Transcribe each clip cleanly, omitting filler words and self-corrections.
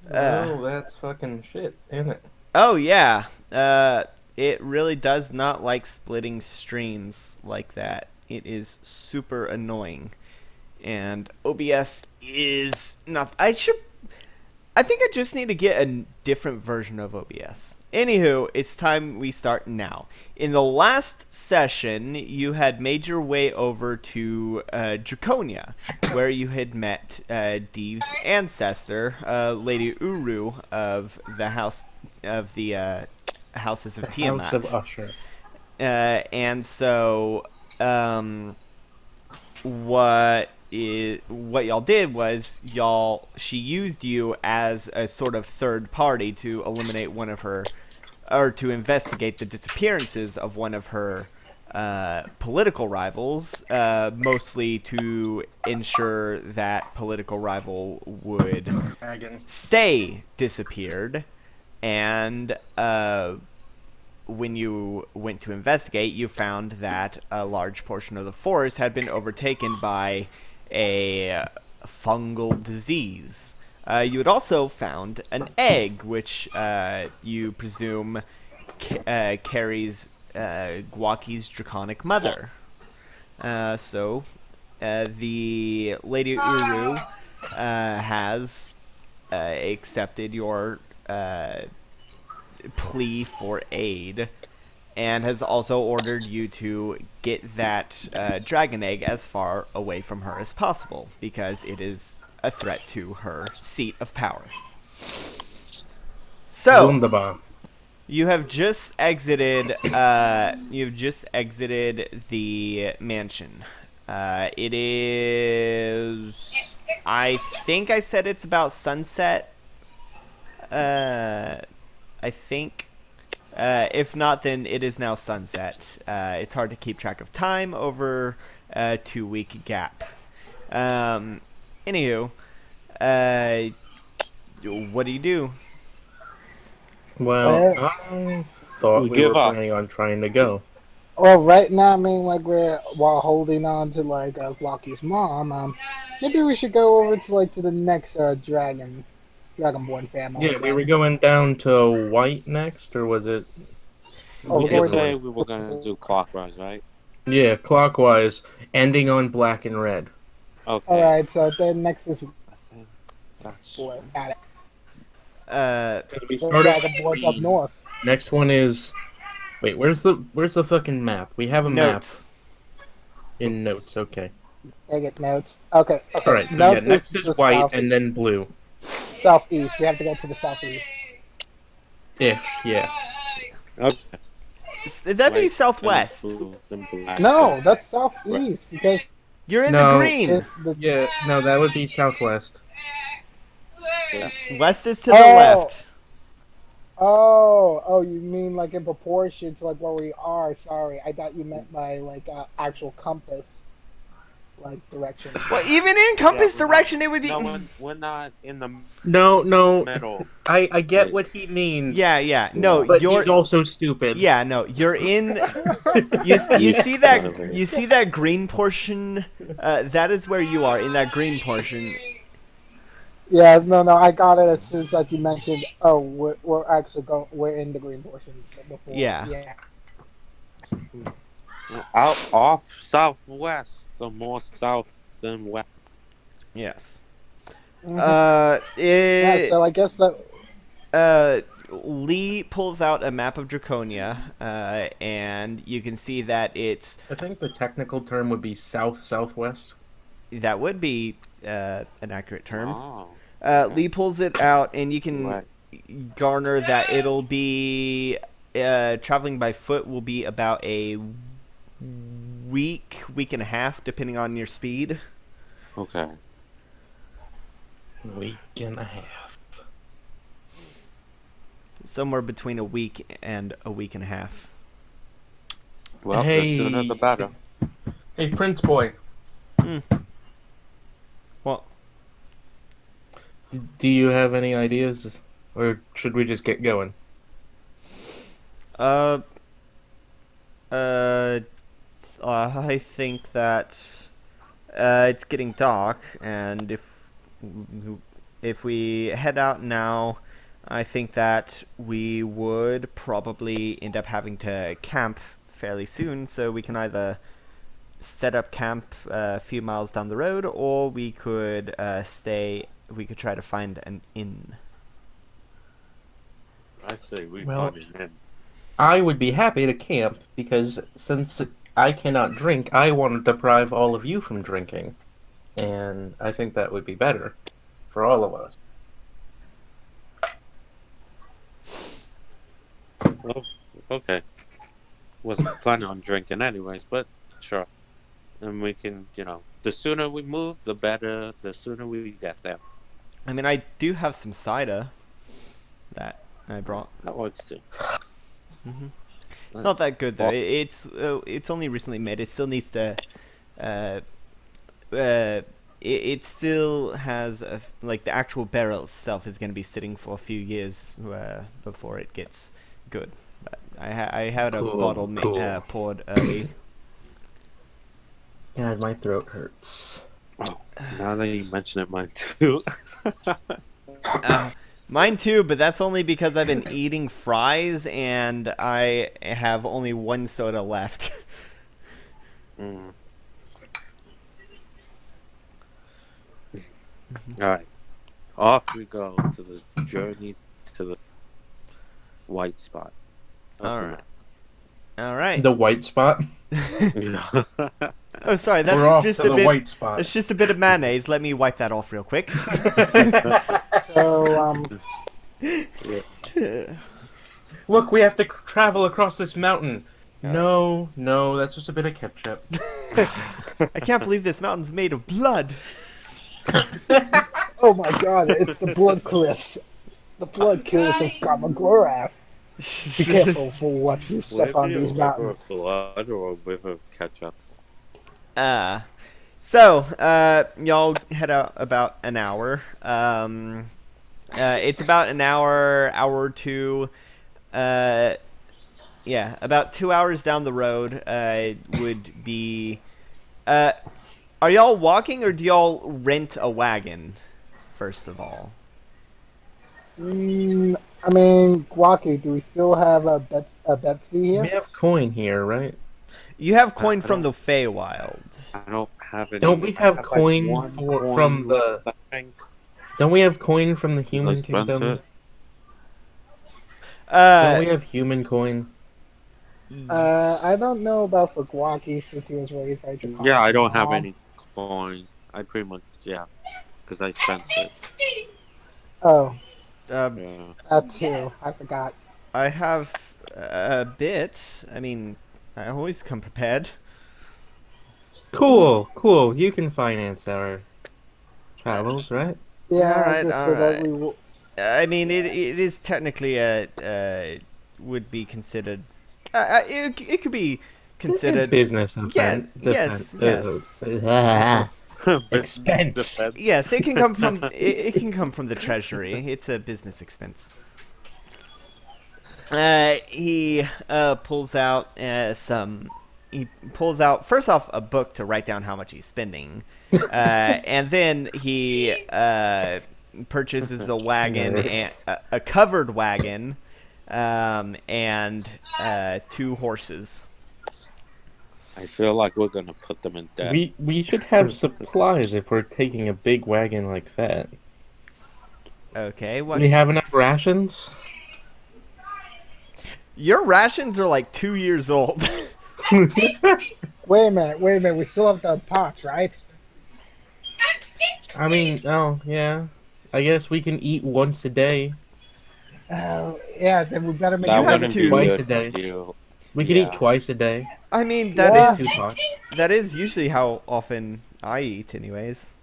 Well, that's fucking shit, isn't it? Oh yeah. It really does not like splitting streams like that. It is super annoying. And OBS is not. I think I just need to get a different version of OBS. Anywho, it's time we start now. In the last session, you had made your way over to Draconia, where you had met Deve's ancestor, Lady Uru of the house of the houses of The House of Tiamat. Usher. And so, um, what y'all did was she used you as a sort of third party to eliminate one of her, or to investigate the disappearances of one of her political rivals, mostly to ensure that political rival would Dragon. stay disappeared. And when you went to investigate, you found that a large portion of the forest had been overtaken by a fungal disease. You had also found an egg, which you presume carries Gwaki's draconic mother. So, the Lady Uru has accepted your plea for aid and has also ordered you to get that dragon egg as far away from her as possible because it is a threat to her seat of power. So, Wunderbar. you have just exited. You've just exited the mansion. It is. I think I said it's about sunset. Uh, I think. If not, then it is now sunset. It's hard to keep track of time over a 2 week gap. Um, Anywho, uh, what do you do? Well, Well, I thought We we were give up. planning on trying to go. well, right now, I mean, like we're while holding on to like Flocky's mom. Maybe we should go over to like to the next Dragonborn family Yeah, we were then. going down to White next, or was it Oh, We we're did going. whichever say way? we were gonna do clockwise, right? Yeah, clockwise, ending on black and red. All Okay. right, so then next is I think that's boy, got it. Uh, Because we The started with Dragonborn's up green. north. Next one is wait, where's the fucking map? We have a map Notes. in notes. Okay. I get notes. Okay, All okay. right. So yeah, Notes is next is the white and then blue. southeast. We have to go to the southeast. Ish. Yeah. okay. That'd be White, then southwest. blue, then black, then No, that's red. southeast because You're in the No. green. the Yeah. No, that would be southwest. Yeah. West is to the oh left. oh, you mean like in proportion to like where we are? Sorry, I thought you meant by like actual compass, like direction. Well, even in Yeah, compass we're not. direction, it would be. No, we're not in the No. No. middle. I get Like, what he means. Yeah, yeah. No, yeah. But you're. he's also stupid. Yeah, no, you're in. You Yeah. see that Literally. you see that green portion. That is where you are in that green portion. Yeah, no, I got it as soon as like you mentioned. Oh, we're actually going. We're in the green portion before. Yeah. Yeah. Out off southwest, the more south than west. Yes. Hmm. Yeah. It. So I guess that. Lee pulls out a map of Draconia, and you can see that it's I think the technical term would be southwest. that would be an accurate term. Oh, Lee pulls it out, and you can right. garner that it'll be traveling by foot will be about a week and a half, depending on your speed. Okay. Week and a half. Somewhere between a week and a week and a half. Well, the sooner Hey. the better. Hey, Prince Boy. Well, Do you have any ideas, or should we just get going? uh, uh, I think that it's getting dark, and if we head out now, I think that we would probably end up having to camp fairly soon, so we can either set up camp a few miles down the road, or we could we could try to find an inn. I say we Well- find an inn. I would be happy to camp because since I cannot drink, I want to deprive all of you from drinking. And I think that would be better for all of us. Oh, okay. Wasn't planning on drinking anyways, but sure. And we can, the sooner we move, the better. The sooner we get there. I mean, I do have some cider that I brought. That works too. It's not that good though. Well- It's only recently made. It still needs to. It still has like the actual barrel itself is going to be sitting for a few years before it gets good. But I had a Cool, bottle cool. poured early. God, my throat hurts. Oh, now that you mention it, mine too. Mine too, but that's only because I've been eating fries and I have only one soda left. Mm. All right, off we go to the journey to the white spot. All right. All right. The white spot? Oh, sorry. We're That's off just to a the bit. white spot. That's just a bit of mayonnaise. Let me wipe that off real quick. So, Look, we have to travel across this mountain. No, that's just a bit of ketchup. I can't believe this mountain's made of blood. oh my god, it's the blood cliffs. The blood cliffs of Kamagorath. Be careful for what you step on these mountains. Blood or a whiff of ketchup. So, y'all head out about an hour. It's about an hour or two. Yeah, about 2 hours down the road. Would be. Are y'all walking or do y'all rent a wagon? First of all. I mean, Guaki, do we still have a Betsy here? We have coin here, right? You have coin I from the don't- Feywild. I don't have any. Don't we have I like coin one from the? left, I think. Don't we have coin from the I human spent kingdom? it. Don't we have human coin? I don't know about for Guaki since he was raised by Japan. Yeah, I don't have any coin. I pretty much because I spent it. Oh, Yeah. that too. I forgot. I have a bit. I mean, I always come prepared. Cool. You can finance our travels, right? Yeah, Alright, just so that alright. we will. I mean, it is technically would be considered. It could be considered. Business Yeah, offense. yes. Expense. Defense. Yes, it can come from. It can come from the treasury. It's a business expense. He pulls out some. He pulls out first off a book to write down how much he's spending, and then he purchases a wagon and a covered wagon, and 2 horses. I feel like we're gonna put them in debt. We should have supplies if we're taking a big wagon like that. Okay, Do what? we have enough rations? Your rations are like 2 years old. Wait a minute. We still have the pots, right? I mean, oh yeah. I guess we can eat once a day. Yeah. Then we better make. That You have wouldn't to- be Twice good a day. for you. We can Yeah. eat twice a day. I mean, Yeah. Two pots. that is usually how often I eat, anyways.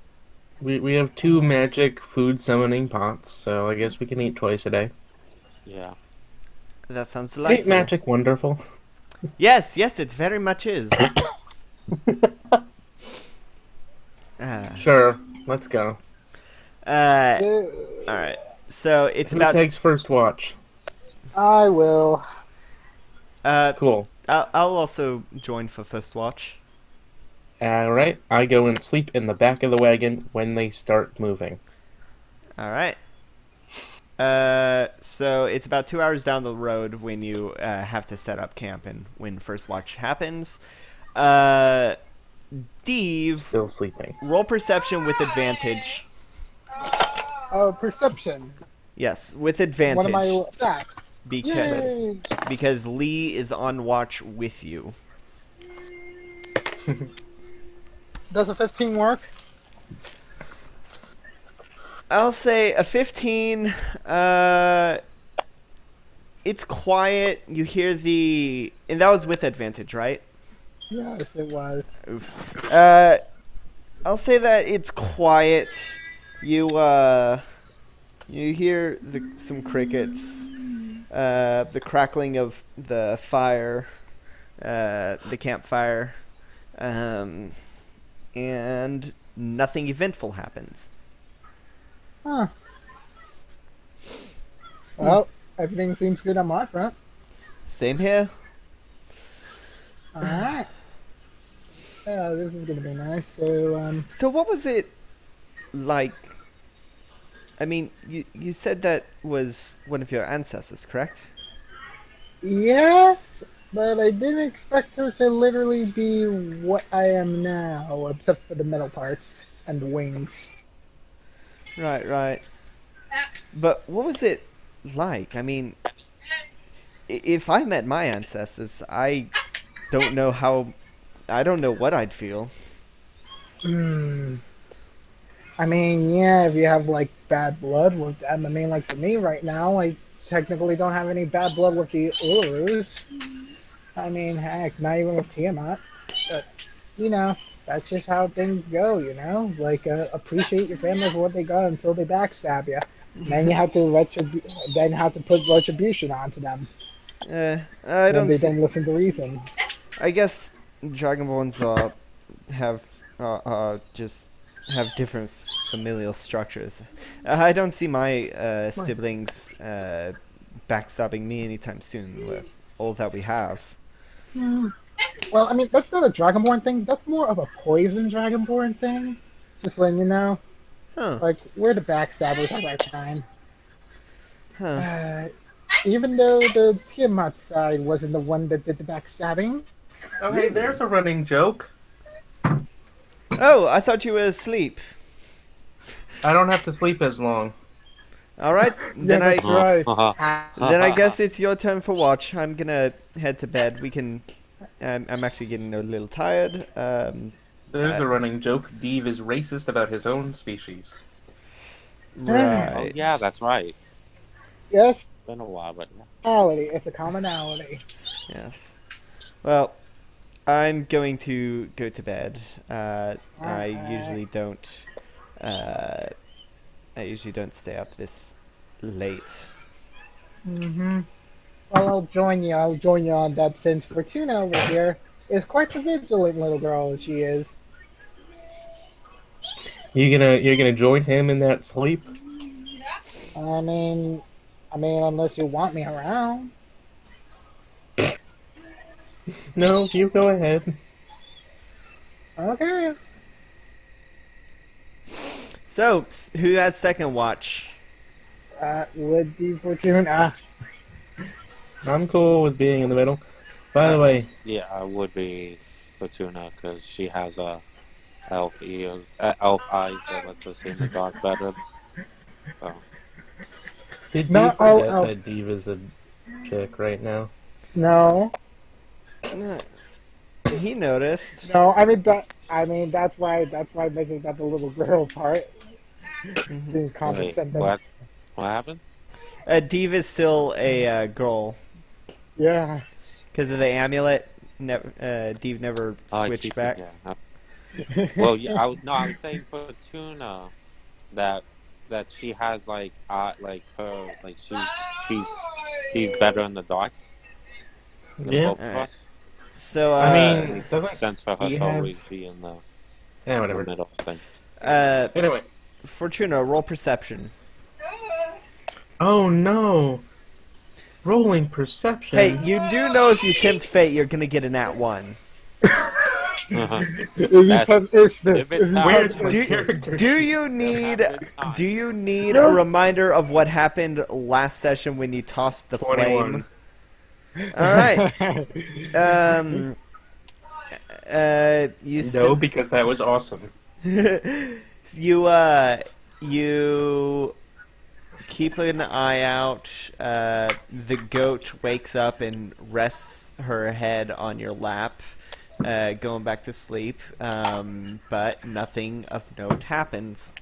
We have 2 magic food summoning pots, so I guess we can eat twice a day. Yeah. That sounds Ain't delightful. magic wonderful? Yes, it very much is. Sure, let's go. All right. So it's Who about. takes first watch? I will. Cool. I'll also join for first watch. Alright, I go and sleep in the back of the wagon when they start moving. All right. So it's about 2 hours down the road when you have to set up camp and when first watch happens. Deve, Still sleeping. roll perception with advantage. Perception. Yes, with What advantage am I that? because Yay! because Lee is on watch with you. Does a 15 work? I'll say a 15. It's quiet. You hear and that was with advantage, right? Yes, it was. Oof. I'll say that it's quiet. You hear some crickets, the crackling of the fire, the campfire, and nothing eventful happens. Huh. Well, everything seems good on my front. Same here. Alright. Yeah, this is gonna be nice. So, So what was it like? I mean, you said that was one of your ancestors, correct? yes, but I didn't expect her to literally be what I am now, except for the metal parts and the wings. Right, right. But what was it like? I mean, if I met my ancestors, I don't know how. I don't know what I'd feel. Hmm. I mean, yeah, if you have like bad blood with them. I mean, like for me right now, I technically don't have any bad blood with the Urus. I mean, heck, not even with Tiamat. But you know, that's just how things go. You know, like appreciate your family for what they got until they backstab you. Then you have to then have to put retribution onto them I when don't they see. don't listen to reason. I guess Dragonborns have just have different familial structures. I don't see my siblings backstabbing me anytime soon. With all that we have. Hmm. Well, I mean, that's not a Dragonborn thing. That's more of a poison Dragonborn thing. Just letting you know. Huh? Like, we're the backstabbers of our time. Huh? Uh, even though the Tiamat side wasn't the one that did the backstabbing. Oh, hey, there's a running joke. Oh, I thought you were asleep. I don't have to sleep as long. All right, Yeah, then I that's right. then I guess it's your turn for watch. I'm gonna head to bed. We can. I'm actually getting a little tired. There's a running joke. Deve is racist about his own species. Oh Right. yeah, that's right. Yes, Been a while, but commonality. It's a commonality. Yes. Well, I'm going to go to bed. I usually don't. I usually don't stay up this late. Mm-hmm. Well, I'll join you. I'll join you on that since Fortuna over here is quite the vigilant little girl she is. You're gonna join him in that sleep? I mean, unless you want me around. No, you go ahead. Okay. So, who has second watch? Would be Fortuna. I'm cool with being in the middle. By the way, yeah, I would be Fortuna because she has elf ears, elf eyes that lets her see in the dark better. So, did you Not all forget elf. that Diva's a chick right now? No. He noticed. No, that's why I mentioned about the little girl part. Being wait, condescending. what happened? Div is still a girl Yeah. because of the amulet. Div never I switched keep back. forgetting. Well, yeah, I was saying Fortuna that she has like her like she's better in the dark than Yeah. both of Alright. us. So, I mean, Makes doesn't sense for her he to have- always be in the whatever. middle thing. Anyway. Fortuna, roll perception. Oh no! Rolling perception. Hey, you do know if you tempt fate, you're gonna get an at one. If it's this. if it's Where's happening, my Do, character? do you have need a good time. a reminder of what happened last session when you tossed the 21. flame? All right. You No, because that was awesome. you keep an eye out. The goat wakes up and rests her head on your lap, going back to sleep. But nothing of note happens.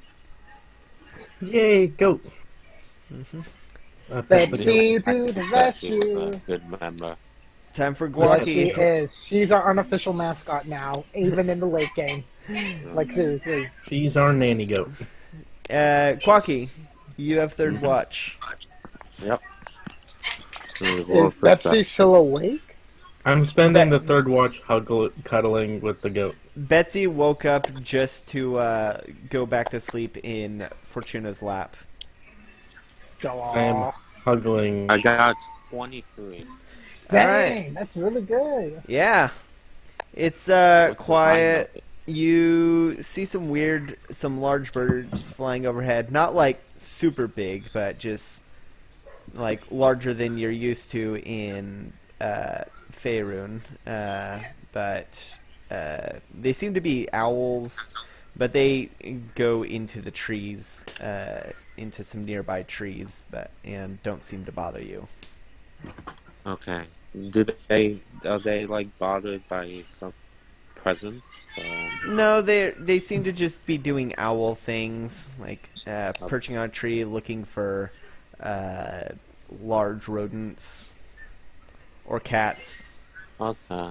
Yay, goat. I bet the Betsy goat. to the Bessie was rescue. a good member. Time for Yes, she Guaki. is. She's our unofficial mascot now, even in the late game. Like, seriously. She's our nanny goat. Guaki, you have third watch. Yep. Is Betsy still awake? I'm spending the third watch cuddling with the goat. Betsy woke up just to go back to sleep in Fortuna's lap. I am Aw. huggling. I got 23. Dang, that's really good. Yeah. It's What's the quiet. time of it? You see some large birds flying overhead. Not like super big, but just like larger than you're used to in Faerun. But they seem to be owls, but they go into the trees, into some nearby trees, and don't seem to bother you. Okay. Are they like bothered by some presents? No, they seem to just be doing owl things, like perching on a tree, looking for large rodents or cats. Okay.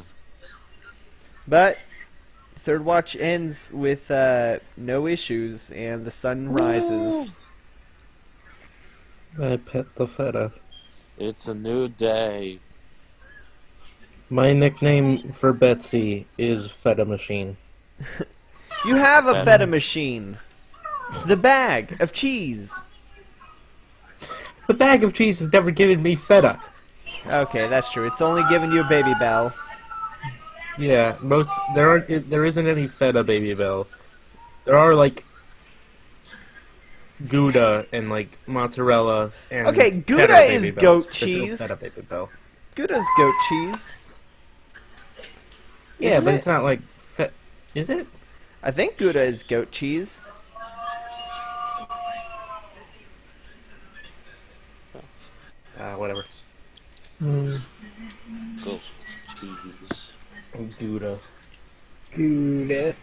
But third watch ends with no issues, and the sun rises. I pet the feta. It's a new day. My nickname for Betsy is Feta Machine. You have a Feta. feta machine. The bag of cheese. The bag of cheese has never given me feta. Okay, that's true. It's only giving you a baby bell. Yeah, there isn't any feta, Baby Bell. There are like Gouda and like mozzarella and Okay, Gouda cheddar Baby is Bells. goat There's no cheese. feta Baby Bell. Gouda's goat cheese. Yeah, Isn't but it? it's not like is it? I think Gouda is goat cheese. Whatever. Go cheese. Gouda. Good.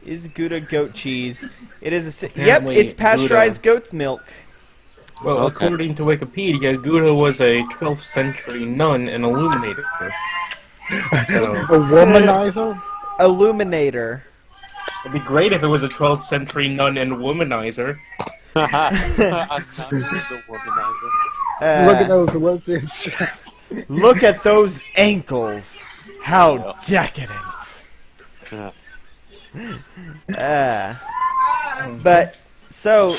Is Gouda goat cheese? It is a yep. Apparently, It's pasteurized goat's milk. Well, Okay. according to Wikipedia, Gouda was a 12th century nun and illuminator. So A womanizer? Illuminator. it'd be great if it was a 12th century nun and womanizer. A nun is a womanizer. Look at those websites. Look at those ankles. How decadent. Yeah. But so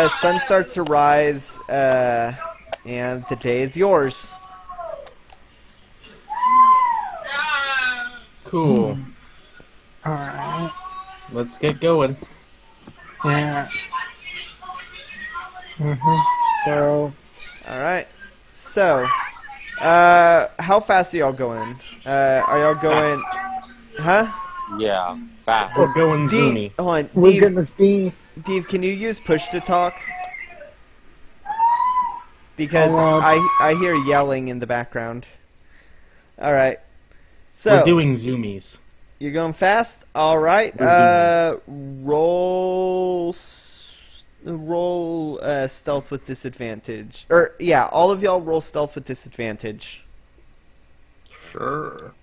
sun starts to rise, and the day is yours. Cool. Alright. Let's get going. Yeah. So, All right. So, how fast are y'all going? Are y'all going? Huh? Yeah. Fast. We're going zoomy. Hold on, we're Dave. getting this bean. Dave, can you use push to talk? Because Hold on. I hear yelling in the background. All right. So We're doing zoomies. you're going fast. All right. Roll stealth with disadvantage. Or yeah, all of y'all roll stealth with disadvantage. Sure.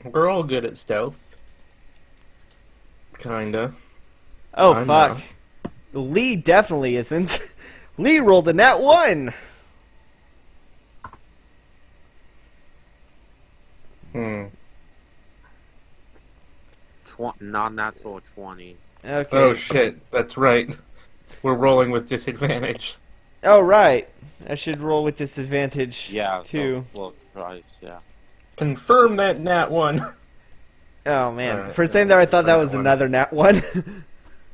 We're all good at stealth. Kinda. Oh I'm fuck. Lee definitely isn't. Lee rolled a nat 1. Non-natural 20. Okay. Oh shit, that's right. We're rolling with disadvantage. Oh right. I should roll with disadvantage Yeah. too. So, well, twice. Yeah. Confirm that nat one. Oh man, Alright, for a second there I thought that was another nat one.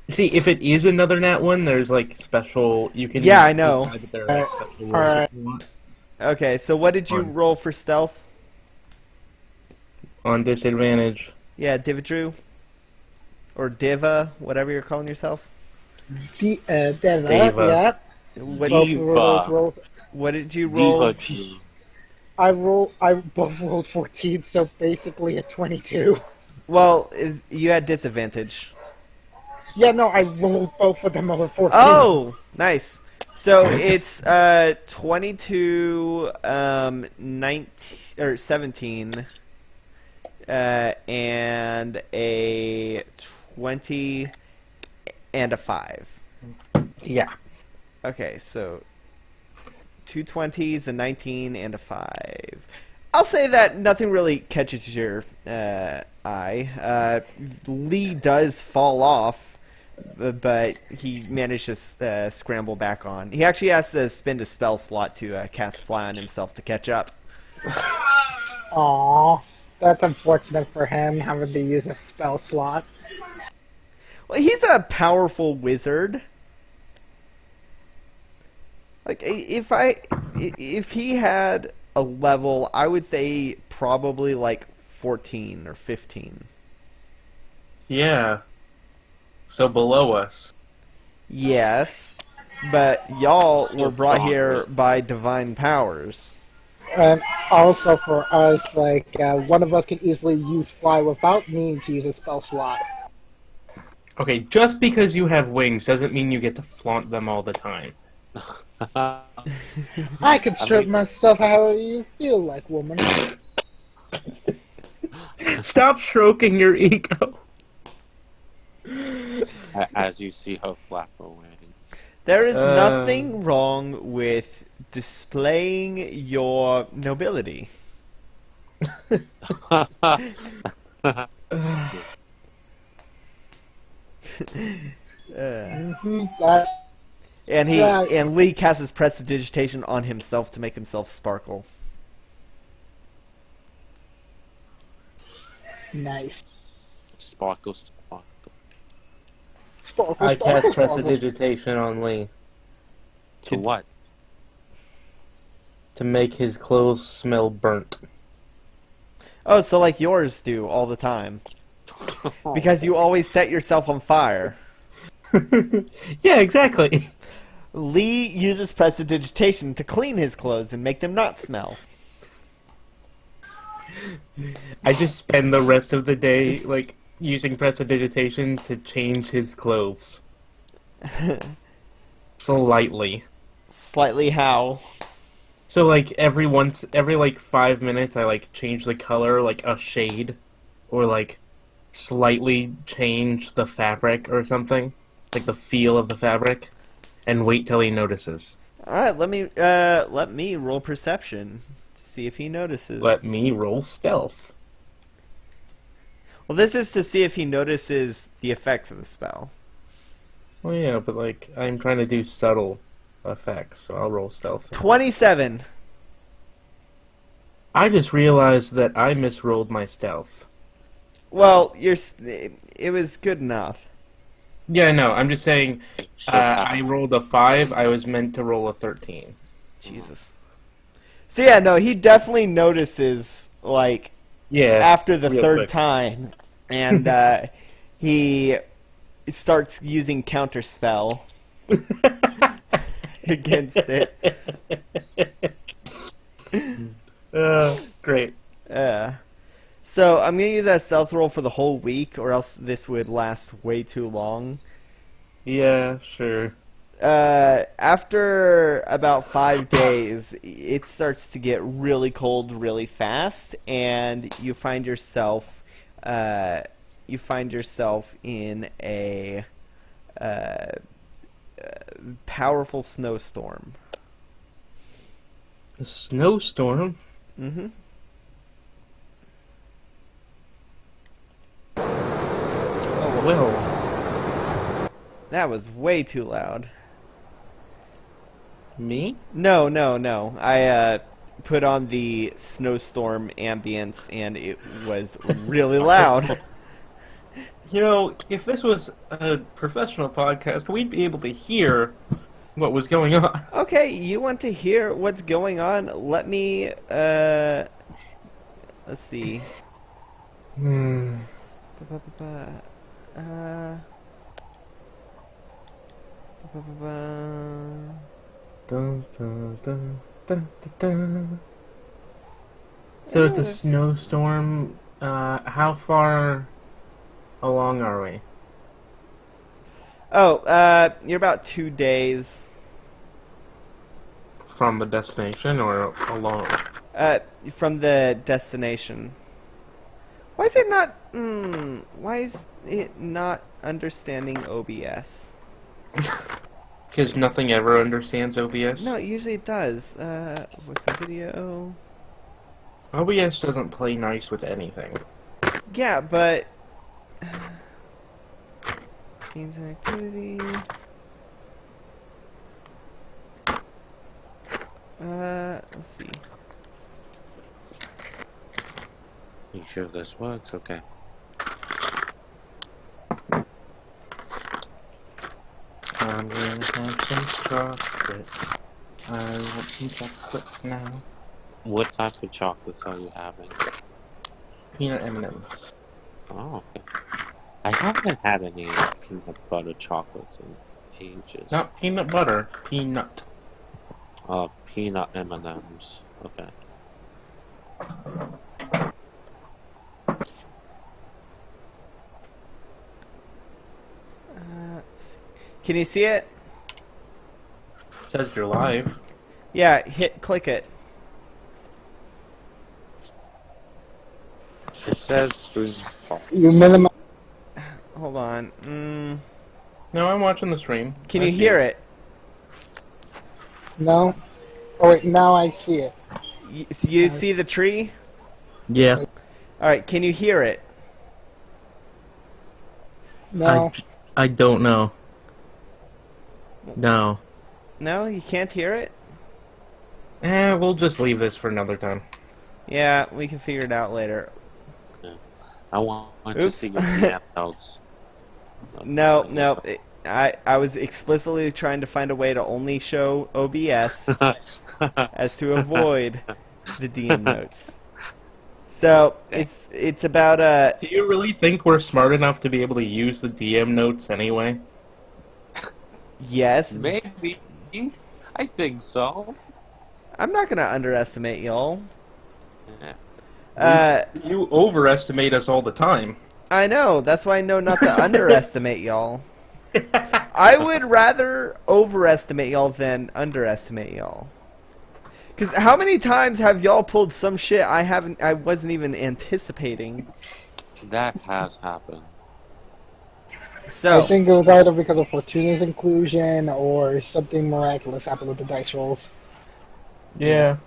See, if it is another nat one, there's like special. You can Yeah, I know. decide that there are like special rules Alright. if you want. Okay, so what did you Fun. roll for stealth? On disadvantage. Yeah, Divadrew? Or Diva, whatever you're calling yourself. Deva, Deva. yeah. What, Both Diva. rolls. what did you roll? Diva. I both rolled 14, so basically a 22. Well, you had disadvantage. Yeah, no, I rolled both of them over 14. Oh, nice. So it's 22, 19 or 17, and a 20 and a 5. Yeah. Okay, so 2 20s, a 19, and a 5. I'll say that nothing really catches your eye. Lee does fall off, but he managed to scramble back on. He actually has to spend a spell slot to cast Fly on himself to catch up. Aww, that's unfortunate for him, having to use a spell slot. Well, he's a powerful wizard. Like, if he had a level, I would say probably like 14 or 15. Yeah. So below us. Yes, but y'all Still were brought strong, here right? by divine powers. And also for us, like, one of us can easily use fly without needing to use a spell slot. Okay, just because you have wings doesn't mean you get to flaunt them all the time. I can strip mean- myself however you feel like, woman. Stop stroking your ego. As you see her flap away. There is nothing wrong with displaying your nobility. That's And Lee casts his prestidigitation on himself to make himself sparkle. nice. Sparkle, sparkle. Sparkle, I sparkle, cast sparkle. prestidigitation on Lee To what? to make his clothes smell burnt. Oh, so like yours do all the time. Because you always set yourself on fire. Yeah, exactly. Lee uses prestidigitation to clean his clothes and make them not smell. I just spend the rest of the day like using prestidigitation to change his clothes. Slightly. Slightly how? So like every like 5 minutes I like change the color like a shade or like slightly change the fabric or something. Like the feel of the fabric and wait till he notices. Alright, let me roll perception to see if he notices. Let me roll stealth. Well, this is to see if he notices the effects of the spell. Well, yeah, but like I'm trying to do subtle effects, so I'll roll stealth. 27. I just realized that I misrolled my stealth. Well, it was good enough. Yeah, no, I'm just saying Shit I happens. rolled a 5, I was meant to roll a 13. Jesus. So yeah, no, he definitely notices, like, Yeah. after the real third quick. time, and he starts using counterspell against it. Great. So I'm gonna use that stealth roll for the whole week, or else this would last way too long. Yeah, sure. After about 5 days, it starts to get really cold really fast, and you find yourself in a powerful snowstorm. A snowstorm? Mm-hmm. Oh, well. That was way too loud. Me? No. put on the snowstorm ambience, and it was really loud. You know, if this was a professional podcast, we'd be able to hear what was going on. Okay, you want to hear what's going on? Let me, let's see. Ba-ba-ba-ba. Ba-ba-ba. Dun, dun, dun, dun, dun, dun. So it's a snowstorm. How far along are we? Oh, you're about 2 days. From the destination or along? From the destination. Why is it not? Why is it not understanding OBS? Because nothing ever understands OBS. No, usually it does. Voice and video. OBS doesn't play nice with anything. Yeah, but games and activity. Let's see. You sure this works? Okay. I'm gonna have some chocolate. I want some chocolate now. What type of chocolates are you having? Peanut M&Ms. Oh, okay. I haven't had any peanut butter chocolates in ages. Not peanut butter. Peanut. Peanut M&Ms. Okay. Let's see. Can you see it? Says you're live. Yeah, click it. It says stream. You minimize. Hold on. No, I'm watching the stream. Can you hear it? No. Oh wait, now I see it. You see the tree? Yeah. All right. Can you hear it? No. I don't know. No. No, you can't hear it. We'll just leave this for another time. Yeah, we can figure it out later. I want to Oops. see your DM notes. No. I was explicitly trying to find a way to only show OBS as to avoid the DM notes. So it's about Do you really think we're smart enough to be able to use the DM notes anyway? yes. Maybe. I think so. I'm not gonna underestimate y'all. Yeah. You overestimate us all the time. I know. That's why I know not to underestimate y'all. I would rather overestimate y'all than underestimate y'all. Because how many times have y'all pulled some shit I wasn't even anticipating? That has happened. So I think it was either because of Fortuna's inclusion or something miraculous happened with the dice rolls. Yeah.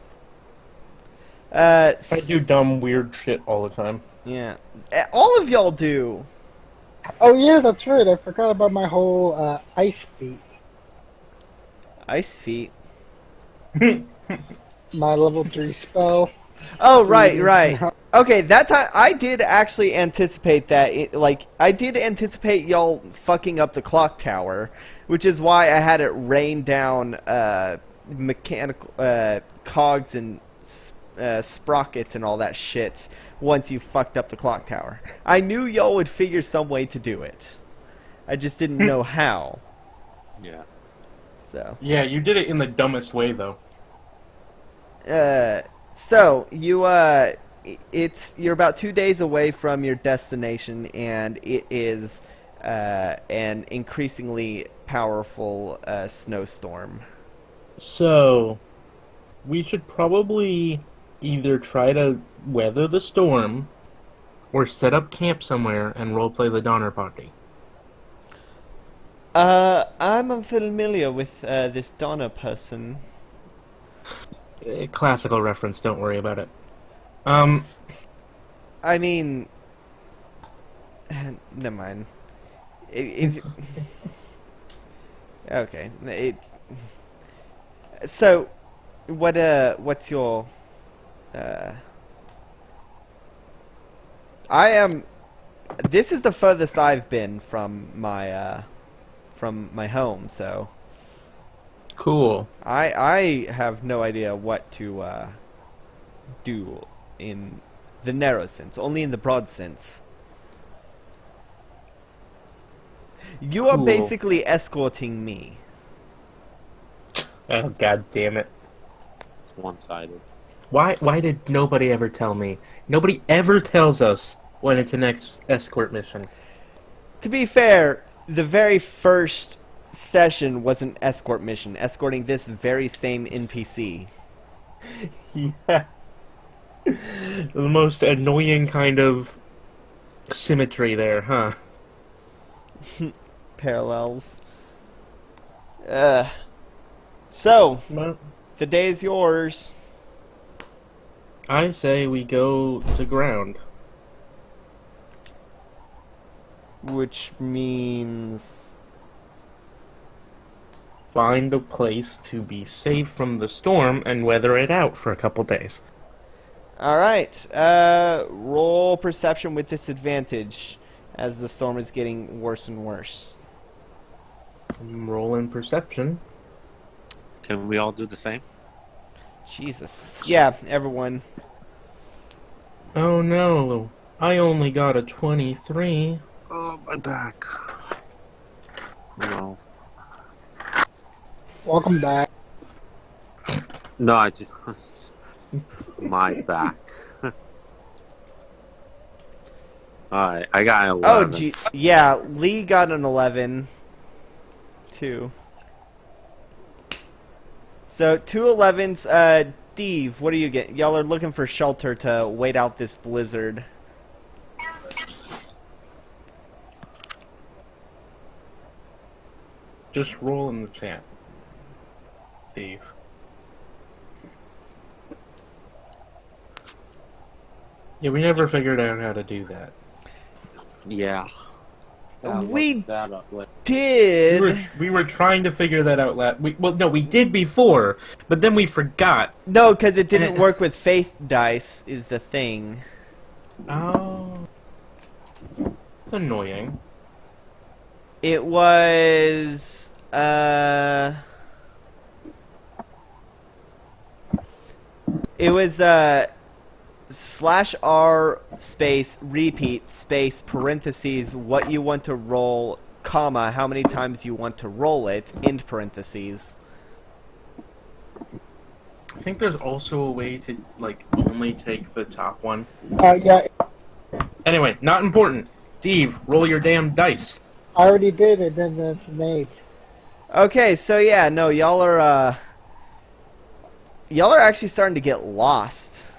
I I do dumb, weird shit all the time. Yeah, all of y'all do. Oh yeah, that's right. I forgot about my whole ice feat. Ice feet. My level 3 spell. Oh right. Okay, that time I did actually anticipate that. I did anticipate y'all fucking up the clock tower, which is why I had it rain down mechanical cogs and sprockets and all that shit once you fucked up the clock tower. I knew y'all would figure some way to do it. I just didn't know how. Yeah. So. Yeah, you did it in the dumbest way, though. So you're about 2 days away from your destination, and it is an increasingly powerful snowstorm. So, we should probably either try to weather the storm or set up camp somewhere and roleplay the Donner Party. I'm unfamiliar with this Donna person. Classical reference, don't worry about it. I mean, never mind. Okay. So, what's your I am. This is the furthest I've been from my home, so Cool. I have no idea what to do in the narrow sense, only in the broad sense. You are Cool. basically escorting me. Oh, god damn it. It's one-sided. Why did nobody ever tell me? Nobody ever tells us when it's an escort mission. To be fair, the very first session was an escort mission, escorting this very same NPC. Yeah. The most annoying kind of symmetry there, huh? Parallels. So, Well, the day is yours. I say we go to ground. Which means... Find a place to be safe from the storm and weather it out for a couple days. Alright, roll perception with disadvantage as the storm is getting worse and worse. I'm rolling perception. Can we all do the same? Jesus. Yeah, everyone. Oh no, I only got a 23. Oh, my back. No. Welcome back. No, I just... my back. Alright, I got an 11. Oh, gee. Yeah, Lee got an 11. Too. So, 2 11s. Steve, what do you get? Y'all are looking for shelter to wait out this blizzard. Just roll in the chat, Steve. Yeah, we never figured out how to do that. Yeah. We looked that up later. did. We were trying to figure that out no, we did before, but then we forgot. No, because it didn't work with faith dice, is the thing. Oh. It's annoying. It was, /R space repeat space parentheses what you want to roll, comma, how many times you want to roll it, end parentheses. I think there's also a way to, like, only take the top one. Yeah, Anyway, not important. Steve, roll your damn dice. I already did it, then it's Nate. Okay, so yeah, no, y'all are actually starting to get lost.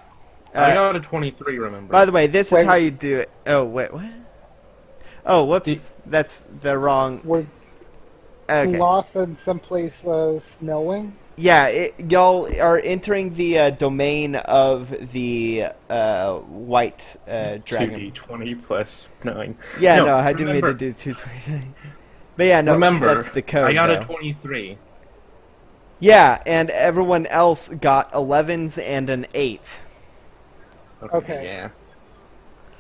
I got a 23, remember. By the way, this is Wait. how you do it. Oh, wait, what? Oh, whoops. That's the wrong... We're Okay. lost in someplace snowing. Yeah, y'all are entering the domain of the white dragon. 2d20 plus 9. Yeah, no, I didn't mean remember- to do 220. But yeah, no, Remember, that's the code, I got though. a 23. Yeah, and everyone else got 11s and an 8. Okay. Yeah.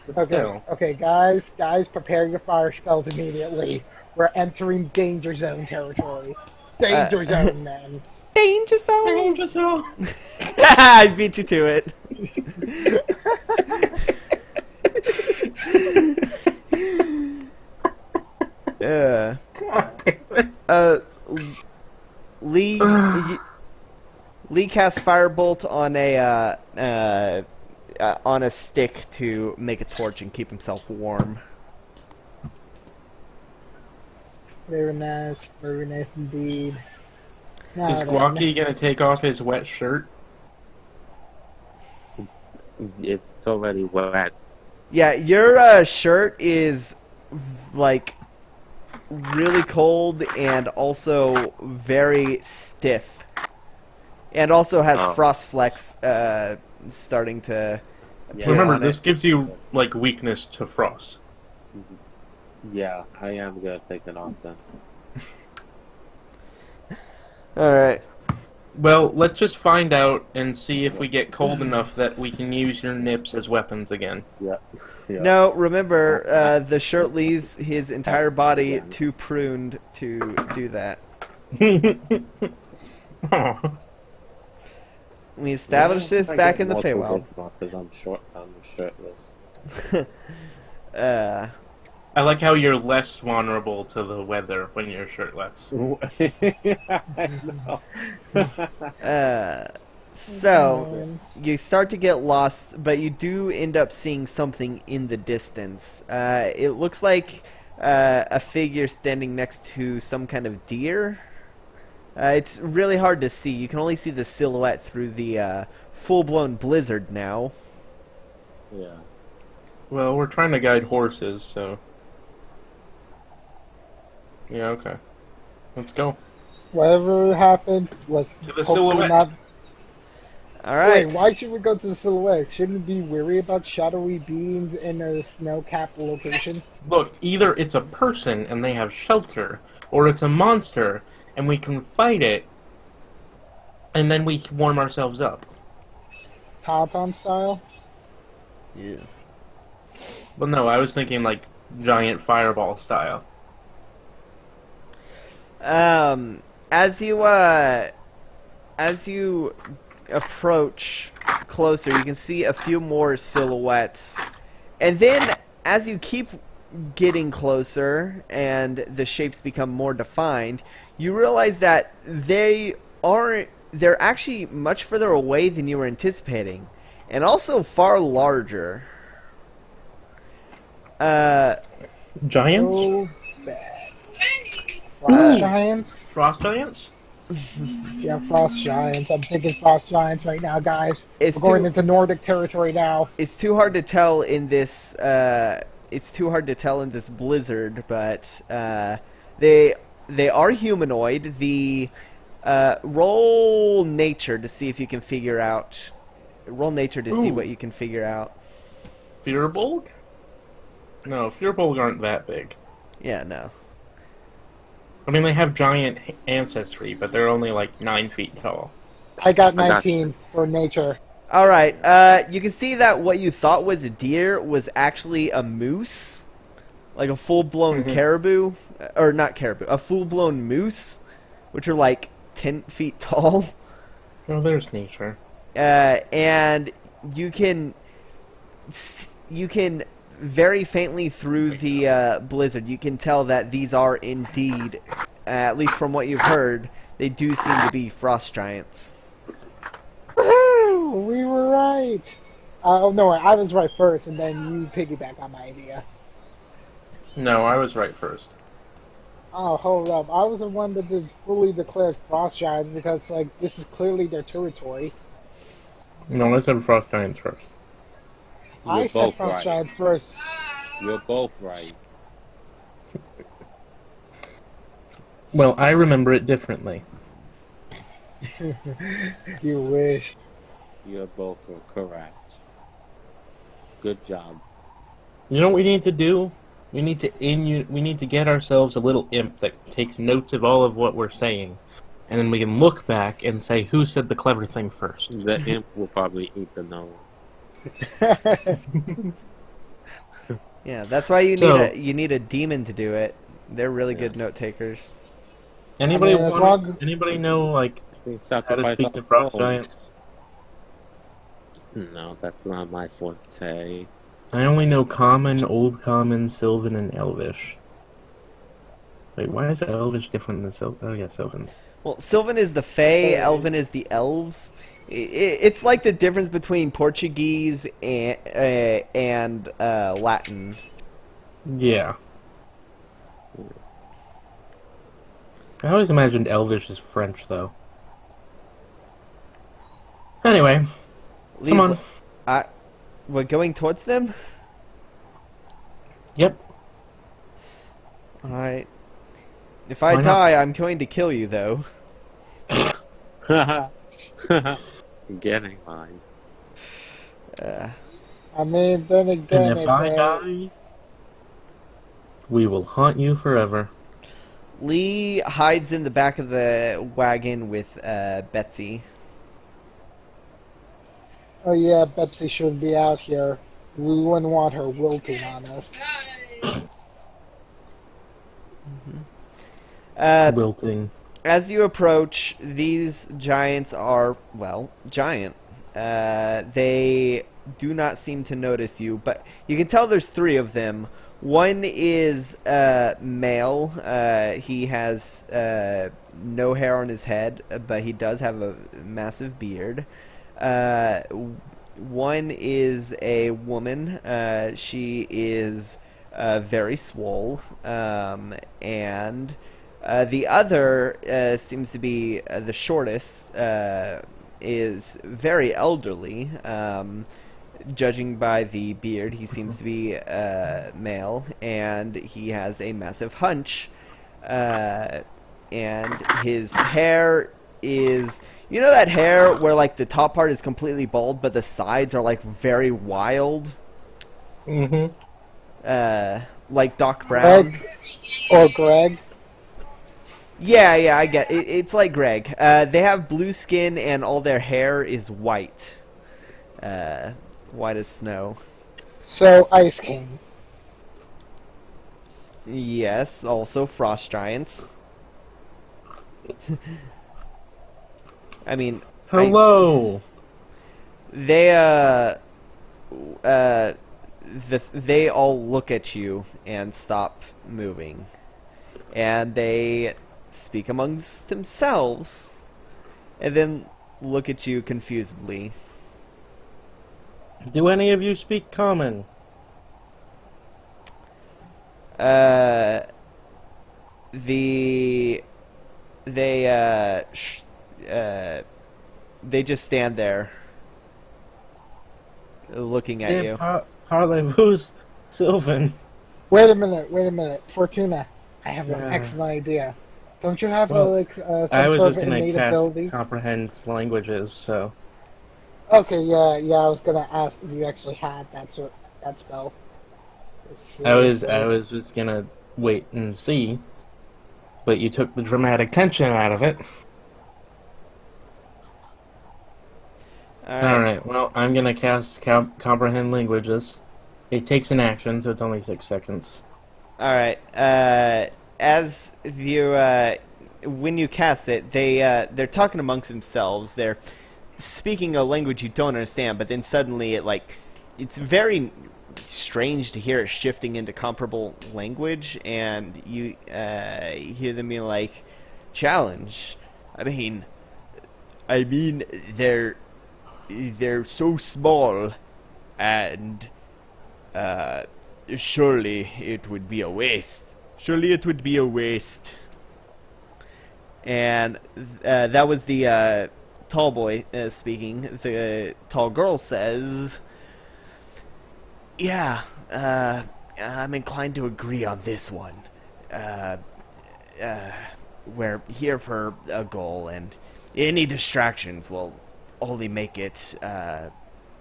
But Okay, still. okay, guys, prepare your fire spells immediately. We're entering danger zone territory. Danger zone, man. Danger zone! Danger zone. I beat you to it. God damn it. Lee casts firebolt on a stick to make a torch and keep himself warm. Very nice indeed. Now Is then. Guaki gonna take off his wet shirt? It's already wet. Yeah, your shirt is like really cold and also very stiff, and also has Oh. frost flecks starting to appear Remember, on this it. gives you, like, weakness to frost. Yeah, I am gonna take it off then. All right. Well, let's just find out and see if we get cold enough that we can use your nips as weapons again. Yeah. Yeah. No, remember, the shirt leaves his entire body too pruned to do that. Aw. We established this back in the Feywild. Because I'm short. I'm shirtless. I like how you're less vulnerable to the weather when you're shirtless. I know. So, you start to get lost, but you do end up seeing something in the distance. It looks like a figure standing next to some kind of deer. It's really hard to see. You can only see the silhouette through the full-blown blizzard now. Yeah. Well, we're trying to guide horses, so... Yeah, okay. Let's go. Whatever happens, let's To the hopefully silhouette. not. Alright. Wait, why should we go to the silhouette? Shouldn't we be weary about shadowy beings in a snow-capped location? Look, either it's a person and they have shelter, or it's a monster and we can fight it, and then we warm ourselves up. Tauntaun style? Yeah. Well, no, I was thinking like giant fireball style. As you approach closer, you can see a few more silhouettes. And then, as you keep getting closer and the shapes become more defined, you realize that they're actually much further away than you were anticipating. And also far larger. Giants? So bad. Frost giants? Frost giants? Yeah, frost giants. I'm thinking frost giants right now, guys. It's We're going too- into Nordic territory now. It's too hard to tell in this. It's too hard to tell in this blizzard, but they are humanoid. The roll nature to see if you can figure out. Roll nature to see Ooh. what you can figure out. Fearbolg? No, Fearbolg aren't that big. Yeah, no. I mean, they have giant ancestry, but they're only like 9 feet tall. I got I got 19 for nature. All right. You can see that what you thought was a deer was actually a moose, like a full-blown caribou, or not caribou, a full-blown moose, which are like 10 feet tall. Oh, there's nature. And you can very faintly through the blizzard, you can tell that these are indeed, at least from what you've heard, they do seem to be frost giants. Woo! We were right. Oh no, I was right first, and then you piggyback on my idea. No, I was right first. Oh, hold up. I was the one that did fully declared frost giants because, like, this is clearly their territory. No, I said frost giants first. I You're said both frost right. giants first. You're both right. Well, I remember it differently. You wish. You're both correct. Good job. You know what we need to do? We need to get ourselves a little imp that takes notes of all of what we're saying, and then we can look back and say who said the clever thing first. The imp will probably eat the Noel. Yeah, that's why you So- need a demon to do it. They're really good note takers. Anybody I mean, as long- anybody know like We how to sacrifice speak to our frost own. giants? No, that's not my forte. I only know Common, Old Common, Sylvan, and Elvish. Wait, why is Elvish different than Sylvan? Oh yeah, Sylvan's. Well, Sylvan is the Fae, Elven is the Elves. It's like the difference between Portuguese and Latin. Yeah. I always imagined Elvish is French, though. Anyway, come on. We're going towards them? Yep. Alright. If I Why not? die, I'm going to kill you, though. Getting mine. I mean, then again, And if I die, we will haunt you forever. Lee hides in the back of the wagon with Betsy. Oh yeah, Betsy should be out here. We wouldn't want her wilting on us. Wilting. As you approach, these giants are, well, giant. They do not seem to notice you, but you can tell there's 3 of them. One is male. He has no hair on his head, but he does have a massive beard. One is a woman. She is very swole, and the other seems to be the shortest. Is very elderly. Judging by the beard, he seems to be male, and he has a massive hunch. And his hair is, you know, that hair where like the top part is completely bald, but the sides are like very wild. Mm-hmm. Like Doc Brown. Greg or Greg. Yeah, I get it. It's like Greg. They have blue skin and all their hair is white. White as snow. So Ice King. Yes, also frost giants. I mean, Hello. they they all look at you and stop moving, and they speak amongst themselves, and then look at you confusedly. Do any of you speak common? They just stand there, looking at you. Parlez-vous, Sylvan? Wait a minute. Fortuna, I have an Yeah. excellent idea. Don't you have Well, some I was sort just of gonna innate cast ability? comprehend languages, so Okay, yeah. I was gonna ask if you actually had that spell. I was just gonna wait and see, but you took the dramatic tension out of it. All right. Well, I'm gonna cast comprehend languages. It takes an action, so it's only 6 seconds. All right. As you when you cast it, they're talking amongst themselves. They're speaking a language you don't understand, but then suddenly it's very strange to hear it shifting into comparable language, and you hear them being like, "Challenge." I mean, they're so small, and surely it would be a waste. Surely it would be a waste. And that was the tall boy speaking. The tall girl says, "Yeah, I'm inclined to agree on this one. We're here for a goal, and any distractions will only make it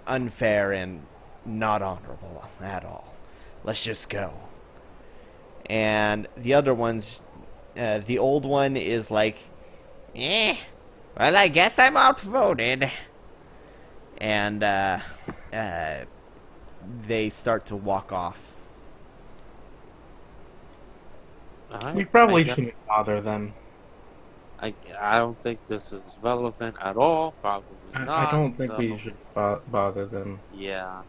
unfair and not honorable at all. Let's just go." And the other one's, the old one is like, well, I guess I'm outvoted. And they start to walk off. Alright, We probably I guess- shouldn't bother them. I don't think this is relevant at all. Probably not. I don't think so, we should bother them. Yeah.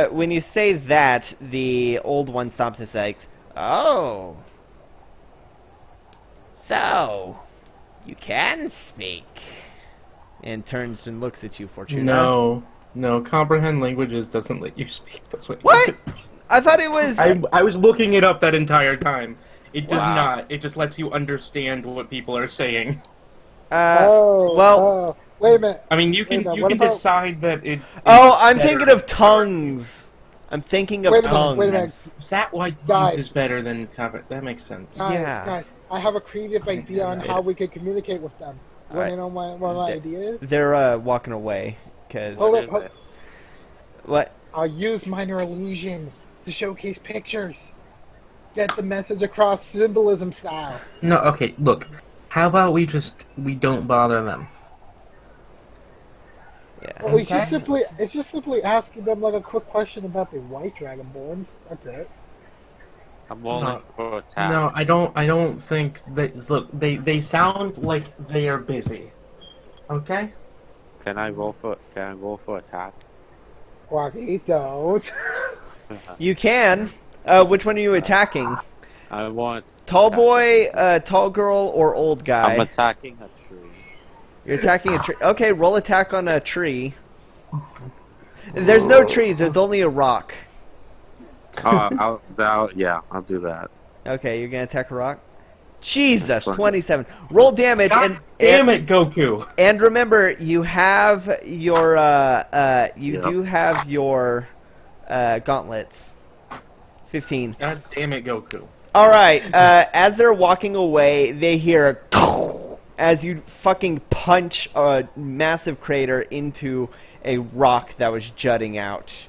When you say that, the old one stops and says, "Oh, so you can speak," and turns and looks at you, Fortuna. No, comprehend languages doesn't let you speak those languages. What? I thought it was. I was looking it up that entire time. It does Wow. not. It just lets you understand what people are saying. Well. Wait a minute. I mean, you can What about- decide that it. Oh, it's I'm better thinking of than- tongues. I'm thinking of Wait a tongues. minute. Is that why Guys. tongues is better than comprehend? That makes sense. Guys, I have a creative idea on how we could communicate with them. You want to know what my idea is? They're walking away because Hold up. what? I'll use minor illusions to showcase pictures. Get the message across symbolism style. No, okay, look. How about we don't bother them? Yeah. Well, Okay? it's just simply asking them like a quick question about the white dragonborns. That's it. I'm rolling No, for attack. no, I don't think that. Look, they sound like they are busy. Okay? Can I roll for attack? Quacky, don't. You can. Which one are you attacking? I want Tall attack boy, the- tall girl, or old I'm guy? attacking a tree. You're attacking a tree. Okay, roll attack on a tree. There's no trees. There's only a rock. I'll do that. Okay, you're gonna attack a rock. Jesus, Fine. 27. Roll damage God damn it, Goku! and remember you have your you Yep. do have your gauntlets. 15. God damn it, Goku! All right. As they're walking away, they hear as you fucking punch a massive crater into a rock that was jutting out.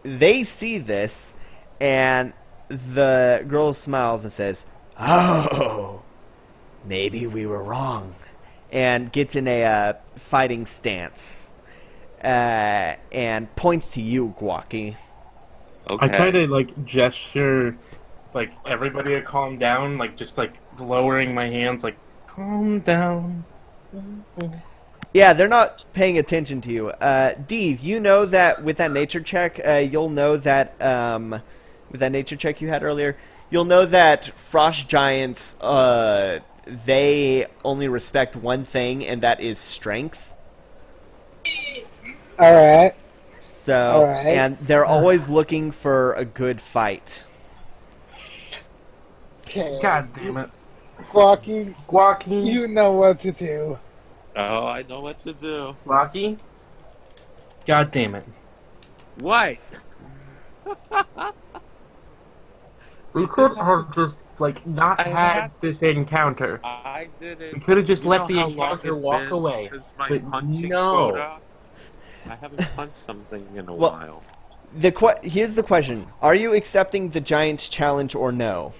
They see this, and the girl smiles and says, "Oh, maybe we were wrong," and gets in a fighting stance and points to you, Guaki. Okay. I try to like gesture, like everybody to calm down, like just like lowering my hands, like calm down. Yeah, they're not paying attention to you. Dave, you know that with that nature check, you'll know that with that nature check you had earlier, you'll know that frost giants, they only respect one thing, and that is strength. Alright. So, Alright. and they're always looking for a good fight. Okay. God damn it, Quacky, Guaki! you know what to do. Oh, I know what to do. Rocky! God damn it! What? We could have just like not I had had- this encounter. I didn't. We could have just You let know the how long encounter it's walk been away. Since my But punching no. quota? I haven't punched something in a Well- while. Here's the question: are you accepting the giant's challenge or no?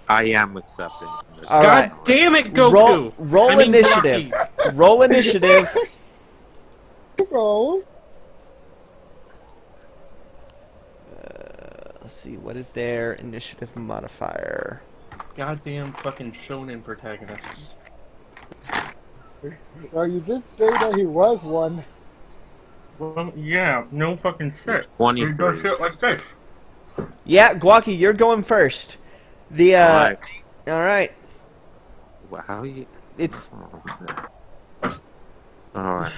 I am accepting. this All God right. damn it, Goku! Roll I mean, initiative. Rocky. Roll initiative. Roll. Let's see, what is their initiative modifier? Goddamn fucking shonen protagonists. Well, you did say that he was one. Well, yeah, no fucking shit. 23. He does shit like this. Yeah, Guaki, you're going first. The Alright. all right. Well, how you? It's Alright.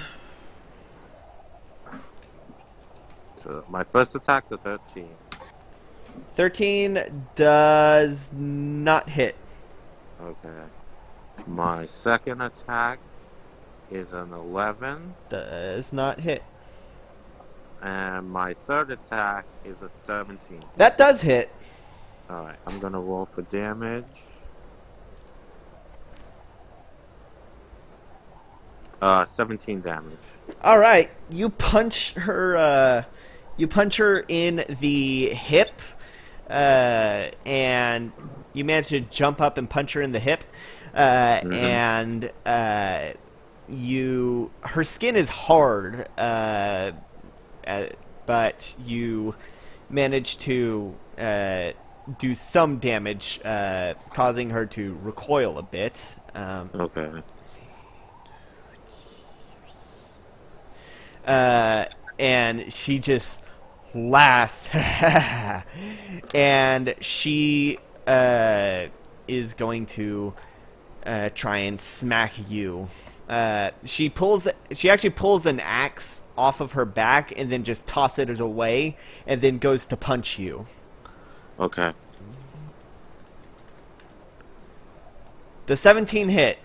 So my first attack's a 13. 13 does not hit. Okay. My second attack is an 11. Does not hit. And my third attack is a 17. That does hit. Alright, I'm gonna roll for damage. 17 damage. All right, you punch her. You punch her in the hip, and you manage to jump up and punch her in the hip. And her skin is hard, but you manage to do some damage, causing her to recoil a bit. Okay. And she just laughs, and she is going to try and smack you. She actually pulls an axe off of her back and then just tosses it away, and then goes to punch you. Okay. The 17 hit.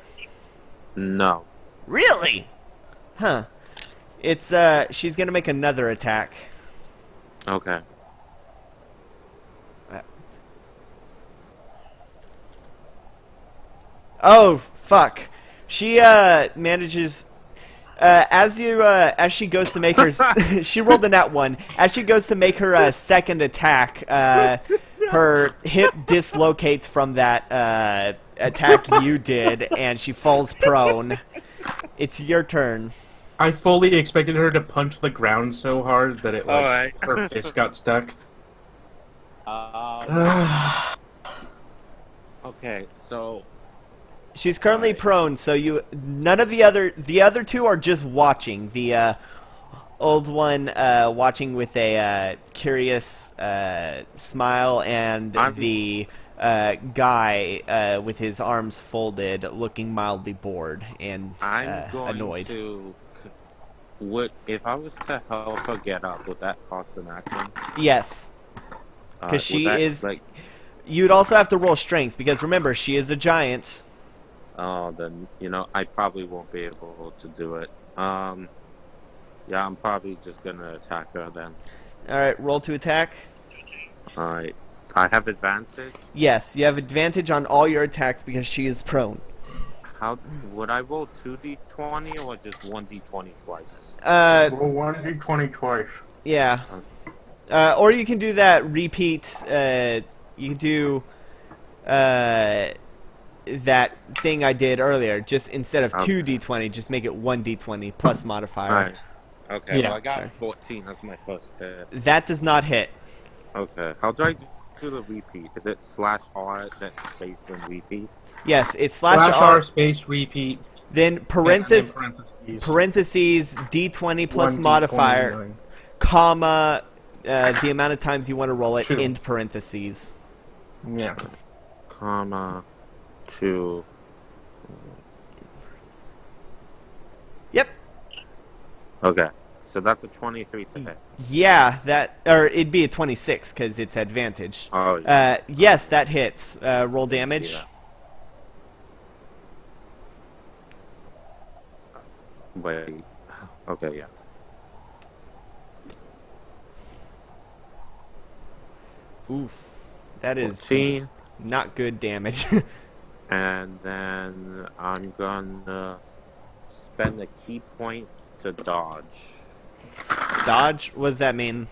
No. Really? Huh. It's she's gonna make another attack. Okay. Oh fuck. She manages As she goes to make her, she rolled a nat 1. As she goes to make her second attack, her hip dislocates from that attack you did, and she falls prone. It's your turn. I fully expected her to punch the ground so hard that it like Alright. her fist got stuck. Okay, so She's currently prone, so none of the other two are just watching. The old one watching with a curious smile, and the guy with his arms folded, looking mildly bored and I'm going annoyed. to. If I was to help her get up, would that cost an action? Yes, because she would that, is. like. You'd also have to roll strength because remember she is a giant. Oh, then I probably won't be able to do it. Yeah, I'm probably just gonna attack her then. All right, roll to attack. All right, I have advantage. Yes, you have advantage on all your attacks because she is prone. How would I roll 2d20 or just 1d20 twice? Roll 1d20 twice. Yeah. Or you can do that repeat. You can do that thing I did earlier. Just instead of 2d20, just make it 1d20 plus modifier. All right. Okay. Yeah. Well, I got 14. That's my first hit. That does not hit. Okay. How do I do the repeat? Is it /R then space then repeat? Yes, it's Slash /R, R space repeat. then parentheses d20 plus 1d20 modifier, comma, the amount of times you want to roll it, 2. end parentheses. Yeah. Comma 2. Yep. Okay. So that's a 23 to hit. Yeah, or it'd be a 26 because it's advantage. Oh yeah. Yes, that hits. Roll See damage. that. Wait. Okay. Yeah. Oof. That is 14. not good damage. And then I'm gonna spend a key point to dodge. Dodge? What does that mean?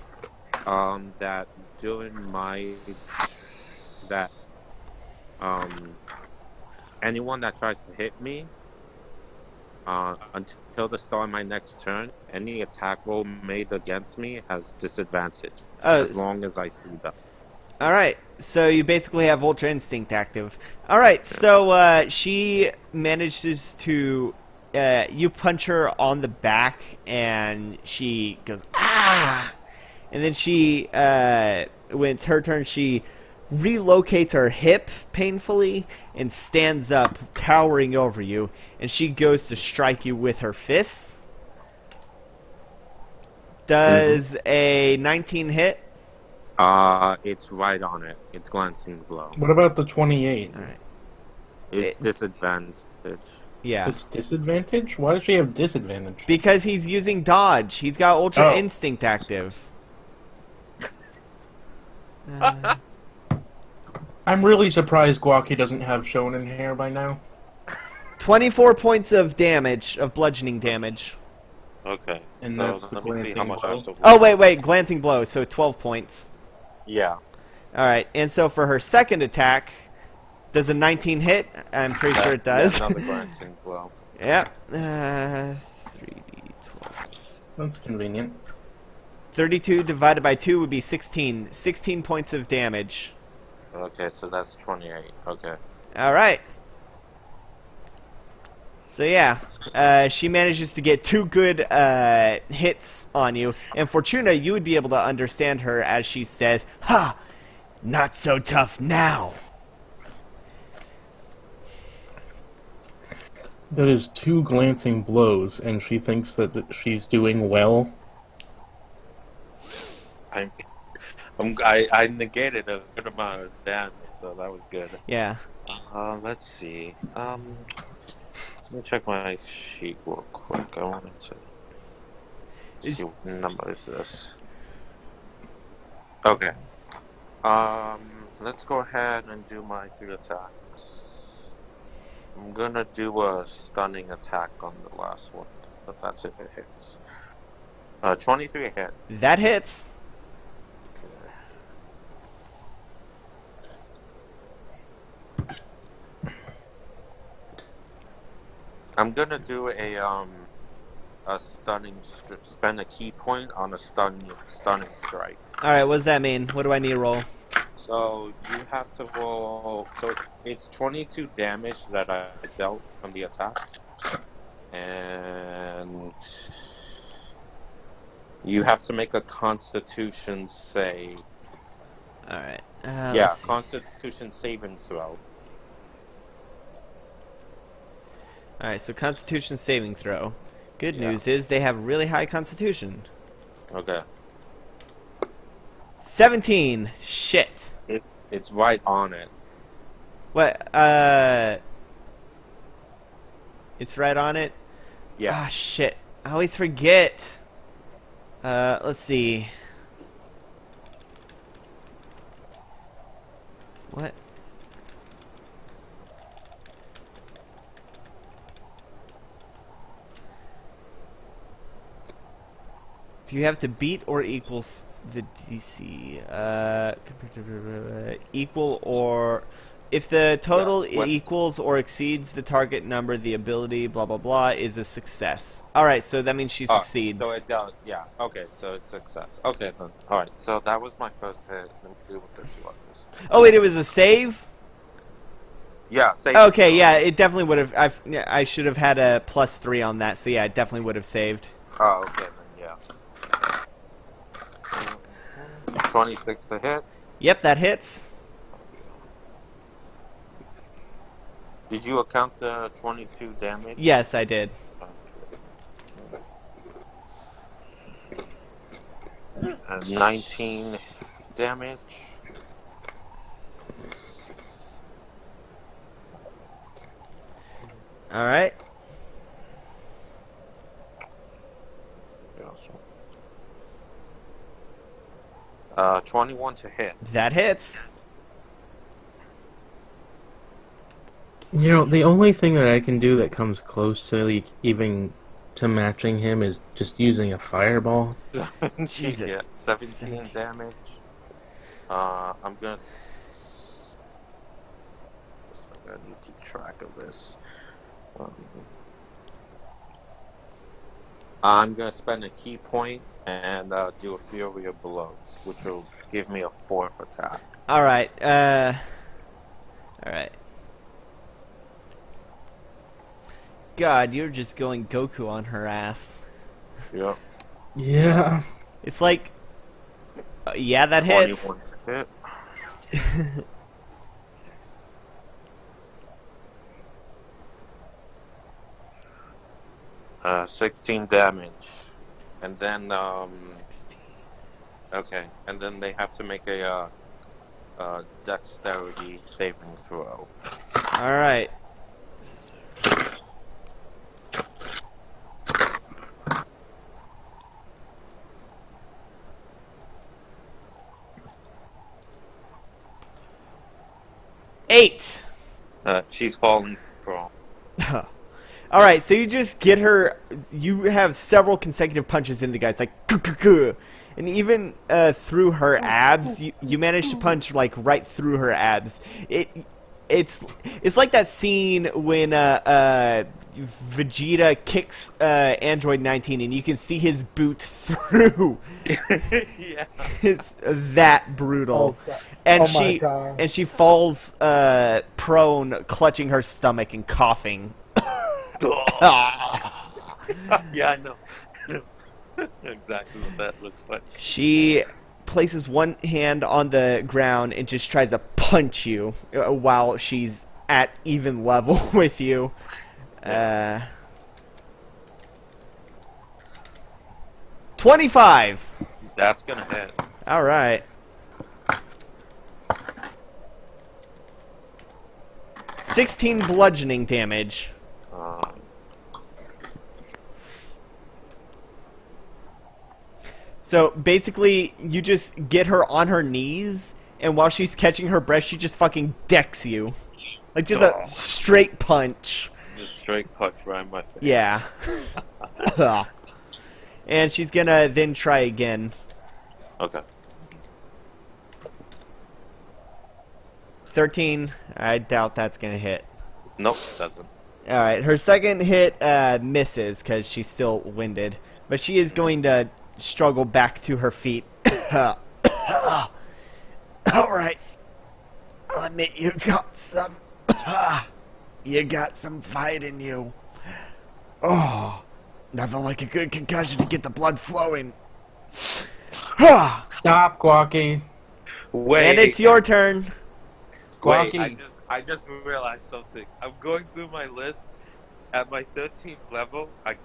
That during anyone that tries to hit me, until the start of my next turn, any attack roll made against me has disadvantage, as long as I see them. Alright, so you basically have Ultra Instinct active. Alright, so she manages to... you punch her on the back, and she goes, ah! And then she, when it's her turn, she relocates her hip painfully and stands up, towering over you, and she goes to strike you with her fists. Does a 19 hit? It's right on it. It's glancing blow. What about the 28? Alright. It's disadvantage. Yeah. It's disadvantage? Why does she have disadvantage? Because he's using dodge. He's got Ultra Instinct active. I'm really surprised Guaki doesn't have shonen hair by now. 24 points of damage, of bludgeoning damage. Okay. And so that's the let me see how glancing much I have to roll. Oh, wait, glancing blow, so 12 points. Yeah. Alright, and so for her second attack, does a 19 hit? I'm pretty sure it does. Yeah, another glancing blow. Yep. 3d12. That's convenient. 32 divided by 2 would be 16. 16 points of damage. Okay, so that's 28. Okay. Alright. So yeah, she manages to get 2 good hits on you. And Fortuna, you would be able to understand her as she says, "Ha! Not so tough now." That is 2 glancing blows, and she thinks that she's doing well. I negated a good amount of damage, so that was good. Yeah. Let's see. Let me check my sheet real quick. I wanted to see what number is this. Okay. Let's go ahead and do my 3 attacks. I'm gonna do a stunning attack on the last one. but that's if it hits. 23 hit. That hits. I'm gonna do a stunning. Spend a key point on a stunning strike. All right, what does that mean? What do I need to roll? So you have to roll. So it's 22 damage that I dealt from the attack, and you have to make a Constitution save. All right. Yeah, Constitution saving throw. All right, so Constitution saving throw. Good news is they have really high Constitution. Okay. 17. Shit. It's right on it. What? It's right on it? Yeah. Ah, shit. I always forget. Let's see. What? Do you have to beat or equal the DC? Equal or... If the total equals or exceeds the target number, the ability, blah, blah, blah, is a success. Alright, so that means she succeeds. So it does, yeah. Okay, so it's success. Okay, then. Alright, so that was my first hit. Let me do what there's others. Oh, wait, it was a save? Yeah, save. Okay, yeah, it definitely would have... I should have had a +3 on that, so yeah, it definitely would have saved. Oh, okay, then, yeah. 26 to hit. Yep, that hits. Did you account the 22 damage? Yes, I did. And 19 damage. Alright. 21 to hit. That hits. You know, the only thing that I can do that comes close to like, even to matching him is just using a fireball. Jesus. Yeah, 17 damage. I'm gonna need to keep track of this. I'm gonna spend a key point and do a Fury of Blows, which will give me a 4th attack. Alright, alright. God, you're just going Goku on her ass. Yep. Yeah. It's like... yeah, that hits. 21 hit. 16 damage. And then, 16. okay, and then they have to make a dexterity saving throw. Alright. Eight. She's falling prone. Alright, so you just get her... You have several consecutive punches in the guy. It's like... And even through her abs, you manage to punch, like, right through her abs. It's like that scene when Vegeta kicks Android 19 and you can see his boot through. Yeah. It's that brutal. Oh, And oh my God. she falls prone, clutching her stomach and coughing. Yeah, I know. Exactly what that looks like. She places one hand on the ground and just tries to punch you while she's at even level with you. 25. That's gonna hit. All right. 16 bludgeoning damage. So basically, you just get her on her knees, and while she's catching her breath, she just fucking decks you. Like, just a straight punch. Just straight punch right in my face. Yeah. And she's gonna then try again. Okay. 13. I doubt that's gonna hit. Nope, doesn't. Alright, her second hit misses because she's still winded. But she is going to struggle back to her feet. Alright. I'll admit you got some... you got some fight in you. Oh, nothing like a good concussion to get the blood flowing. Stop, Guaki. Wait. And it's your turn. Wait, Guaki. I just realized something. I'm going through my list. At my 13th level, I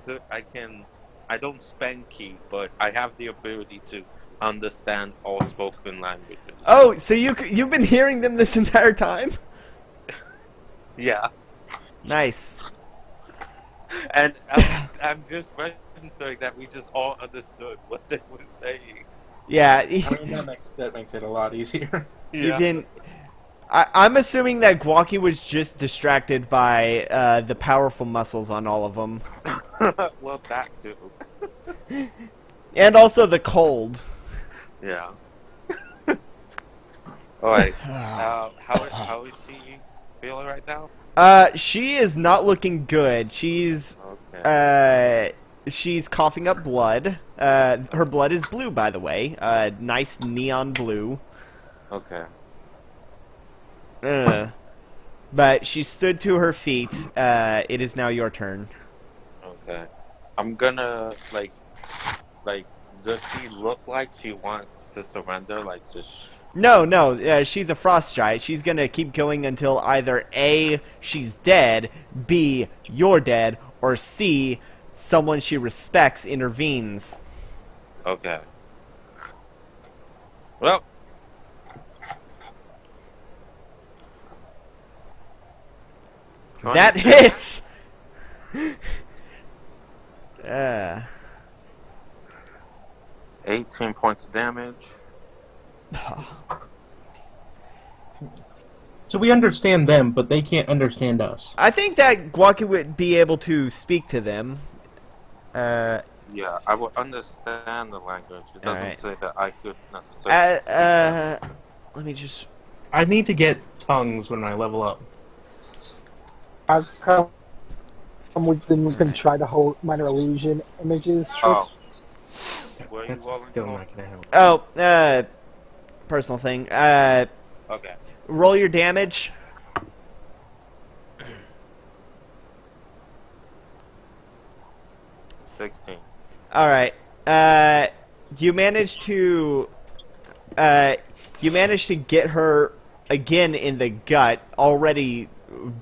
don't spend key, but I have the ability to understand all spoken languages. Oh, so you've been hearing them this entire time? Yeah. Nice. And I'm just registering that we just all understood what they were saying. Yeah. I mean, that makes it a lot easier. You can... I'm assuming that Guaki was just distracted by the powerful muscles on all of them. Well, that too. And also the cold. Yeah. Alright. How is she feeling right now? She is not looking good. She's coughing up blood. Her blood is blue, by the way. Nice neon blue. Okay. But she stood to her feet. It is now your turn. Okay. I'm gonna like, does she look like she wants to surrender? Like, just No, she's a frost giant. She's gonna keep going until either A, she's dead, B, you're dead, or C, someone she respects intervenes. okay. Well, That hits! 18 points of damage. So we understand them, but they can't understand us. I think that Guaki would be able to speak to them. Yeah, I will understand the language. It doesn't Alright. say that I could necessarily. Let me just... I need to get tongues when I level up. How come we can try the whole minor illusion images trick? Oh. Were you That's rolling still for? not gonna help. Oh, personal thing. Okay. Roll your damage. $16. Alright. You managed to get her again in the gut, already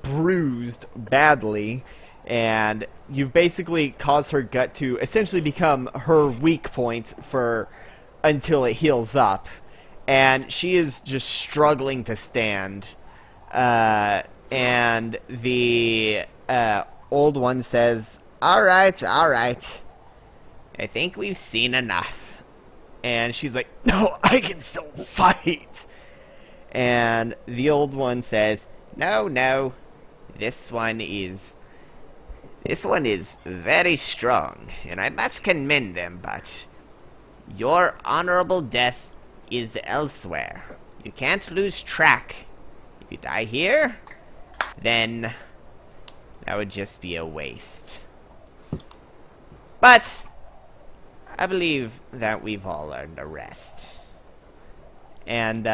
bruised badly, and you've basically caused her gut to essentially become her weak point for until it heals up. And she is just struggling to stand. And the old one says, Alright. I think we've seen enough. And she's like, No, I can still fight. And the old one says, No. This one is very strong, and I must commend them, but your honorable death is elsewhere. You can't lose track. If you die here, then that would just be a waste. But I believe that we've all earned a rest. And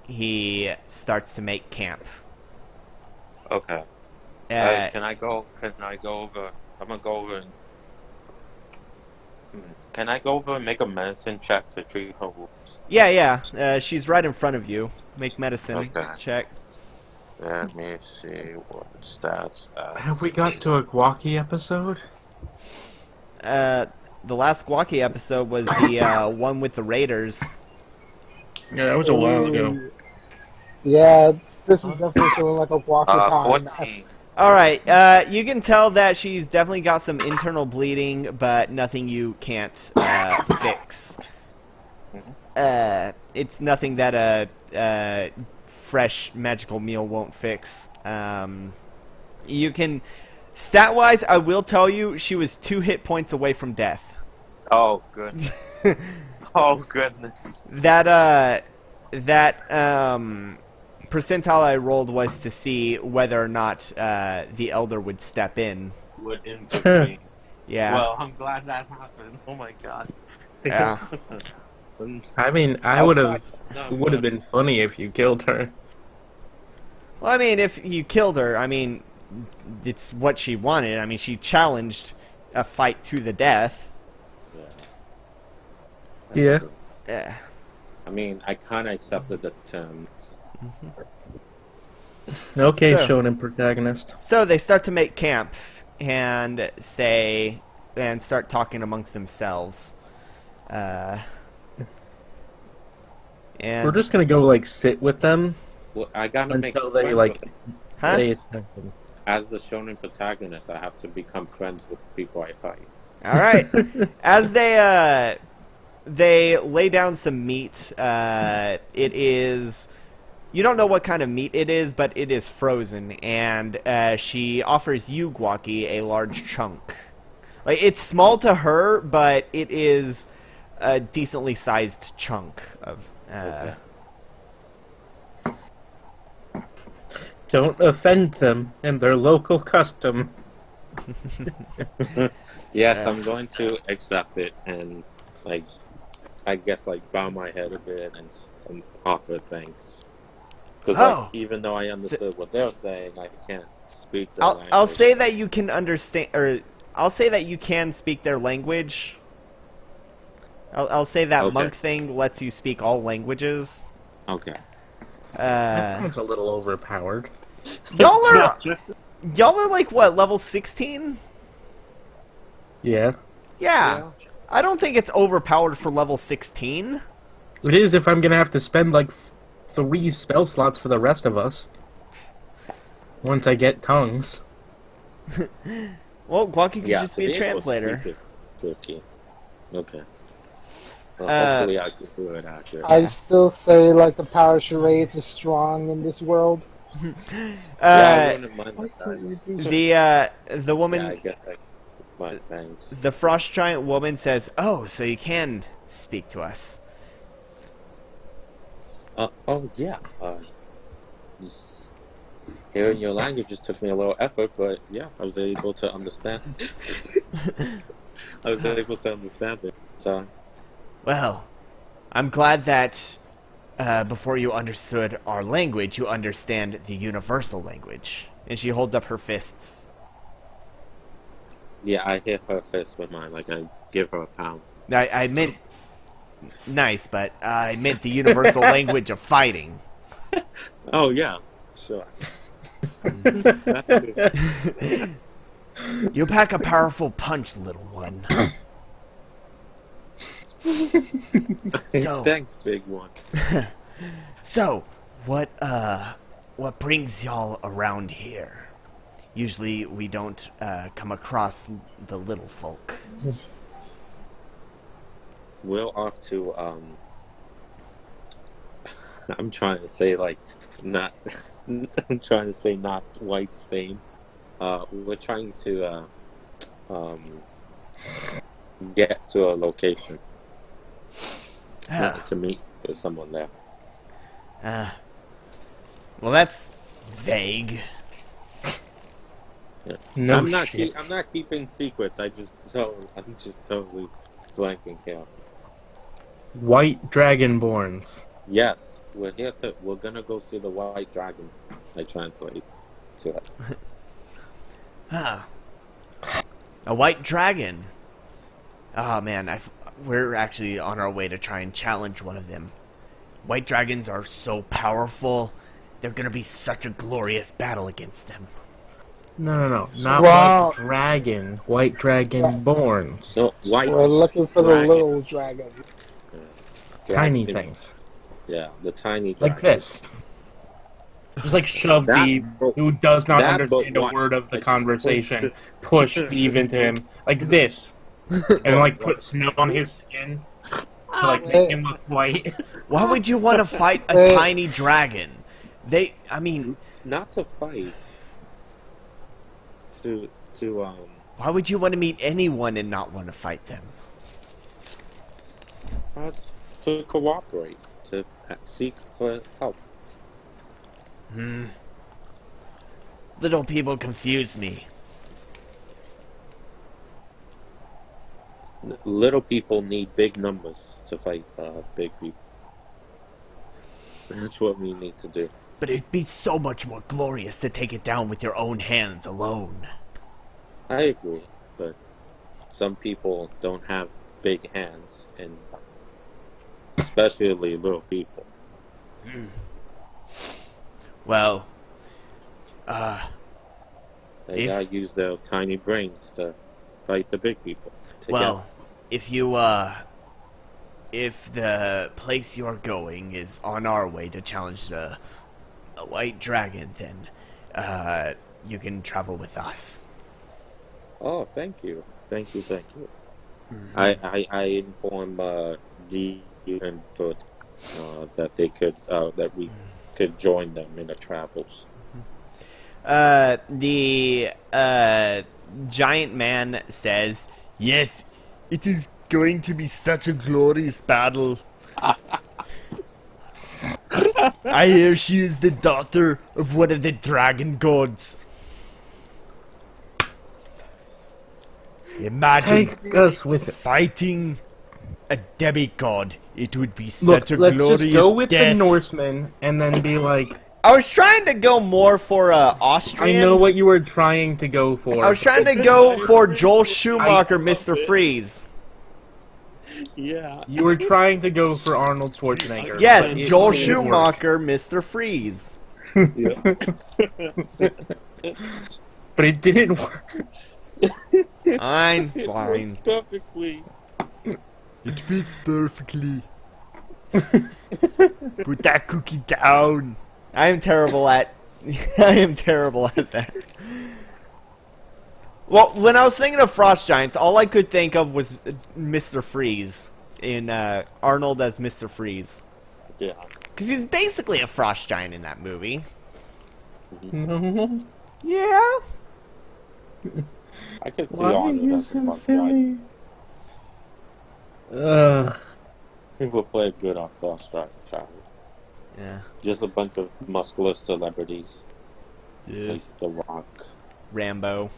he starts to make camp. Okay. Can I go over? I'm gonna go over and. Can I go over and make a medicine check to treat her wounds? Yeah. She's right in front of you. Make medicine Okay. check. Let me see what stats. Have we got to a Guaki episode? The last Guaki episode was the one with the Raiders. Yeah, that was a while ago. Yeah, this is definitely feeling like a walker time. 14. Alright, you can tell that she's definitely got some internal bleeding, but nothing you can't fix. It's nothing that a fresh magical meal won't fix. You can Stat-wise, I will tell you, she was 2 hit points away from death. Oh goodness. Oh goodness. That percentile I rolled was to see whether or not the elder would step in. Would intervene. Yeah. Well, I'm glad that happened. Oh my god. Yeah. I mean, I would have. It would have been funny if you killed her. Well, I mean, if you killed her, I mean, it's what she wanted. I mean, she challenged a fight to the death. Yeah. Yeah. I mean, I kind of accepted the terms. Okay, So- shonen protagonist. So they start to make camp and start talking amongst themselves. And We're just gonna go like sit with them Well, I gotta make until friends they like. with them. Huh? They attack them. As the shonen protagonist, I have to become friends with people I fight. All right. As they lay down some meat. It is. You don't know what kind of meat it is, but it is frozen, and she offers you, Guaki, a large chunk. Like, it's small to her, but it is a decently sized chunk of. Okay. Don't offend them and their local custom. Yes, I'm going to accept it and, like, I guess, like, bow my head a bit and offer thanks. Because, Oh. like, even though I understood what they're saying, I can't speak their I'll language. say that you can understand, or I'll say that you can speak their language. I'll say that Okay. monk thing lets you speak all languages. Okay. That sounds a little overpowered. Y'all are like what, level 16? Yeah. Yeah. I don't think it's overpowered for level 16. It is if I'm gonna have to spend like 3 spell slots for the rest of us. Once I get tongues. Well, Guaki could Yeah, just to be a able to translator. speak it, tricky. Okay. Well, Uh, hopefully I can do it accurate. I still say like the power charades is strong in this world. Yeah, I wouldn't mind like that. The woman, Yeah, I guess my thanks. the frost giant woman says, "Oh, so you can speak to us." Oh yeah. Just hearing your languages took me a little effort, but yeah, I was able to understand. I was able to understand it. So Well, I'm glad that before you understood our language, you understand the universal language. And she holds up her fists. yeah, I hit her fist with mine, like I give her a pound. I meant nice, but I meant the universal language of fighting. Oh yeah, sure. That's it. You pack a powerful punch, little one. So- Thanks, big one. So, what brings y'all around here? Usually we don't come across the little folk. We're off to I'm trying to say like not I'm trying to say not White Stain. We're trying to get to a location to meet with someone there. Well, that's vague. Yeah. No I'm not shit. I'm not keeping secrets. I'm just totally blanking here. White Dragonborns. Yes, we're gonna go see the White Dragon. I translate to it. Huh. A white dragon. Oh man, we're actually on our way to try and challenge one of them. White dragons are so powerful. They're gonna be such a glorious battle against them. No. Not Wow. White Dragon. White Dragonborns. No, White We're looking for Dragon. the little dragon. Tiny Dragon. things. Yeah, the tiny dragon. Like this. Just like shove That Steve, broke- who does not that understand a broke word of the like, conversation, push Steve into him. Like this. And like put snow on his skin. To like make him look white. Why would you want to fight a Wait. tiny dragon? I mean, Not to fight. to Why would you want to meet anyone and not want to fight them? uh, to cooperate, to seek for help. Little people confuse me. Little people need big numbers to fight big people. That's what we need to do. But it'd be so much more glorious to take it down with your own hands alone. I agree, but some people don't have big hands, and especially little people. Well, They If- gotta use their tiny brains to fight the big people. well, if the place you're going is on our way to challenge the white dragon, then you can travel with us. Oh, thank you. I informed D and Foot that they could that we could join them in the travels. The giant man says, "Yes, it is going to be such a glorious battle. I hear she is the daughter of one of the dragon gods. Imagine Take us with it. fighting a demigod. It would be Look, such a let's glorious just go with death." the Norsemen and then be like, I was trying to go more for Austrian. I know what you were trying to go for. I was trying to go for Joel Schumacher, Mr. Freeze. Yeah. You were trying to go for Arnold Schwarzenegger. Yes, but it Joel didn't work. Schumacher, Mr. Freeze. But it didn't work. Fine. Perfectly. It fits perfectly. Put that cookie down. I am terrible at that. Well, when I was thinking of Frost Giants, all I could think of was Mr. Freeze in Arnold as Mr. Freeze. Yeah. Because he's basically a Frost Giant in that movie. No. Yeah. I could see Why are Arnold you as a so fun guy. silly? Ugh. People play good on Frost Drive. Yeah. Just a bunch of muscular celebrities. Yeah. Like The Rock. Rambo.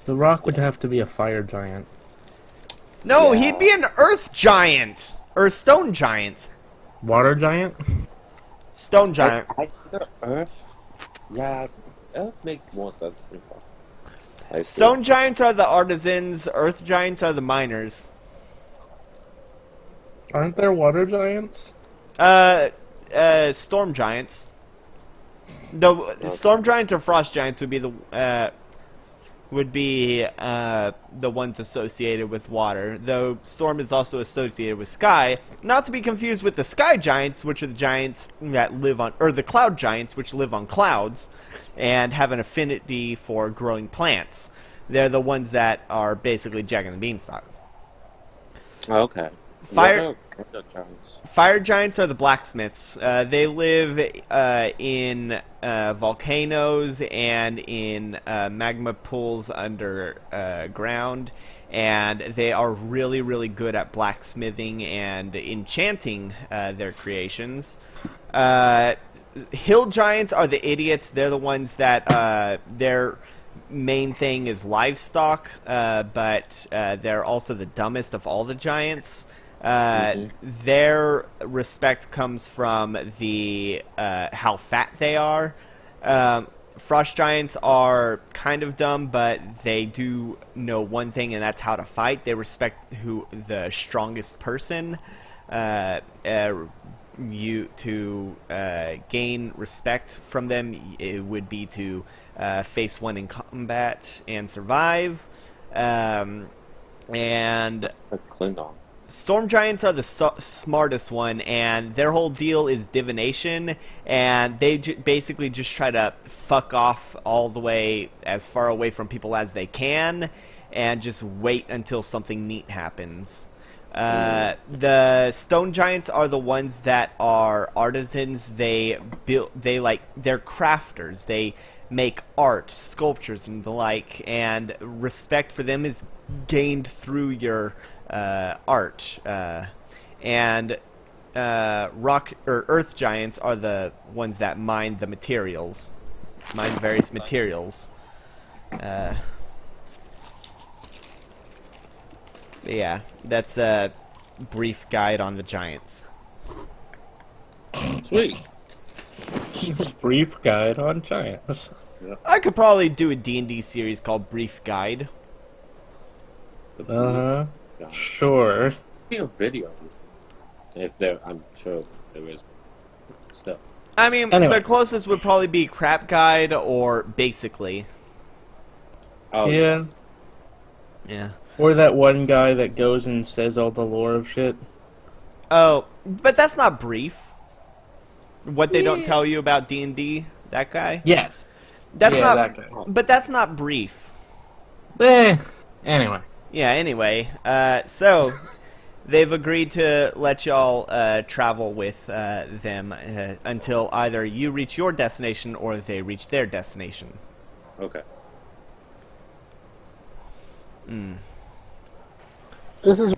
The Rock would have to be a fire giant. No, Yeah. he'd be an Earth Giant. Or a Stone Giant. Water giant? Stone Giant. The Earth? Yeah, Earth makes more sense to me. I see. Stone Giants are the artisans. Earth Giants are the miners. Aren't there water giants? Storm Giants. The Storm Giants or Frost Giants would be the ones associated with water, though Storm is also associated with Sky, not to be confused with the Sky Giants, which are the giants that live on, or the Cloud Giants, which live on clouds, and have an affinity for growing plants. They're the ones that are basically Jack and the Beanstalk. Okay. Fire- What are the giants? Fire Giants are the blacksmiths. They live in volcanoes and in magma pools underground, and they are really, really good at blacksmithing and enchanting their creations. Hill Giants are the idiots. They're the ones that their main thing is livestock, but they're also the dumbest of all the giants. Their respect comes from the how fat they are. Frost Giants are kind of dumb, but they do know one thing, and that's how to fight. They respect the strongest person. To gain respect from them, it would be to face one in combat and survive. And A Klingon. Storm Giants are the smartest one, and their whole deal is divination, and they basically just try to fuck off all the way as far away from people as they can, and just wait until something neat happens. The Stone Giants are the ones that are artisans. They're crafters. They make art, sculptures, and the like, and respect for them is gained through your art. And rock or earth giants are the ones that mine the materials, mine various materials. Yeah, that's a brief guide on the giants. Sweet. Brief guide on giants. I could probably do a D&D series called Brief Guide. Uh huh. Sure. Be a video. If there, I'm sure there is still. I mean, Anyway. the closest would probably be Crap Guide or Basically. Oh, Yeah. Yeah. Or that one guy that goes and says all the lore of shit. Oh, but that's not brief. What they don't tell you about D&D, that guy? Yes. That's Yeah, not. that guy. But that's not brief. Anyway. Yeah. Anyway, so they've agreed to let y'all travel with them until either you reach your destination or they reach their destination. okay. This is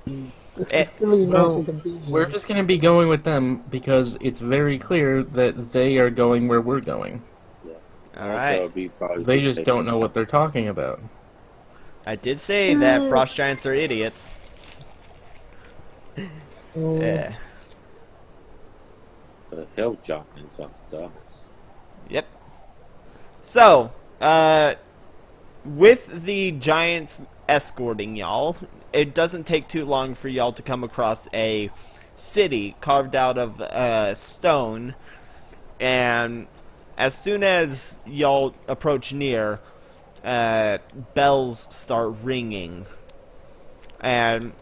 really Well, not convenient. we're just gonna be going with them because it's very clear that they are going where we're going. All right. it'd be probably They be just safe. don't know what they're talking about. I did say that frost giants are idiots. Yeah. The hill giants are the dumbest. Yep. So, with the giants escorting y'all, it doesn't take too long for y'all to come across a city carved out of stone, and as soon as y'all approach near, bells start ringing, and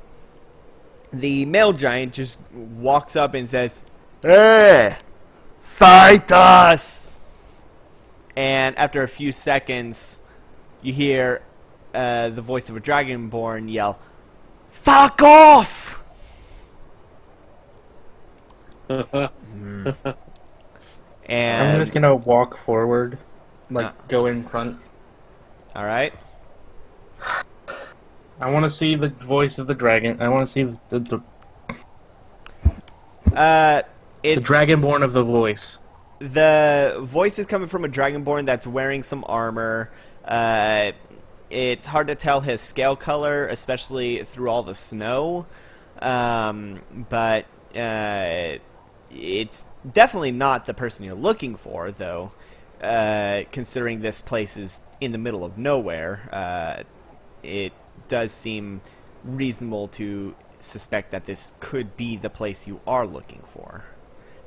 the male giant just walks up and says, "Hey, fight us!" And after a few seconds, you hear the voice of a dragonborn yell, "Fuck off!" And I'm just gonna walk forward, go in front. all right, I want to see the voice of the dragon. I want to see the it's dragonborn of the voice. the voice is coming from a dragonborn that's wearing some armor. It's hard to tell his scale color, especially through all the snow. But it's definitely not the person you're looking for, though. Considering this place is in the middle of nowhere, it does seem reasonable to suspect that this could be the place you are looking for.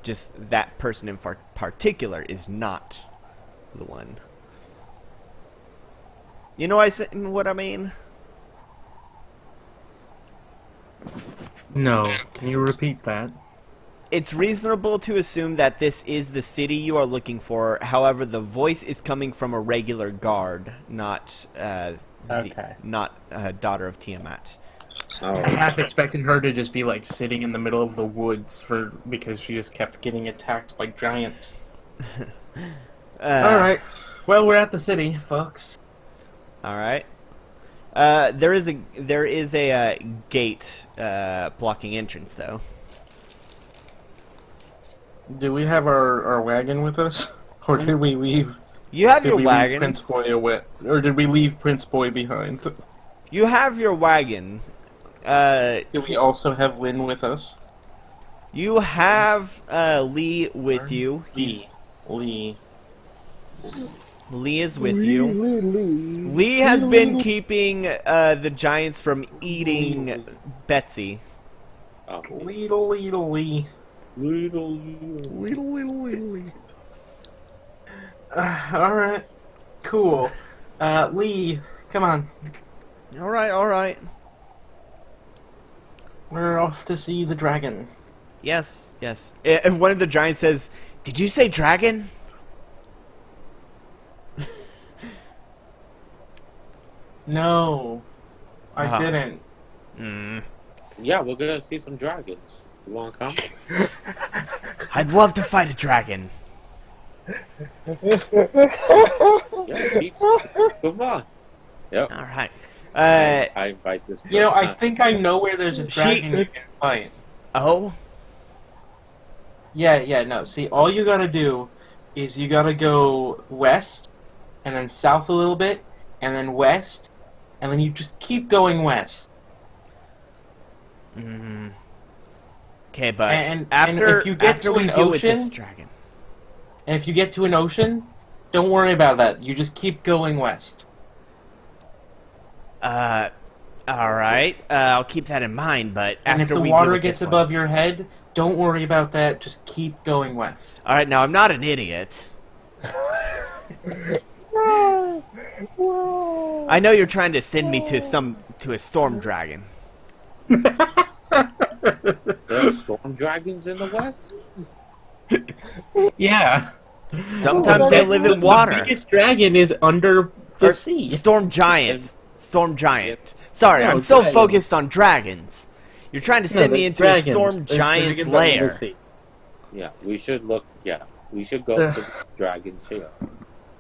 Just that person in particular is not the one. You know what I mean? No, can you repeat that? It's reasonable to assume that this is the city you are looking for. However, the voice is coming from a regular guard, not Okay. not daughter of Tiamat. Oh, I half expected her to just be like sitting in the middle of the woods because she just kept getting attacked by giants. All right. Well, we're at the city, folks. All right. There is a gate blocking entrance, though. Do we have our wagon with us, or did we leave? You have Did your we leave wagon. Prince Boy away, or did we leave Prince Boy behind? You have your wagon. Do we also have Lynn with us? You have Lee with you. Lee. Lee is with you. Lee. Lee has been keeping the giants from eating Betsy. oh. Lee. Little. Lee. All right. Cool. Lee, come on. All right. We're off to see the dragon. Yes. And one of the giants says, "Did you say dragon?" No, I Ah. didn't. Yeah, we're gonna see some dragons. You wanna come? I'd love to fight a dragon. Yeah, pizza. Come on. Yep. All right. I invite this. You know, I person. think I know where there's a dragon you can fight. Oh, Yeah, no. See, all you gotta do is you gotta go west, and then south a little bit, and then west, and then you just keep going west. okay, but And after if you get after to we an deal with this ocean- dragon, And if you get to an ocean, don't worry about that. You just keep going west. all right, I'll keep that in mind. But And after if the we water deal with gets this above one. your head, don't worry about that. Just keep going west. All right, now I'm not an idiot. I know you're trying to send me to a storm dragon. There are storm dragons in the west. Yeah. Sometimes they live in water. The biggest dragon is under the Or sea. storm giant. Storm giant. Sorry, No, I'm so dragons. focused on dragons. You're trying to send me there's into dragons. a storm There's giant's dragons under the lair. sea. Yeah, we should look. Yeah, we should go to the dragons here.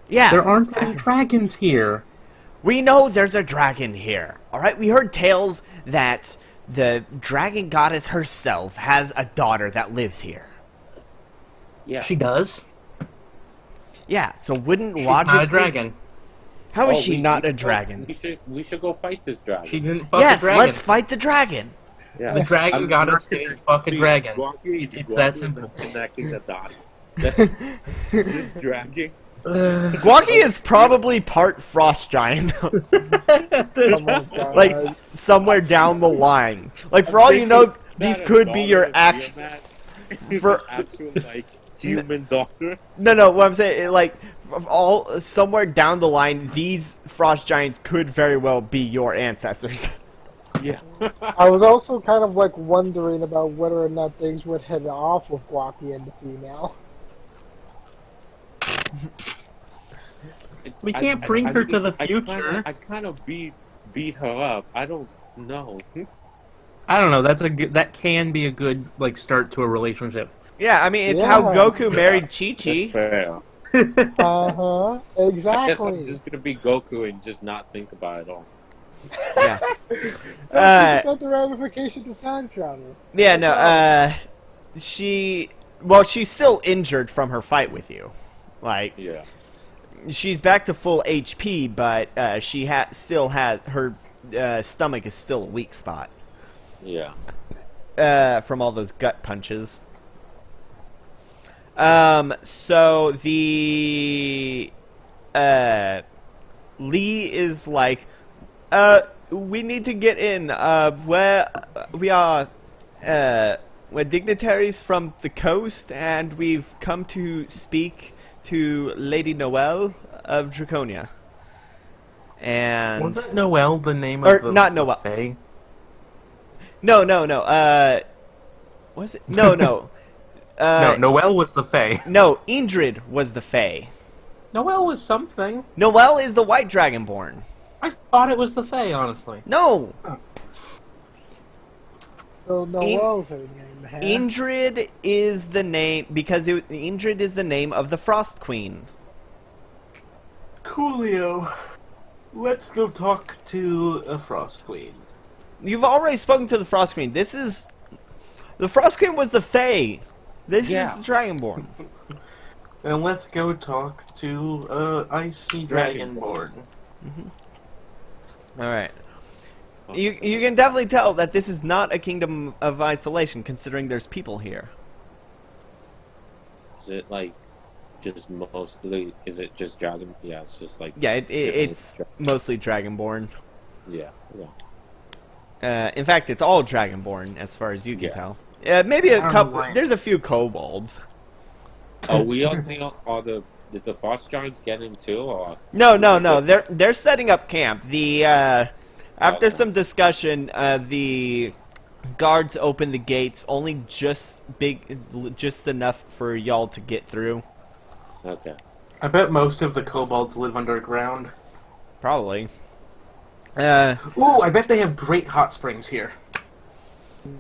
Yeah, There aren't any dragons here. we know there's a dragon here. All right, we heard tales that the dragon goddess herself has a daughter that lives here. Yeah. She does. Yeah, so wouldn't She's logically... not a dragon. How is Oh, she we- not we a should- dragon? We should go fight this dragon. She didn't fuck Yes, a dragon. let's fight the dragon. Yeah. The dragon I'm goddess not didn't fuck a see, dragon. It's that simple. Connecting the dots. This dragon. Guaki is probably part frost giant. Oh my god. Like, somewhere down the line. Like, for all you know, these could be your actual... for- actual like human doctor. No, what I'm saying, like, somewhere down the line, these frost giants could very well be your ancestors. Yeah. I was also kind of like wondering about whether or not things would head off with Guaki and the female. We can't bring her to the I future. kind of beat her up. I don't know. I don't know. That can be a good like start to a relationship. Yeah, I mean, it's how Yeah. Goku married That's Chi-Chi. fair. Uh-huh. I guess Exactly. I'm just gonna be Goku and just not think about it all. Yeah. That's got the ramifications of time travel. Yeah, no, she's still injured from her fight with you. Like, Yeah. she's back to full HP, but she still has her stomach is still a weak spot Yeah. from all those gut punches. So the Lee is like, we need to get in. Where we are, we're dignitaries from the coast, and we've come to speak to Lady Noel of Draconia. And Wasn't Noel the name Or of the not Noel. Fae? no. Was it? No. No, Noel was the Fae. No, Indrid was the Fae. Noel was something. Noel is the White Dragonborn. I thought it was the Fae, honestly. No, So Noel's her name. Huh? Indrid is the name because Indrid is the name of the Frost Queen. Coolio. Let's go talk to a Frost Queen. You've already spoken to the Frost Queen. The Frost Queen was the Fae. This Yeah. is the Dragonborn. And let's go talk to Icy Dragonborn. All right. You can definitely tell that this is not a kingdom of isolation, considering there's people here. Is it like just mostly? Is it just dragon? Yeah, it's just like. Yeah, different- it's mostly Dragonborn. Yeah. In fact, it's all Dragonborn, as far as you can Yeah. tell. Maybe a I don't couple. know why. There's a few kobolds. Oh, we only are the. Did the frost giants get in too, or? No. They're setting up camp. After Okay. some discussion, the guards opened the gates only just enough for y'all to get through. Okay. I bet most of the kobolds live underground. Probably. Ooh, I bet they have great hot springs here.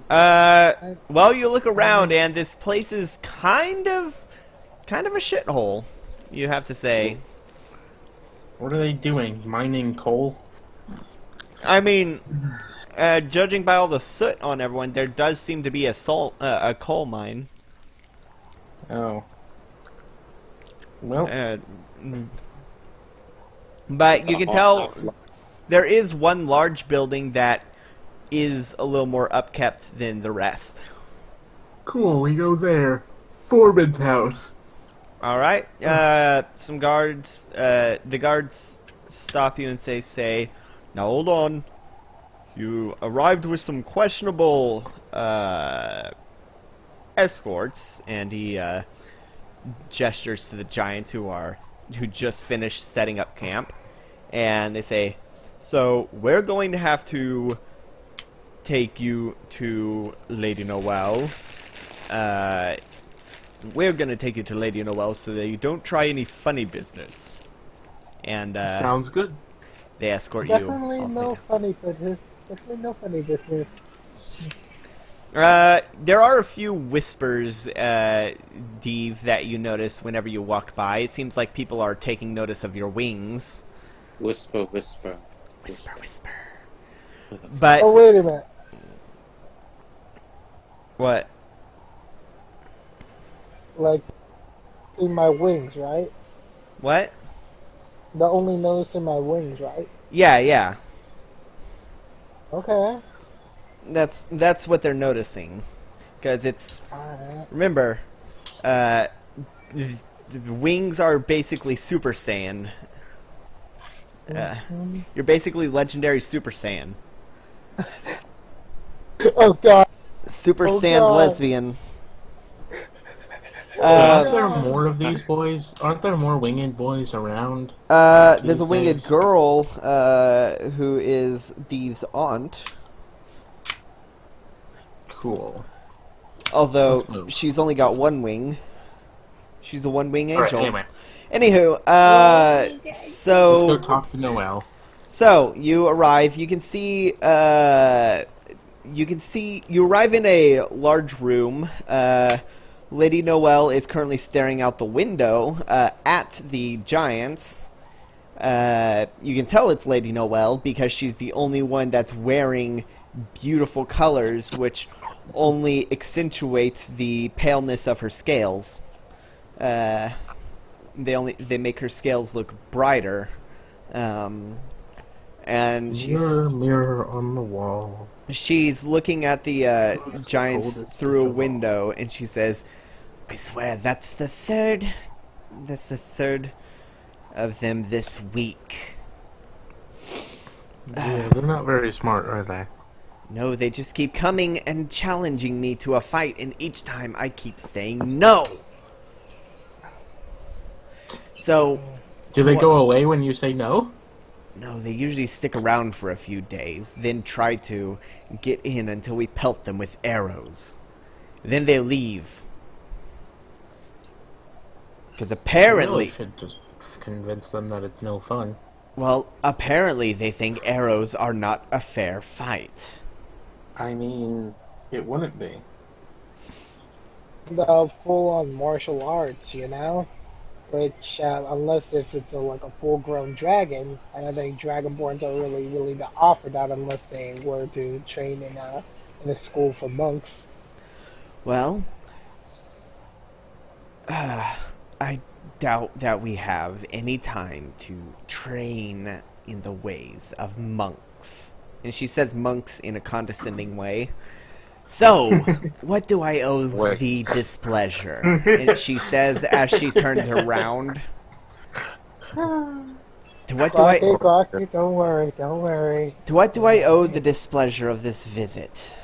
Well, you look around and this place is kind of a shithole. you have to say. What are they doing? Mining coal? I mean, judging by all the soot on everyone, there does seem to be a coal mine. Oh. Well, But It's you a can hard tell knock life. there is one large building that is a little more upkept than the rest. cool, we go there. Foreman's house. All right. Some guards. The guards stop you and say, now hold on. You arrived with some questionable escorts, and he gestures to the giants who just finished setting up camp, and they say, so we're going to have to take you to Lady Noel. We're going to take you to Lady Noel so that you don't try any funny business. And Sounds good. they escort Definitely you. no funny business. Definitely no funny business. There are a few whispers, Deve, that you notice whenever you walk by. It seems like people are taking notice of your wings. Whisper, whisper. Whisper, whisper. But Oh, wait a minute. what? Like, see my wings, right? What? The only noticing my wings, right? Yeah. Okay. That's what they're noticing, because it's Alright. remember, the wings are basically Super Saiyan. You're basically legendary Super Saiyan. Oh, God. Super Oh, Saiyan God. lesbian. Aren't there more of these boys? Aren't there more winged boys around? There's a these winged days? girl who is Deve's aunt. Cool. Although Let's move. she's only got one wing. She's a one-wing Alright, angel. anyway. Anywho, Let's go so talk to Noel. you arrive. You arrive in a large room. Lady Noel is currently staring out the window at the giants. You can tell it's Lady Noel because she's the only one that's wearing beautiful colors, which only accentuates the paleness of her scales. They make her scales look brighter. And Mirror, mirror on the wall. she's looking at the giants coldest through a of all. window, and she says, I swear that's the third of them this week. Yeah, they're not very smart, are they? No, they just keep coming and challenging me to a fight, and each time I keep saying no. So, Do they go away when you say no? no, they usually stick around for a few days, then try to get in until we pelt them with arrows. Then they leave. Because I apparently, really should just convince them that it's no fun. well, apparently they think arrows are not a fair fight. I mean, it wouldn't be. The full-on martial arts, you know? Which, unless if it's like a full-grown dragon, I don't think Dragonborns are really willing to offer that unless they were to train in a school for monks. Well, I doubt that we have any time to train in the ways of monks. And she says monks in a condescending way. So, what do I owe Wait. thee displeasure? And she says as she turns around. To what do I Glocky, don't worry. do I owe the displeasure of this visit?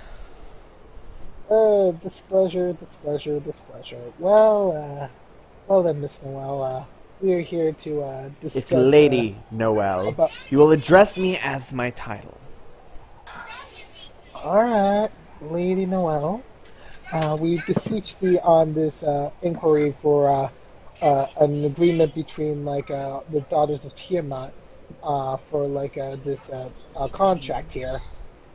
Displeasure. Well then, Miss Noel, we are here to discuss. It's Lady Noel. about- You will address me as my title. Alright, Lady Noel. We beseech thee on this inquiry for an agreement between the daughters of Tiamat for this contract here.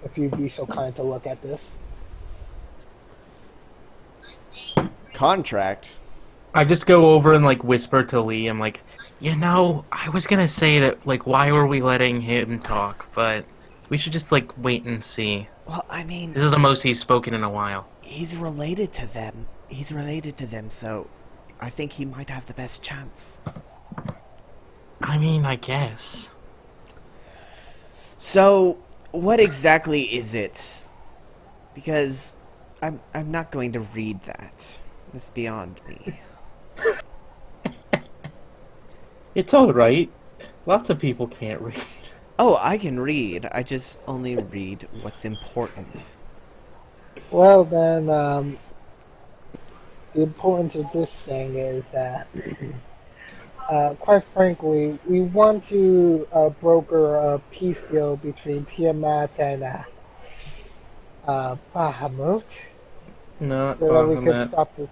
If you'd be so kind to look at this. Contract? I just go over and like whisper to Lee. I'm like, I was gonna say that like, why were we letting him talk? But we should just like wait and see. Well, I mean, This is the most he's spoken in a while. he's related to them. He's related to them, so I think he might have the best chance. I mean, I guess. So, what exactly is it? Because I'm not going to read that. That's beyond me. It's all right. Lots of people can't read. Oh, I can read. I just only read what's important. Well, then, the importance of this thing is that, quite frankly, we want to broker a peace deal between Tiamat and Bahamut, Not so that we could Bahamut. stop this.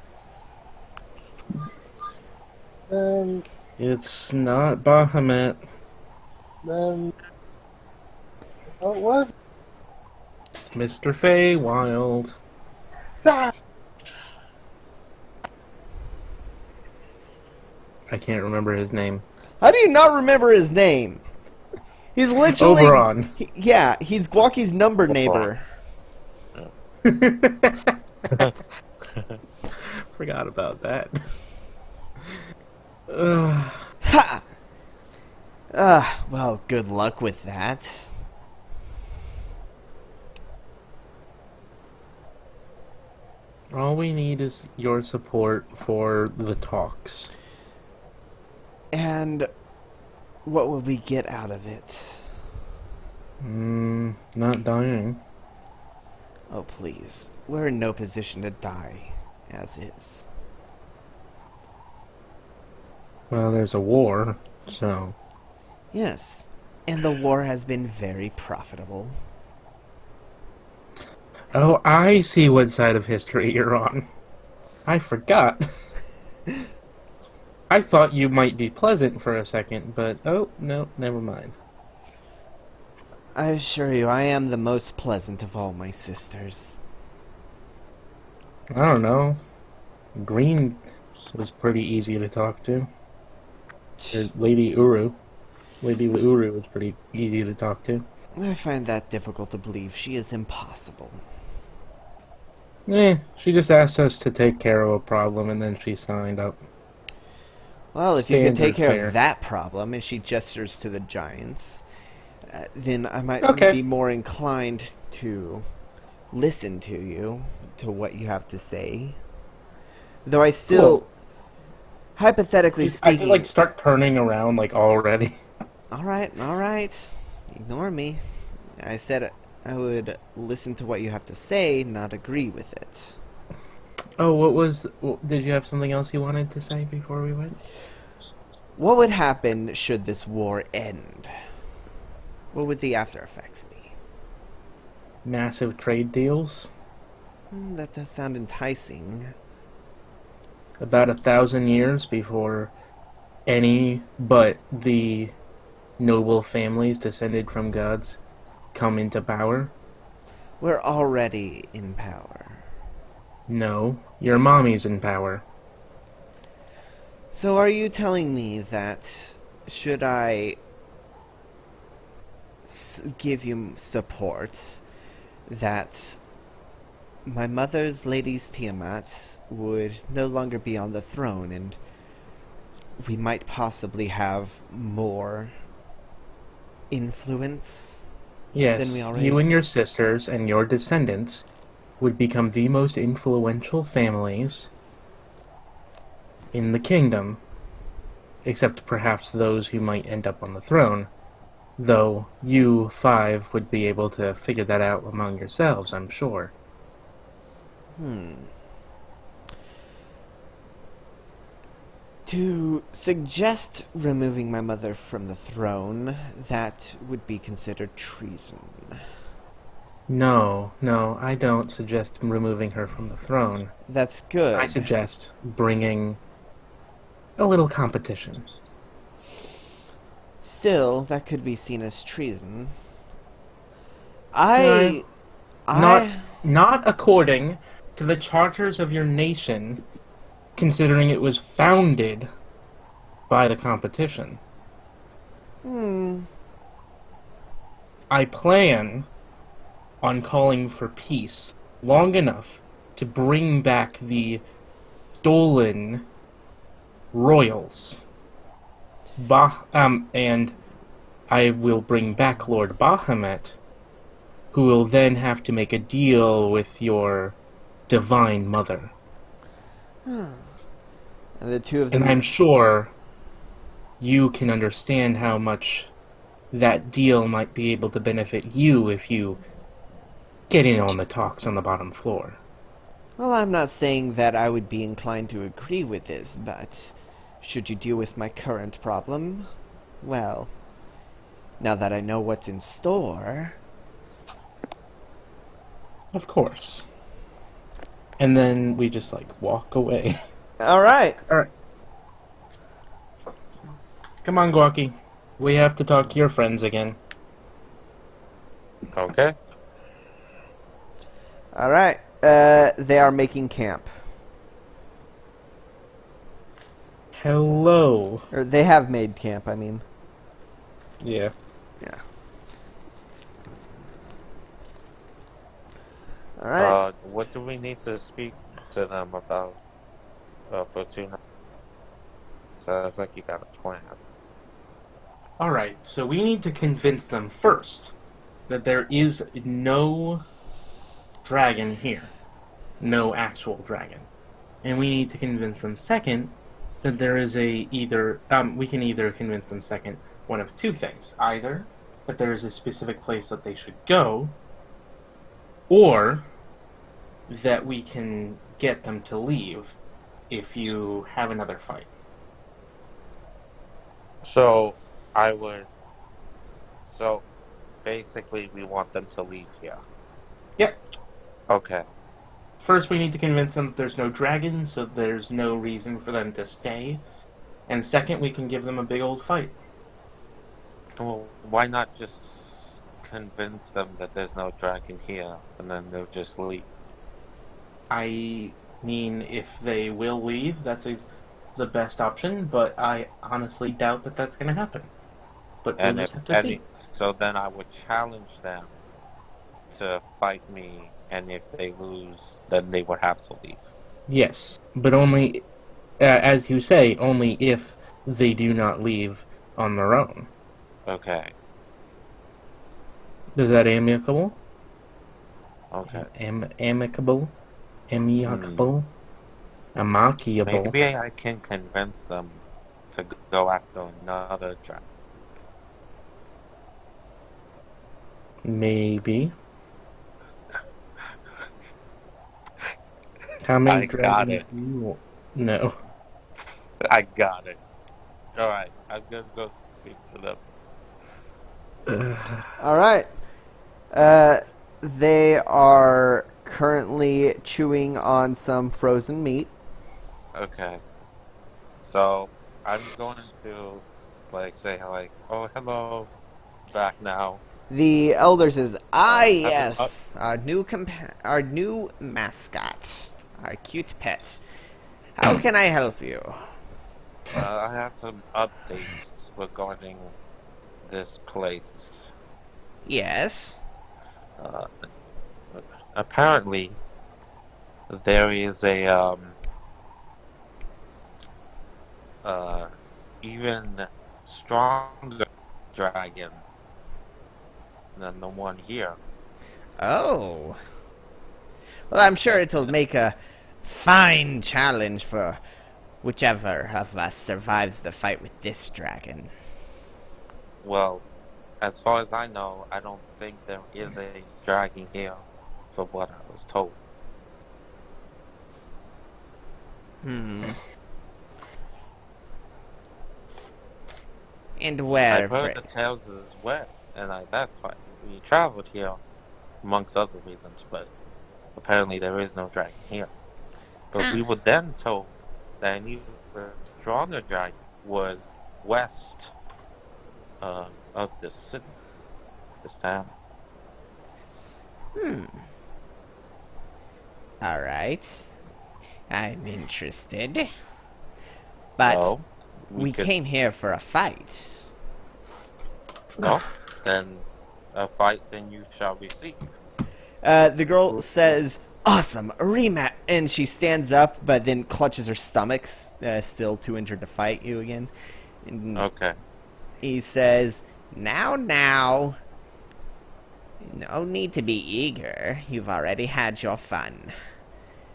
Then, It's not Bahamut. then, what was Mr. Feywild. that? I can't remember his name. How do you not remember his name? He's literally... Oberon. Yeah, he's Gwocky's number neighbor. Forgot about that. Ugh. Ha! Well, good luck with that. All we need is your support for the talks. And what will we get out of it? Not dying. Oh, please. We're in no position to die, as is. Well, there's a war, so... Yes, and the war has been very profitable. Oh, I see what side of history you're on. I forgot. I thought you might be pleasant for a second, but oh, no, never mind. I assure you, I am the most pleasant of all my sisters. I don't know. Green was pretty easy to talk to. Or Lady Uru. Lady Uru was pretty easy to talk to. I find that difficult to believe. She is impossible. She just asked us to take care of a problem and then she signed up. Well, if you can take Standard care fare. of that problem, and she gestures to the giants, then I might Okay. be more inclined to listen to you, to what you have to say. Though I still, Cool. hypothetically I speaking... just like start turning around like already. Alright. Ignore me. I said I would listen to what you have to say, not agree with it. Oh, did you have something else you wanted to say before we went? What would happen should this war end? What would the after effects be? Massive trade deals. That does sound enticing. About 1,000 years before any but the noble families descended from gods come into power. We're already in power. No, your mommy's in power. So are you telling me that should I give you support, that my mother's Lady's Tiamat would no longer be on the throne, and we might possibly have more influence? Yes, Then we already you do. and your sisters and your descendants would become the most influential families in the kingdom, except perhaps those who might end up on the throne, though you five would be able to figure that out among yourselves, I'm sure. To suggest removing my mother from the throne, that would be considered treason. No, I don't suggest removing her from the throne. That's good. I suggest bringing a little competition. Still, that could be seen as treason. Not according to the charters of your nation considering it was founded by the competition. I plan on calling for peace long enough to bring back the stolen royals. And I will bring back Lord Bahamut, who will then have to make a deal with your divine mother. And the two of And them. I'm sure you can understand how much that deal might be able to benefit you if you get in on the talks on the bottom floor. Well, I'm not saying that I would be inclined to agree with this, but should you deal with my current problem, well, now that I know what's in store. Of course. And then we just, walk away. Alright. Alright. Come on, Guaki. We have to talk to your friends again. Okay. Alright. They are making camp. Hello. Or they have made camp, I mean. Yeah. Yeah. Alright. What do we need to speak to them about, Fortuna? Sounds like you got a plan. Alright, so we need to convince them first that there is no dragon here. No actual dragon. And we need to convince them second that there is we can either convince them second one of two things. Either that there is a specific place that they should go, or that we can get them to leave if you have another fight. So basically we want them to leave here. Yep. Okay. First, we need to convince them that there's no dragon, so there's no reason for them to stay. And second, we can give them a big old fight. Well, why not just convince them that there's no dragon here, and then they'll just leave? I mean, if they will leave, that's the best option, but I honestly doubt that that's going to happen. But we'll just have to see. So then I would challenge them to fight me, and if they lose, then they would have to leave. Yes, but only, as you say, only if they do not leave on their own. Okay. Is that amicable? Okay. Amicable? Amicable? Amicable? Maybe I can convince them to go after another dragon. Maybe. How many I got it. dragons do you want? No. I got it. Alright, I'm gonna go speak to them. Alright. They are currently chewing on some frozen meat. Okay. So, I'm going to, say, oh, hello, back now. The elder says, yes, up. our new mascot, our cute pet. How can I help you? I have some updates regarding this place. Yes. Apparently, there is a, even stronger dragon than the one here. Oh. Well, I'm sure it'll make a fine challenge for whichever of us survives the fight with this dragon. Well, as far as I know, I don't think there is a dragon here, for what I was told. And where? I've heard the tales as well, and that's why we traveled here, amongst other reasons, but apparently there is no dragon here. But we were then told that an even stronger dragon was west of the city, this town. Alright. I'm interested. But So we could. came here for a fight. Well, then a fight, then you shall receive. The girl says, "Awesome, a rematch," and she stands up, but then clutches her stomach, still too injured to fight you again. And Okay. he says, "Now, no need to be eager. You've already had your fun.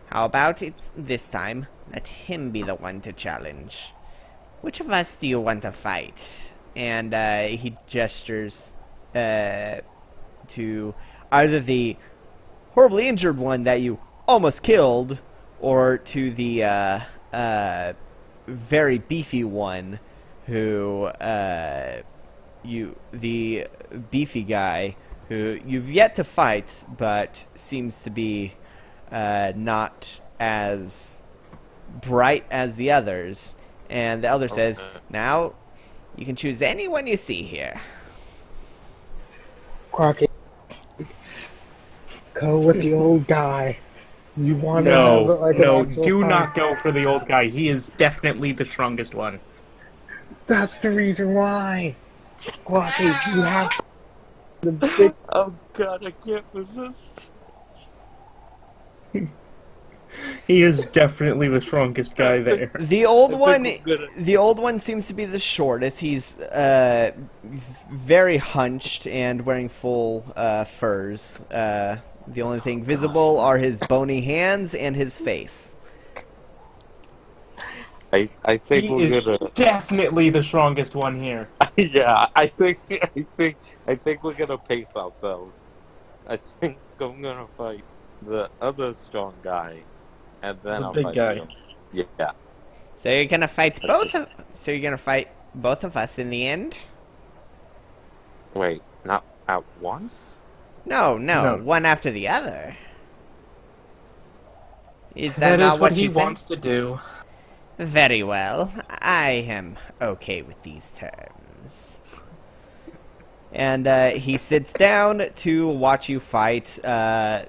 How about it this time? Let him be the one to challenge. Which of us do you want to fight?" And he gestures to either the horribly injured one that you almost killed, or to the very beefy one who the beefy guy who you've yet to fight, but seems to be not as bright as the others. And the elder says, "Now, you can choose anyone you see here." Crockett, go with the old guy. You want to have it No, like no, an actual do fight. not go for the old guy. He is definitely the strongest one. That's the reason why. Crockett, you have the big. Oh God, I can't resist. He is definitely the strongest guy there. The old one, we're gonna- the old one seems to be the shortest. He's very hunched and wearing full furs. The only thing visible are his bony hands and his face. I think He we're is gonna. definitely the strongest one here. Yeah, I think we're gonna pace ourselves. I think I'm gonna fight the other strong guy, and then The I'll big fight guy. him. Yeah. So you're gonna fight both of. So you're gonna fight both of us in the end? Wait, not at once? No, No. one after the other. Is that That not is what what he you said? wants to do. Very well. I am okay with these terms. And he sits down to watch you fight. To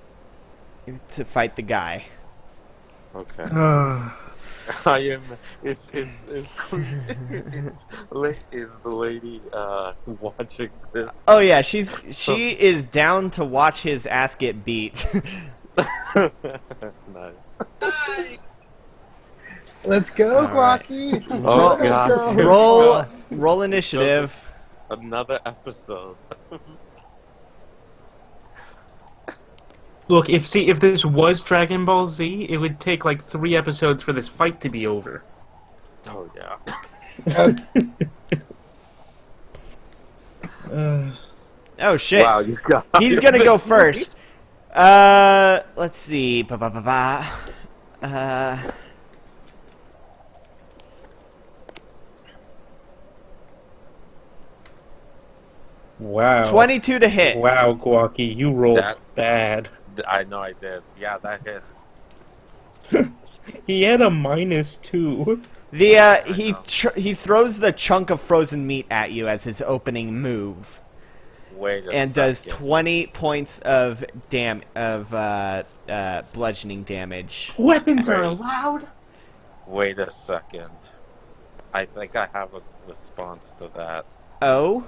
fight the guy. Okay. I am. Is the lady watching this? Oh yeah, she is down to watch his ass get beat. Nice. Let's go, All right. Rocky. Oh gosh. Roll initiative. Another episode. Look, if this was Dragon Ball Z, it would take like 3 episodes for this fight to be over. Oh yeah. Oh shit. Wow, you got. He's gonna go first. Let's see. Wow. 22 to hit. Wow, Guaki, you rolled That- bad. I know I did. Yeah, that hits. He had a -2. He throws the chunk of frozen meat at you as his opening move, Wait a and second. does 20 points of bludgeoning damage. Weapons are Right. allowed? Wait a second. I think I have a response to that. Oh,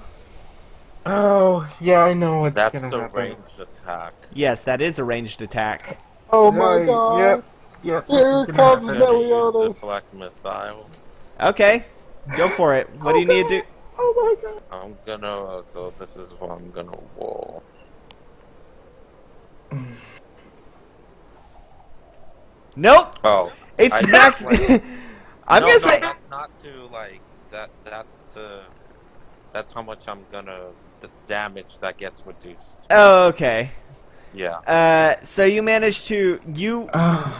Oh, yeah, I know what's That's gonna the happen. ranged attack. yes, that is a ranged attack. Oh my Right, god. Yep. Yep. Here It's gonna comes happen. I'm gonna use Meliodas. deflect missile. Okay, go for it. What do you need to do? Oh my god. I'm gonna. So this is what I'm gonna roll. Nope, Oh, it's I max. like- I'm no, gonna no, say that's not to like that. That's to. That's how much I'm gonna. The damage that gets reduced. Oh, okay. Yeah. So you manage to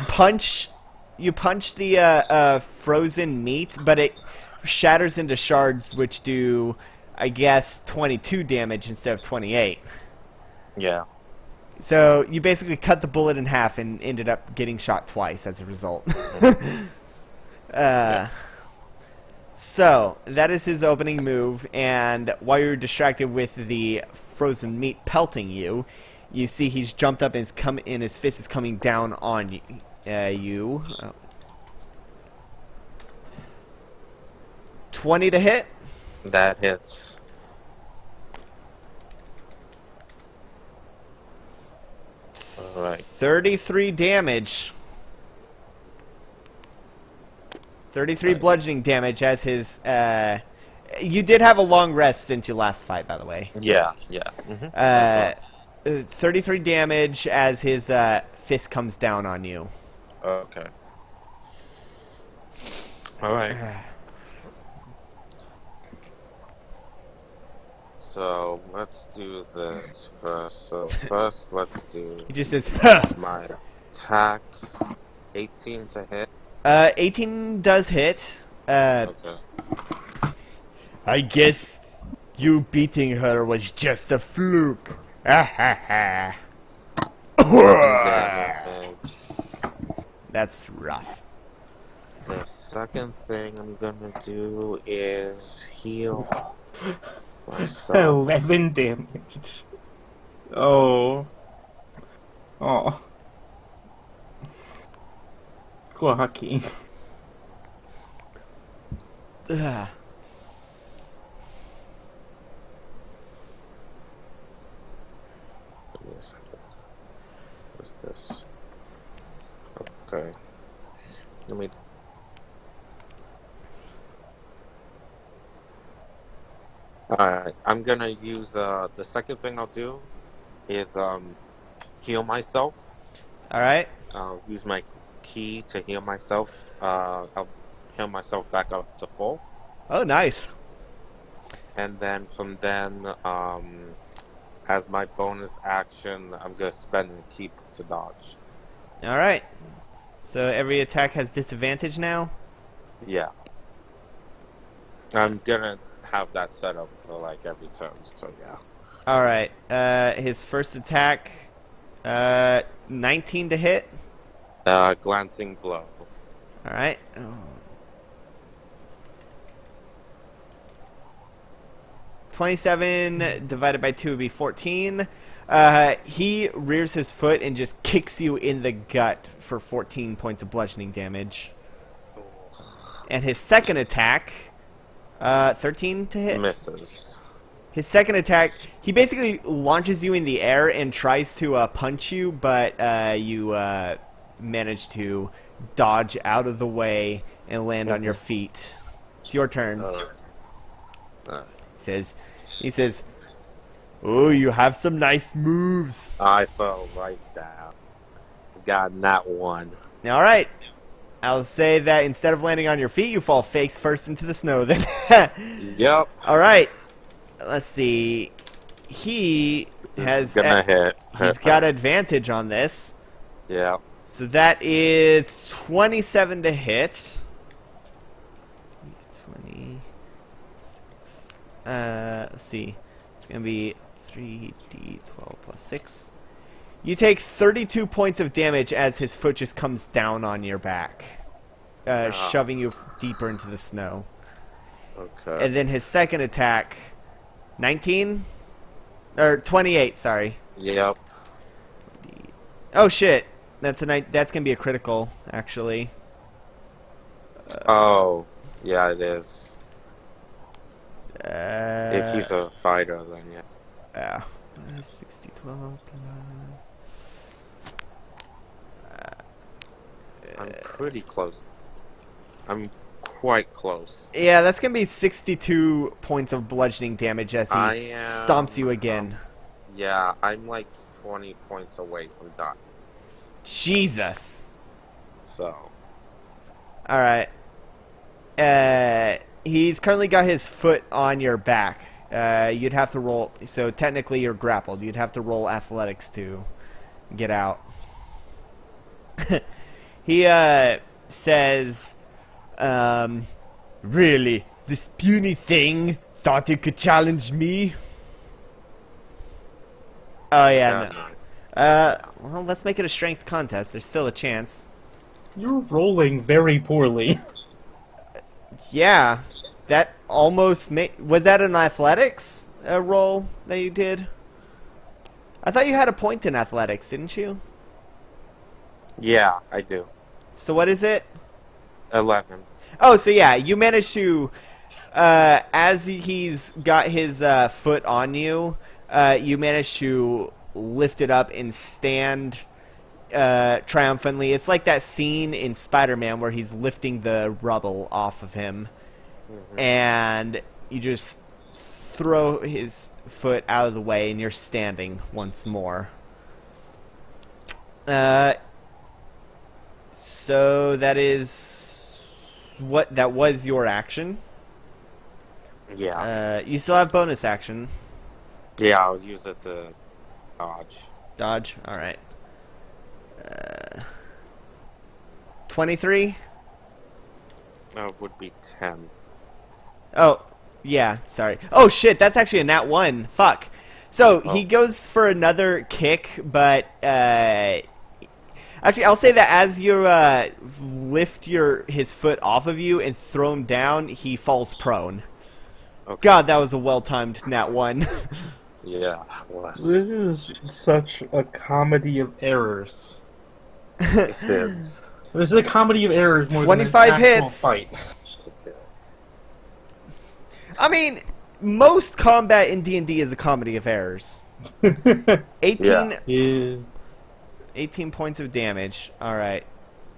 punch the frozen meat, but it shatters into shards, which do, I guess, 22 damage instead of 28. Yeah. So you basically cut the bullet in half and ended up getting shot twice as a result. So that is his opening move, and while you're distracted with the frozen meat pelting you, you see he's jumped up and his fist is coming down on you. 20 to hit. That hits. All right. 33 damage. 33 bludgeoning damage as his. You did have a long rest since your last fight, by the way. Yeah. 33 damage as his fist comes down on you. Okay. All right. So let's do this first. So first, let's do He just says, huh. my attack. 18 to hit. 18 does hit. Okay. I guess you beating her was just a fluke. That's rough. The second thing I'm gonna do is heal myself. 11 damage. Oh. Oh. Quacky. Ugh. Give me a second. What's this? Okay. Let me. Alright, I'm gonna use the second thing I'll do is heal myself. Alright. I'll use my key to heal myself. I'll heal myself back up to full. Oh, nice. And then from then, as my bonus action, I'm gonna spend a keep to dodge. Alright. So every attack has disadvantage now? Yeah. I'm gonna have that set up for like every turn, so yeah. Alright. His first attack, 19 to hit. Glancing blow. Alright. 27 divided by 2 would be 14. He rears his foot and just kicks you in the gut for 14 points of bludgeoning damage. And his second attack, 13 to hit. Misses. His second attack, he basically launches you in the air and tries to punch you, but you manage to dodge out of the way and land on your feet. It's your turn. He says, "Oh, you have some nice moves." I fell right down. Got that one. All right. I'll say that instead of landing on your feet, you fall face first into the snow then. Yep. All right. Let's see. He has Gonna hit. He's got advantage on this. Yeah. So that is 27 to hit. 26. Let's see. It's going to be 3d12 plus 6. You take 32 points of damage as his foot just comes down on your back, shoving you deeper into the snow. Okay. And then his second attack, 19? Or 28, sorry. Yep. Oh, shit. That's gonna be a critical, actually. Oh, yeah, it is. Uh, If he's a fighter, then yeah. Yeah. 60, 12, I'm pretty close. I'm quite close. yeah, that's gonna be 62 points of bludgeoning damage as he stomps you again. Yeah, I'm like 20 points away from done. Jesus. So. Alright. He's currently got his foot on your back. You'd have to roll. So technically you're grappled. You'd have to roll athletics to get out. He says, really? This puny thing thought it could challenge me? Oh, yeah, no. Well, let's make it a strength contest. There's still a chance. You're rolling very poorly. Yeah. That almost was that an athletics roll that you did? I thought you had a point in athletics, didn't you? Yeah, I do. So what is it? 11. Oh, so yeah, you managed to as he's got his foot on you, you manage to lift it up and stand triumphantly. It's like that scene in Spider-Man where he's lifting the rubble off of him, and you just throw his foot out of the way, and you're standing once more. So that was your action. Yeah. You still have bonus action. Yeah, I'll use it to dodge. Dodge. All right. 23. That would be 10. Oh, yeah. Sorry. Oh shit. That's actually a nat 1. Fuck. So he goes for another kick, but actually, I'll say that as you lift his foot off of you and throw him down, he falls prone. Okay. God, that was a well-timed nat 1. Yeah, less. This is such a comedy of errors. It is. This is a comedy of errors more 25 than an actual hits. fight. Okay. I mean, most combat in D&D is a comedy of errors. 18, Yeah. 18 points of damage. All right,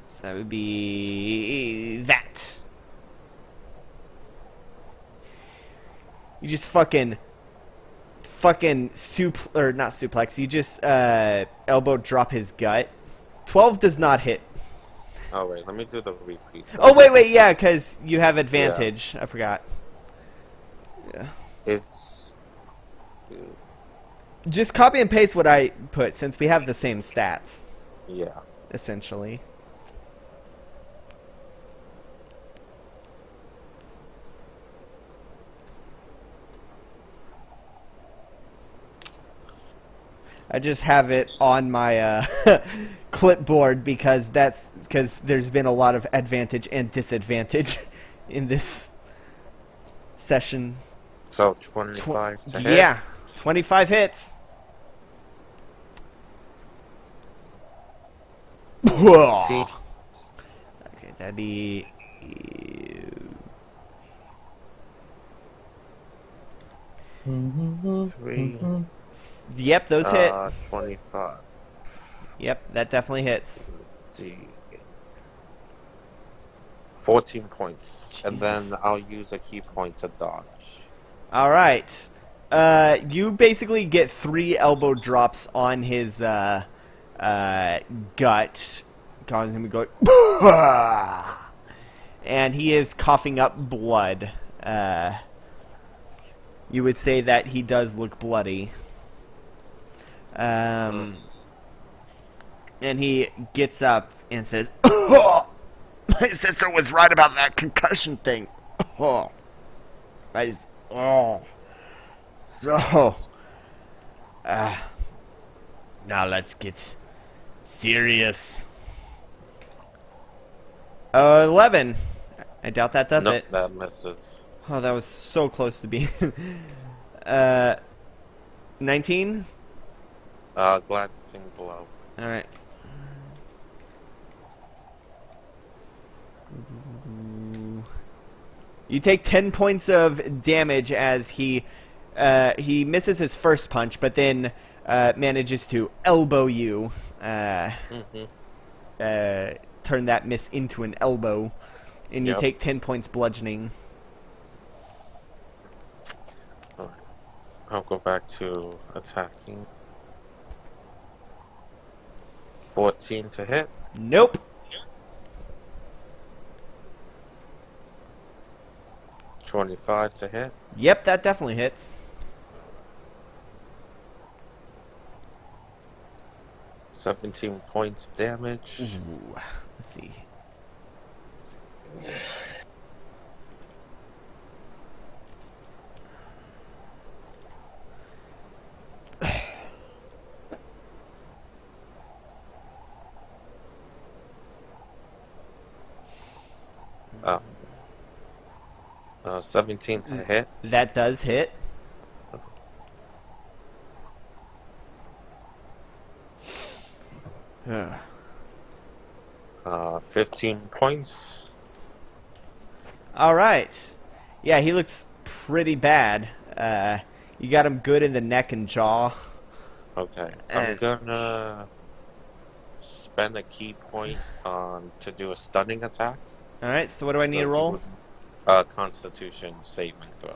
so that would be that. You just fucking not suplex. You just elbow drop his gut. 12 does not hit. Oh, wait, let me do the repeat. Oh wait, yeah, because you have advantage. I forgot. Yeah. It's... Just copy and paste what I put since we have the same stats, Yeah. essentially. I just have it on my clipboard because there's been a lot of advantage and disadvantage in this session. So, 25 to hit? Yeah, 25 hits. See? Okay, that'd be... Three. Yep, those hit. 25. Yep, that definitely hits. See. 14 points. And then Jesus. I'll use a key point to dodge. All right. You basically get 3 elbow drops on his gut, causing him to go, and he is coughing up blood. You would say that he does look bloody. And he gets up and says, "My sister was right about that concussion thing." So, now let's get serious. 11. I doubt that does Nope, it. that misses. Oh, that was so close to being. 19? Glancing blow. Alright. You take 10 points of damage as he misses his first punch, but then manages to elbow you. Turn that miss into an elbow. And you Yep. take 10 points bludgeoning. Alright. I'll go back to attacking. 14 to hit. Nope. $25 to hit. Yep, that definitely hits. 17 points of damage. Ooh. Let's see. Oh. 17 to hit. That does hit. Ugh. 15 points. All right. Yeah, he looks pretty bad. You got him good in the neck and jaw. Okay. I'm gonna spend a key point on to do a stunning attack. All right, so what do I need to So he roll? would Constitution saving throw.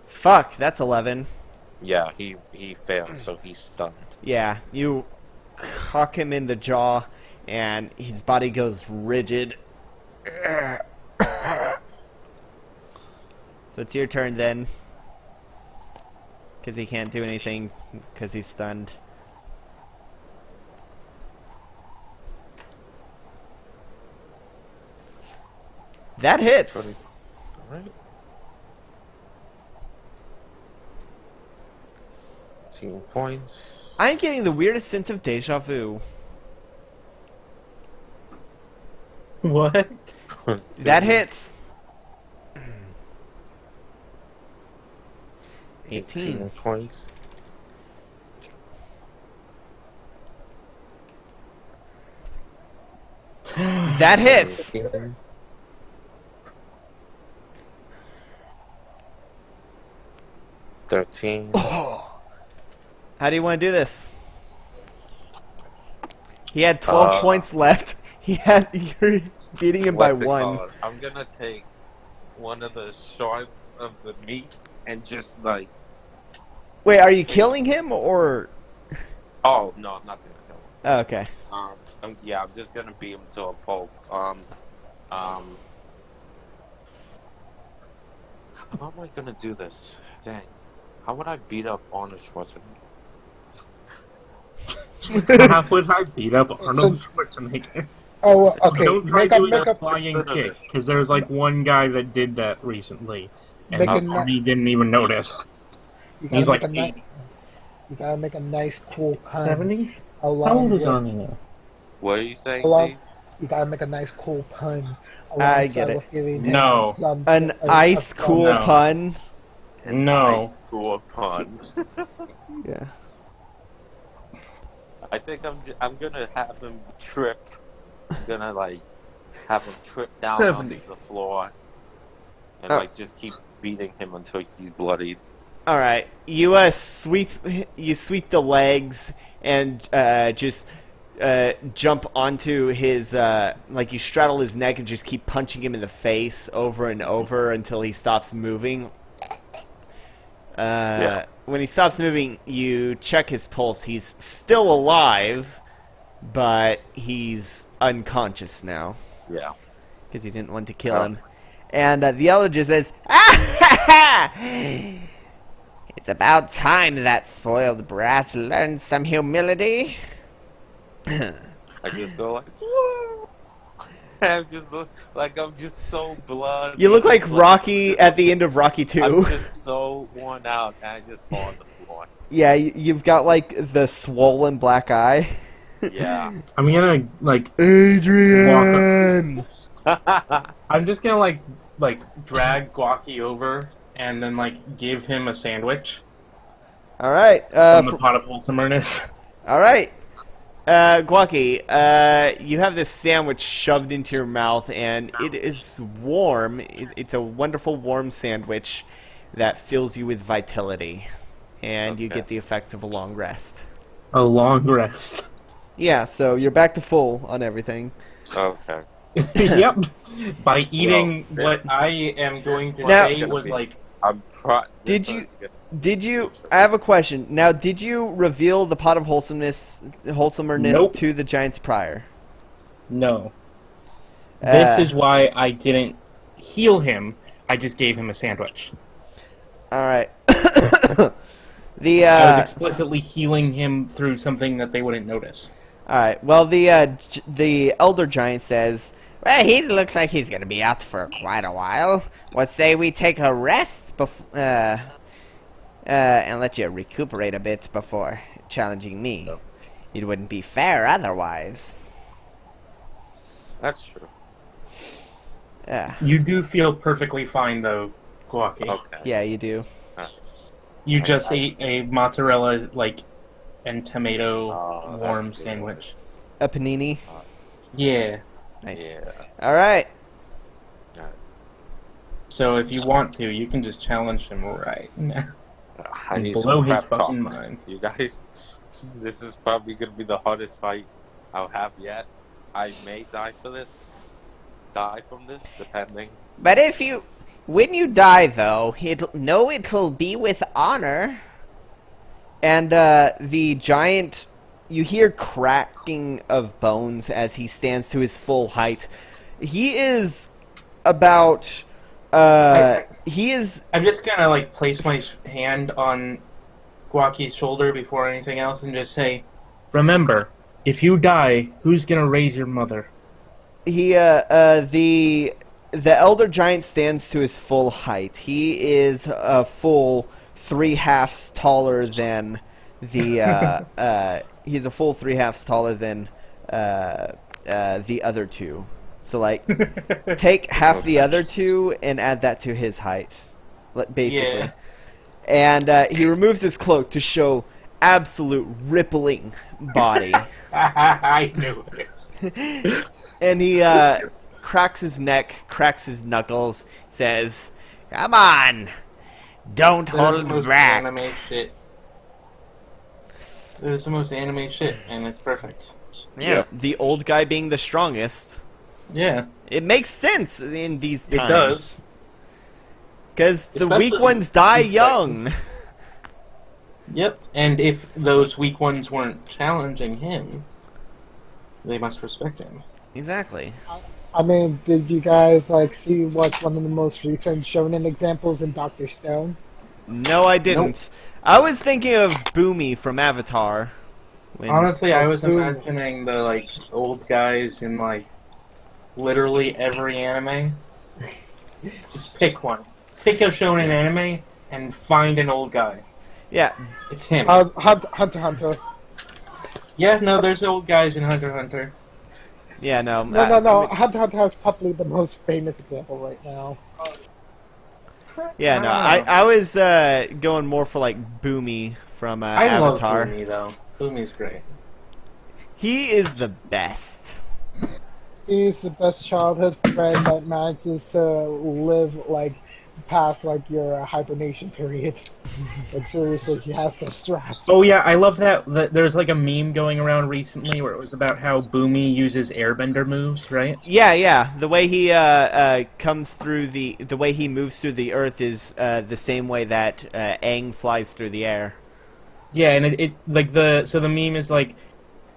Fuck, that's 11. Yeah, he failed, so he's stunned. Yeah, you cock him in the jaw, and his body goes rigid. So it's your turn then. Because he can't do anything, because he's stunned. That hits! Alright. 2 points. I'm getting the weirdest sense of deja vu. What? That hits! 18 points. That hits! 13. How do you want to do this? He had 12 points left. You're beating him by What's it 1. called? I'm gonna take one of the shards of the meat and just like. Wait, are you killing him or? Oh no, I'm not gonna kill him. Oh, okay. I'm just gonna beat him to a pulp. How am I gonna do this? Dang. How would I beat up Arnold Schwarzenegger? How would I beat up Arnold Schwarzenegger? Oh, okay. Don't try Make up, doing make a up, flying kick, because there's like one guy that did that recently, and Make a Arnie didn't even notice. you He's gotta like make a 80. you gotta make a nice, cool pun. 70? How Along old is with, Arnie now? What are you saying, along, Lee? you gotta make a nice, cool pun. I get alongside it. with giving him No. An ice cool No. pun. No. Nice, cool pun. Yeah. I think I'm gonna have him trip. I'm gonna like have him trip down 70. onto the floor and Oh. like just keep beating him until he's bloodied. All right. You sweep the legs and just jump onto his like you straddle his neck and just keep punching him in the face over and over until he stops moving. Yeah. When he stops moving, you check his pulse. He's still alive, but he's unconscious now Yeah. because he didn't want to kill Oh. him. And the other just says, "Ah, it's about time that spoiled brat learned some humility." I just go like, whoa. I'm just I'm just so bloody. You look like Rocky at the end of Rocky 2. I'm just so worn out, and I just fall on the floor. Yeah, you've got like the swollen black eye. Yeah. I'm gonna like Adrian. I'm just gonna like drag Guaki over and then like give him a sandwich All right. from the pot of wholesomeness. All right. Guaki, you have this sandwich shoved into your mouth, and it is warm. It's a wonderful warm sandwich that fills you with vitality, and you Okay. get the effects of a long rest. A long rest. Yeah, so you're back to full on everything. Okay. Yep. By eating Well, what I am going to Now- say was like Did you? I have a question. Now, did you reveal the pot of wholesomeness Nope. to the giants prior? no. This Uh, is why I didn't heal him. I just gave him a sandwich. All right. I was the explicitly healing him through something that they wouldn't notice. all right. Well, the elder giant says, "Well, he looks like he's gonna be out for quite a while. What say we take a rest and let you recuperate a bit before challenging me? No. It wouldn't be fair otherwise." That's true. You do feel perfectly fine, though, Guaki. Okay. Yeah, you do. You just ate a mozzarella, and tomato Oh, warm that's good. sandwich. A panini. Yeah. Nice. Yeah. All right. Alright. So if you want to, you can just challenge him right now I and need some blow his prep talk. fucking mind. You guys, this is probably gonna be the hardest fight I'll have yet. I may die for this. Die from this, depending. But when you die, though, it'll be with honor. And the giant, you hear cracking of bones as he stands to his full height. He is about, he is. I'm just gonna like place my hand on Guaki's shoulder before anything else and just say, "Remember, if you die, who's gonna raise your mother?" The elder giant stands to his full height. He is a full 3/2 taller than the. He's a full 3/2 taller than the other two. So like, take half the other two and add that to his height, basically. Yeah. And he removes his cloak to show absolute rippling body. I knew it. And he cracks his neck, cracks his knuckles, says, "Come on, don't That is the hold most back." anime shit. It is the most anime shit, and it's perfect. Yeah, the old guy being the strongest. Yeah, It makes sense in these it times. does. Because the Especially weak ones die these young. Yep, and if those weak ones weren't challenging him, they must respect him. Exactly. I mean, did you guys like see what's one of the most recent shonen examples in Doctor Stone? No, I didn't. I was thinking of Boomy from Avatar. When... Honestly, I was Ooh. imagining the like old guys in like literally every anime. Just pick one. Pick a shonen anime and find an old guy. Yeah. It's him. Hunter x Hunter. Yeah, no, there's old guys in Hunter x Hunter. Yeah, no. No. Hunter x Hunter is probably the most famous example right now. Yeah, no. I was going more for like Boomy from I Avatar. love Boomy though. Boomy's great. He is the best. He's the best childhood friend that manages to live like past like your hibernation period. Like seriously, he has the straps. Oh yeah, I love that. There's like a meme going around recently where it was about how Boomy uses airbender moves, right? Yeah. The way he comes through the way he moves through the earth is the same way that Aang flies through the air. Yeah, and it like the meme is like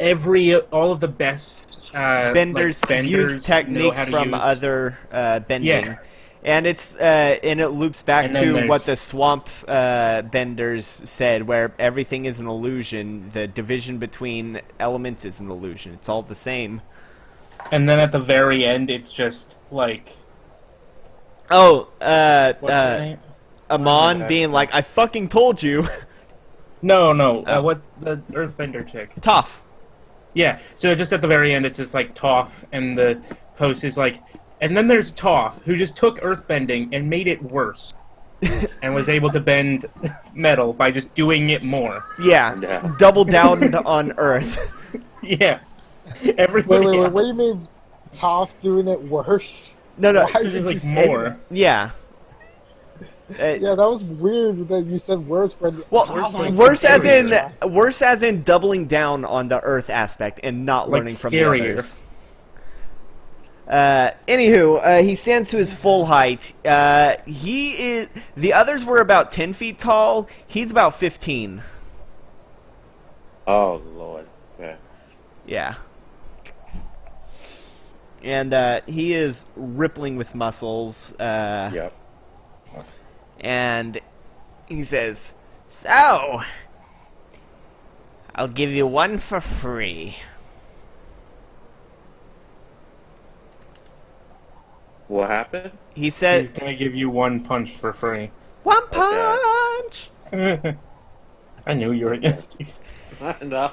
all of the best Benders, like, use know techniques how to from use... other bending. Yeah. And it loops back And then to there's- what the swamp benders said, where everything is an illusion. The division between elements is an illusion. It's all the same. And then at the very end, it's just like Oh, what's her name? Amon being like, "I fucking told you." No, Oh. what's the Earthbender chick? Toph. Yeah, so just at the very end, it's just like Toph, and the post is like, and then there's Toph, who just took earthbending and made it worse, and was able to bend metal by just doing it more. Yeah, double down on Earth. Yeah, everybody. Wait, else. what do you mean Toph doing it worse? No. Why It's did you like say more. that? Yeah. Yeah, that was weird that you said worse. When Well, like worse as scarier. in doubling down on the Earth aspect and not Like learning from the scarier. others. Anywho, he stands to his full height. The others were about 10 feet tall. He's about 15. Oh Lord. Yeah. Yeah. And he is rippling with muscles. Yep. And he says, "So, I'll give you one for free." What happened? He He's said, gonna give you one punch for free. "One punch!" I knew you were gonna do. No.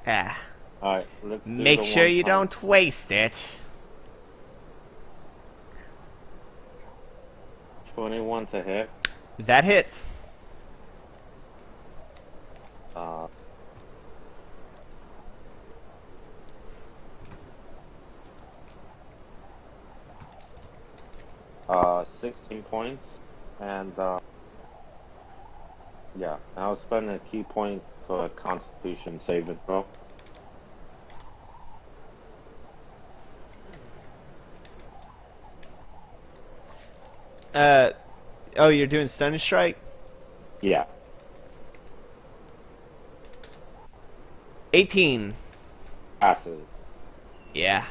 Ah, All right. Let's do make the sure one you punch. don't waste it. 21 to hit. That hits. Uh, 16 points, and yeah, I'll spend a key point for a Constitution saving throw. Oh, you're doing Stunning Strike? Yeah, 18. passes. Yeah.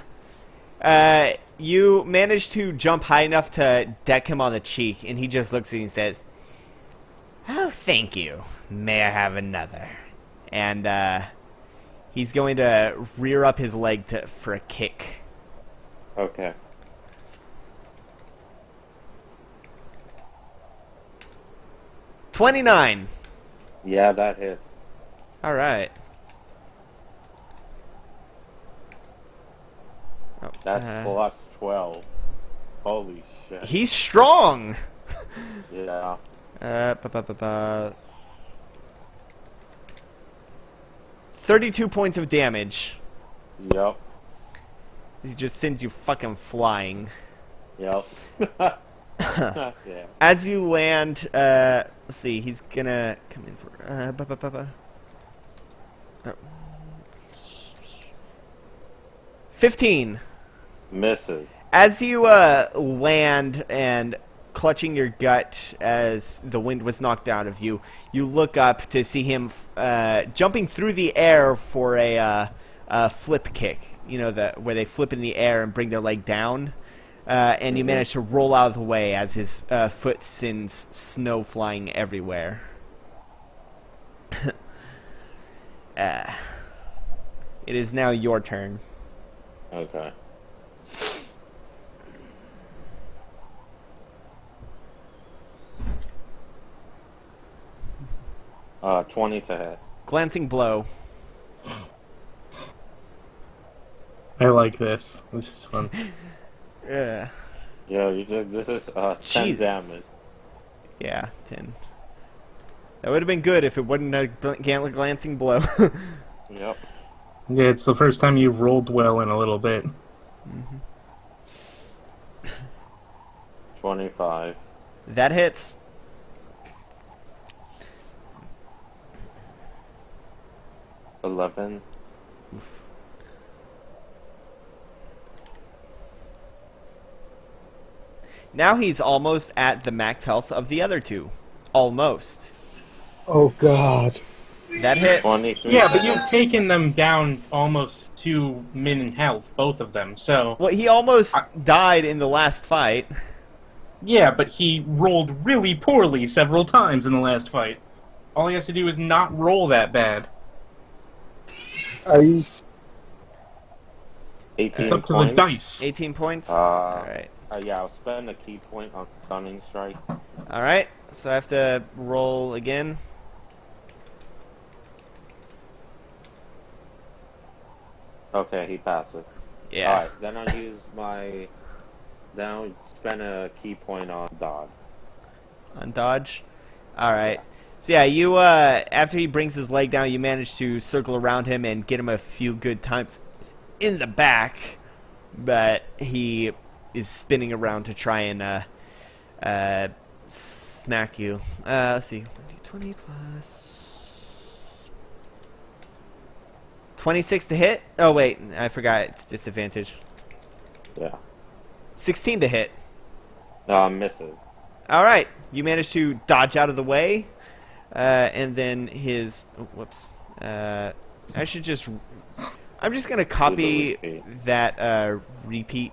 You manage to jump high enough to deck him on the cheek, and he just looks at you and says, "Oh, thank you. May I have another?" And he's going to rear up his leg for a kick. Okay. $29. Yeah, that hits. All right. Oh, That's plus 12. Holy shit. he's strong. Yeah. 32 points of damage. Yep. He just sends you fucking flying. Yep. Yeah. As you land, let's see, he's gonna come in for 15. Misses. As you land and clutching your gut as the wind was knocked out of you, you look up to see him jumping through the air for a flip kick. You know, where they flip in the air and bring their leg down. And you manage to roll out of the way as his foot sends snow flying everywhere. It is now your turn. Okay. Uh, 20 to hit. Glancing blow. I like this. This is fun. Yeah. Yeah, this is 10 Jesus. damage. Yeah, 10. That would have been good if it wasn't a glancing blow. Yep. Yeah, it's the first time you've rolled well in a little bit. 25. That hits. $11. Oof. Now he's almost at the max health of the other two. Almost. Oh god. That hits. 23. Yeah, but you've taken them down almost 2 min in health, both of them, so... Well, he almost died in the last fight. Yeah, but he rolled really poorly several times in the last fight. All he has to do is not roll that bad. Are you? 18 It's up to points. the dice. 18 points. Alright. Alright. Yeah, I'll spend a key point on Stunning Strike. Alright, so I have to roll again. Okay, he passes. Yeah. Alright, then I'll use my... Then I'll spend a key point on Dodge. On dodge. Alright. So yeah, you, after he brings his leg down, you manage to circle around him and get him a few good times in the back. But he is spinning around to try and, smack you. Let's see. 20 plus... 26 to hit? Oh, wait. I forgot. It's disadvantage. Yeah. 16 to hit. Misses. Alright. You managed to dodge out of the way. And then his... Oh, whoops. I should just... I'm just going to copy repeat. that repeat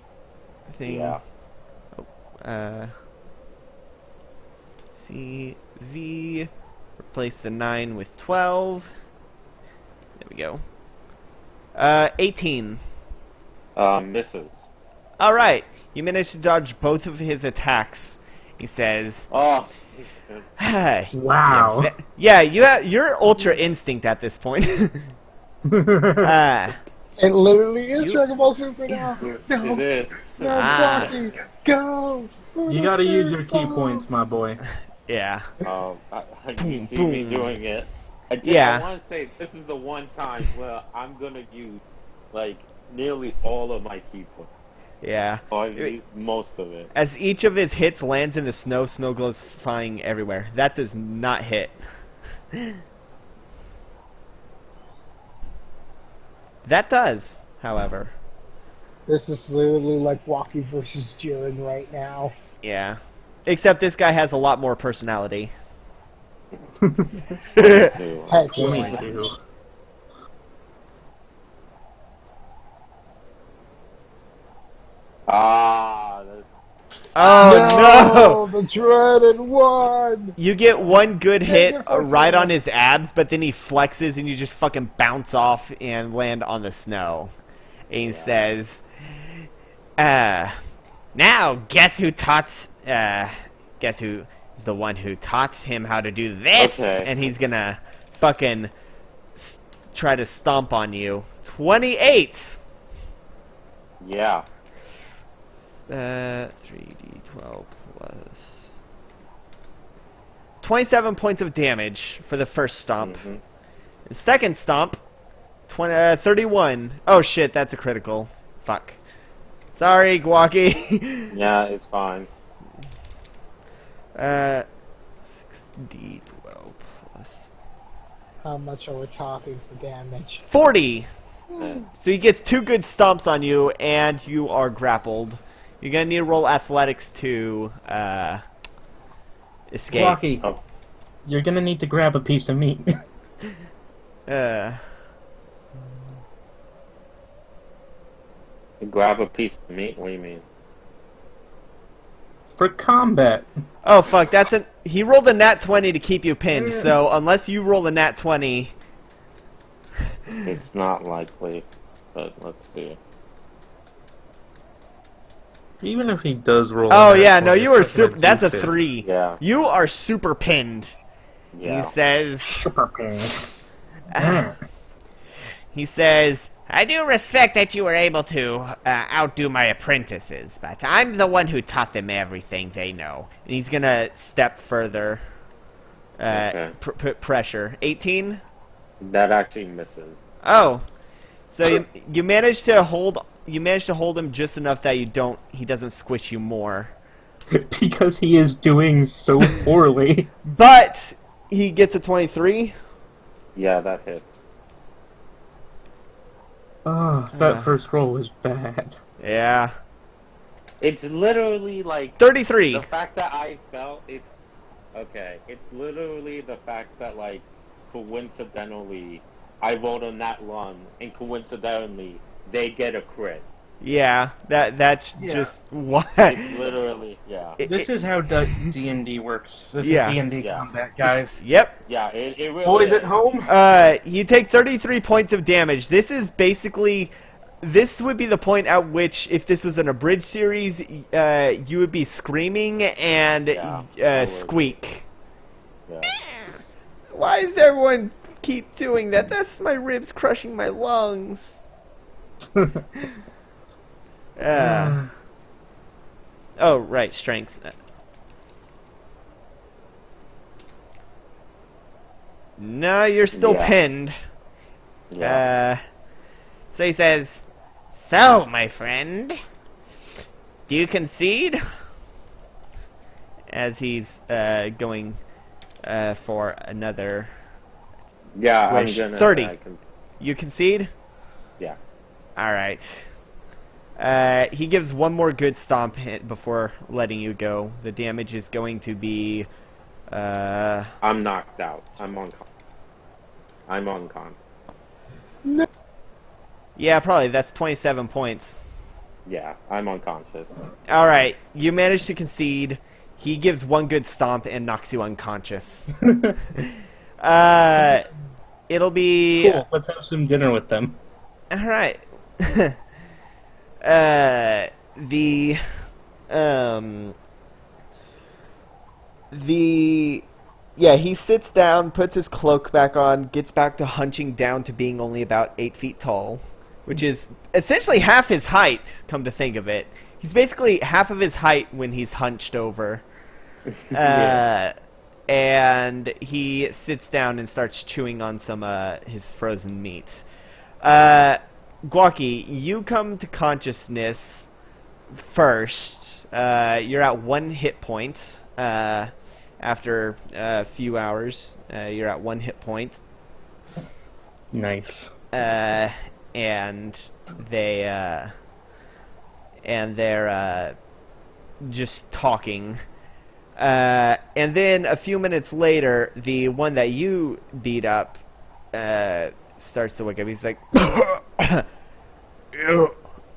thing. Yeah. CV. Replace the 9 with 12. There we go. 18. Misses. Alright. You managed to dodge both of his attacks. He says... Oh! Hey. Wow. Yeah, you're ultra instinct at this point. It literally is Dragon Ball Super now. No, It is. no, Ah. Rocky, go. You gotta use your key points, my boy. Yeah. You see me boom. doing it. Yeah. I want to say this is the one time where I'm gonna use like nearly all of my key points. Yeah. Or at least most of it. As each of his hits lands in the snow, snow goes flying everywhere. That does not hit. That does, however. This is literally like Walkie versus Jiren right now. Yeah. Except this guy has a lot more personality. Heck yeah. 22. Ah, Oh no! The dreaded one! You get one good hit your first right one. on his abs, but then he flexes and you just fucking bounce off and land on the snow. And he says, now guess who taught, guess who is the one who taught him how to do this? Okay. And he's gonna fucking try to stomp on you. 28! yeah. 3d12 plus 27 points of damage for the first stomp. Mhm. The second stomp, 31. Oh shit, that's a critical. Fuck. Sorry, Gwaki. Yeah, it's fine. 6d12 plus How much are we talking for damage? 40. Yeah. So he gets 2 good stomps on you, and you are grappled. You're gonna need to roll athletics to escape. Rocky, Oh. you're gonna need to grab a piece of meat. Grab a piece of meat? What do you mean? For combat. Oh fuck, that's a he rolled a nat 20 to keep you pinned. So unless you roll a nat 20, It's not likely, but let's see. Even if he does roll. oh a nat yeah, no, 20, you are it's not super. gonna That's a juice it. 3. Yeah. You are super pinned. Yeah. He says. Super pain. He says, I do respect that you were able to outdo my apprentices, but I'm the one who taught them everything they know. And he's gonna step further. Okay. Put pressure. 18? That actually misses. Oh. So you managed to hold him just enough that he doesn't squish you more. Because he is doing so poorly. But he gets a 23. Yeah, that hits. Oh, that first roll was bad. Yeah. It's literally like 33. the fact that I felt it's okay. It's literally the fact that like coincidentally I rolled on that one and coincidentally they get a crit. Yeah, that's Yeah. just what. It's literally This is how D&D works. This Yeah. is D&D Yeah. combat, guys. Yep. yeah. It really Boys is. at home? You take 33 points of damage. This is basically. This would be the point at which, if this was an abridged series, you would be screaming and Yeah, I would. squeak. Yeah. Why does everyone keep doing that? That's my ribs crushing my lungs. Oh, right, strength. No, you're still Yeah. pinned. Yeah. So he says, so, my friend, do you concede? As he's going for another yeah. squish. I'm gonna 30. I can, You concede? yeah. Alright. He gives one more good stomp hit before letting you go. The damage is going to be... I'm knocked out. I'm on con. yeah, probably. That's 27 points. Yeah, I'm unconscious. Alright, you manage to concede. He gives one good stomp and knocks you unconscious. It'll be... Cool, let's have some dinner with them. Alright. Yeah, he sits down, puts his cloak back on, gets back to hunching down to being only about 8 feet tall, which is essentially half his height, come to think of it. He's basically half of his height when he's hunched over. Yeah. And he sits down and starts chewing on some his frozen meat. Gwaki, you come to consciousness first. You're at 1 hit point. After a few hours, you're at 1 hit point. Nice. And they're just talking. And then a few minutes later, the one that you beat up starts to wake up. He's like,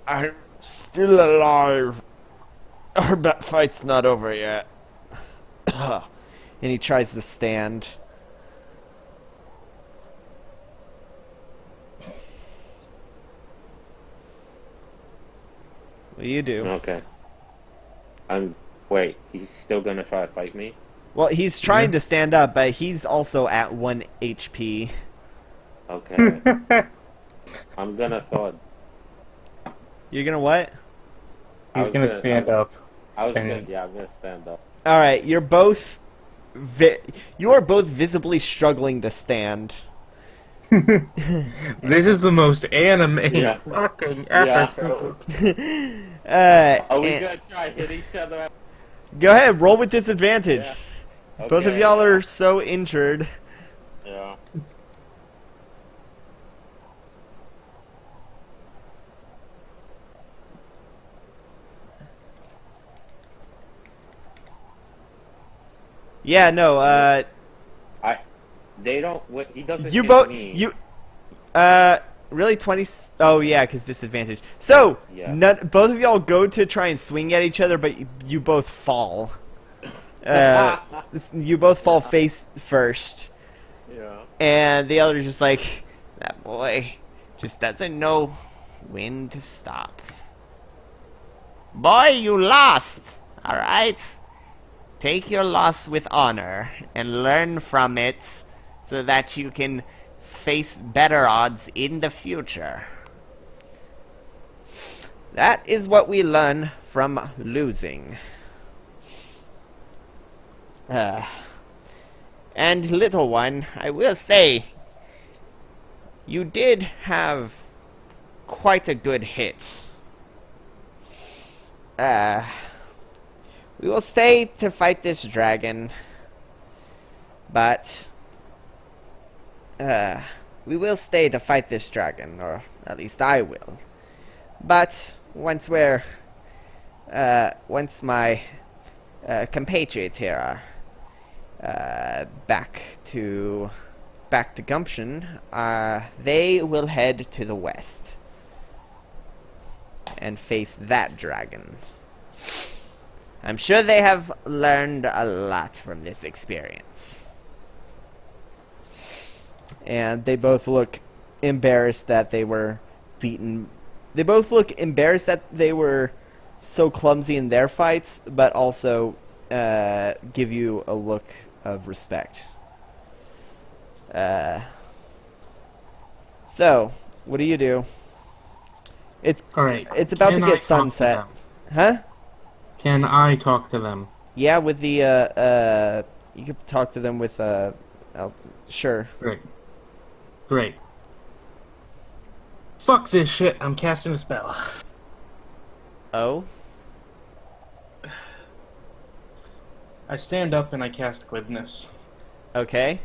I'm still alive. Our fight's not over yet. And he tries to stand. What do you do? Okay. Wait, he's still gonna try to fight me? Well, he's trying to stand up, but he's also at 1 HP. Okay. I'm gonna throw a... You're gonna what? He's gonna stand up. I'm gonna stand up. Alright, you're both... you are both visibly struggling to stand. This is the most anime fucking episode. Are we gonna try hit each other? Go ahead, roll with disadvantage. Yeah. Both of Okay. y'all are so injured. Yeah. Yeah, no, They don't... He doesn't you hit both... me. Really 20... Oh, yeah, because disadvantage. So, Yeah. both of y'all go to try and swing at each other, but you both fall. You both fall face first. Yeah. And the other's just like, that boy just doesn't know when to stop. Boy, you lost! Alright? Take your loss with honor and learn from it so that you can face better odds in the future. That is what we learn from losing. And little one, I will say, you did have quite a good hit. We will stay to fight this dragon, but we will stay to fight this dragon, or at least I will. But once my compatriots here are back to Gumption, they will head to the west and face that dragon. I'm sure they have learned a lot from this experience. And they both look embarrassed that they were beaten. They both look embarrassed that they were so clumsy in their fights, but also give you a look of respect. So, what do you do? It's Alright. It's about to get sunset. Huh? Can I talk to them? Yeah, with the you could talk to them with sure. Great. Fuck this shit, I'm casting a spell. Oh? I stand up and I cast glibness. Okay.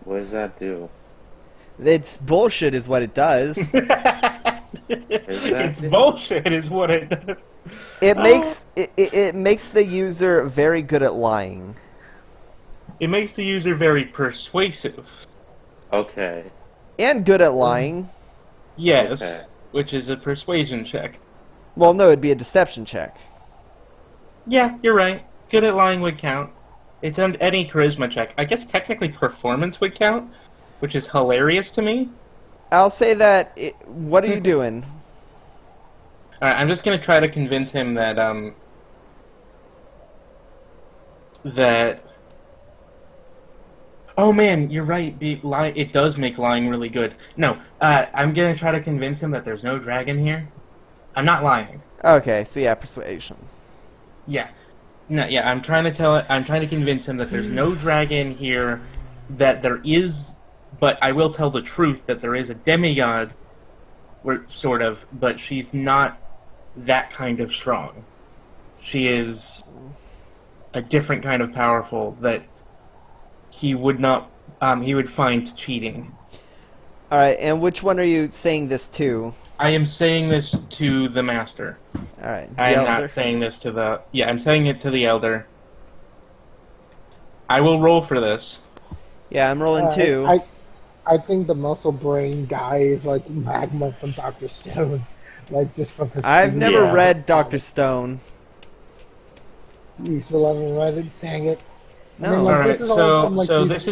What does that do? It's bullshit is what it does. It's bullshit is what it does. It makes the user very good at lying. It makes the user very persuasive. Okay. And good at lying. Yes, Okay. which is a persuasion check. Well, no, it'd be a deception check. Yeah, you're right. Good at lying would count. It's on any charisma check. I guess technically performance would count, which is hilarious to me. I'll say that. What are you doing? Alright, I'm just gonna try to convince him that, oh man, you're right, it does make lying really good. No, I'm gonna try to convince him that there's no dragon here. I'm not lying. Okay, so yeah, persuasion. Yeah. No, yeah, I'm trying to convince him that there's no dragon here, that there is, but I will tell the truth that there is a demigod, sort of, but she's not that kind of strong. She is a different kind of powerful that he would not, he would find cheating. Alright, and which one are you saying this to? I am saying this to the master. Alright, the I am elder? not saying this to the... Yeah, I'm saying it to the elder. I will roll for this. Yeah, I'm rolling too. I think the muscle brain guy is like Magma from Dr. Stone. Like, just from his I've never Yeah. read Dr. Stone. You still haven't read it? Dang it. No. I mean, like, All right, this is all from, like, so these-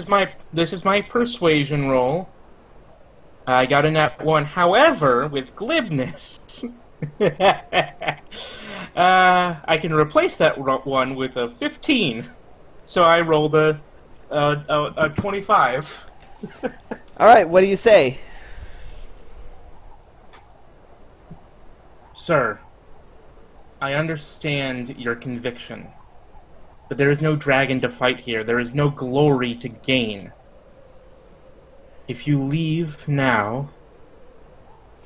this is my persuasion roll. I got a nat 1. However, with glibness, I can replace that one with a 15. So I rolled a 25. Alright, what do you say? Sir, I understand your conviction, but there is no dragon to fight here. There is no glory to gain. If you leave now,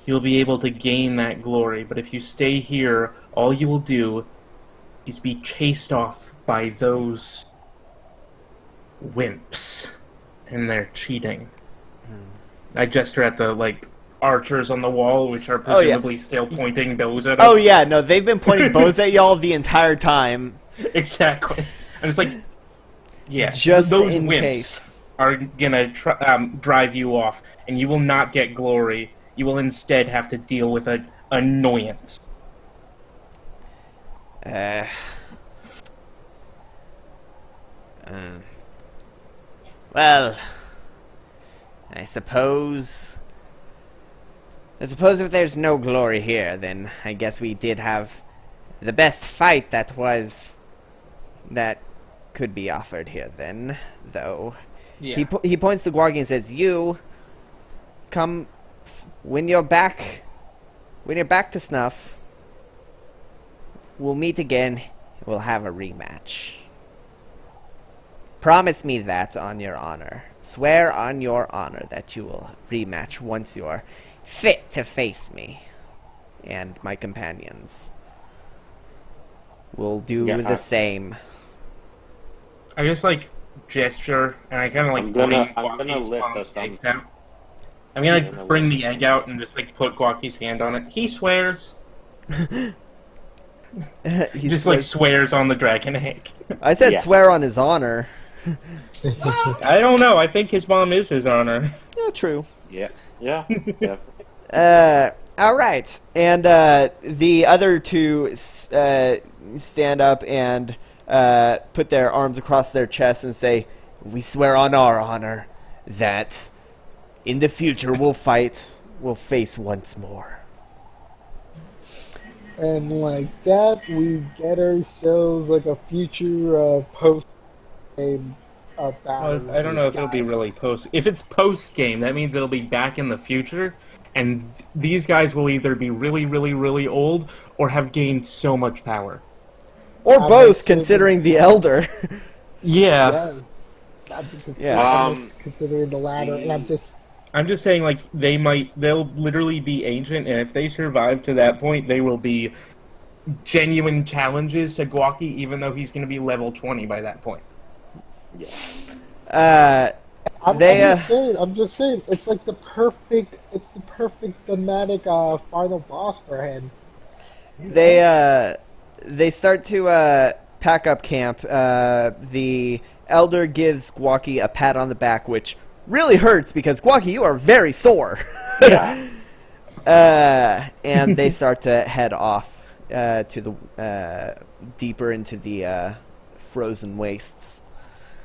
you'll be able to gain that glory, but if you stay here, all you will do is be chased off by those wimps, and they're cheating. I gesture at the, like, archers on the wall, which are Oh, yeah. presumably still pointing bows at us. Oh yeah, no, they've been pointing bows at y'all the entire time. Exactly. I'm just like, yeah, Just those in wimps case. are gonna drive you off, and you will not get glory. You will instead have to deal with an annoyance. Well, I suppose if there's no glory here, then I guess we did have the best fight that could be offered here then, though. Yeah. He points to Gwargi and says, "You come when you're back to snuff. We'll meet again. We'll have a rematch. Promise me that on your honor. Swear on your honor that you will rematch once you're fit to face me and my companions. We'll do the same." I just like gesture, and I kind of like. I'm gonna Guaki's lift palm those thumbs. eggs out. I'm gonna gonna bring the egg out and just like put Guaki's hand on it. He swears. He Just like swears- swears on the dragon egg. I said Yeah. swear on his honor. I don't know. I think his mom is his honor. Yeah, true. Yeah. Yeah. All right, and the other two stand up and put their arms across their chests and say, "We swear on our honor that in the future we'll face once more." And like that, we get ourselves like a future post game battle. Well, I don't know if it'll be really post. If it's post game, that means it'll be back in the future, and these guys will either be really, really, really old or have gained so much power. Or I'm both, assuming- considering the elder. Yeah. Yeah. I'm considering the latter, and I'm just saying, like, they'll literally be ancient, and if they survive to that point, they will be genuine challenges to Gwaki, even though he's going to be level 20 by that point. I'm just saying, it's like the perfect thematic final boss for him. They start to pack up camp. The elder gives Gwaki a pat on the back, which really hurts because Gwaki, you are very sore. Yeah. And they start to head off to the deeper into the frozen wastes.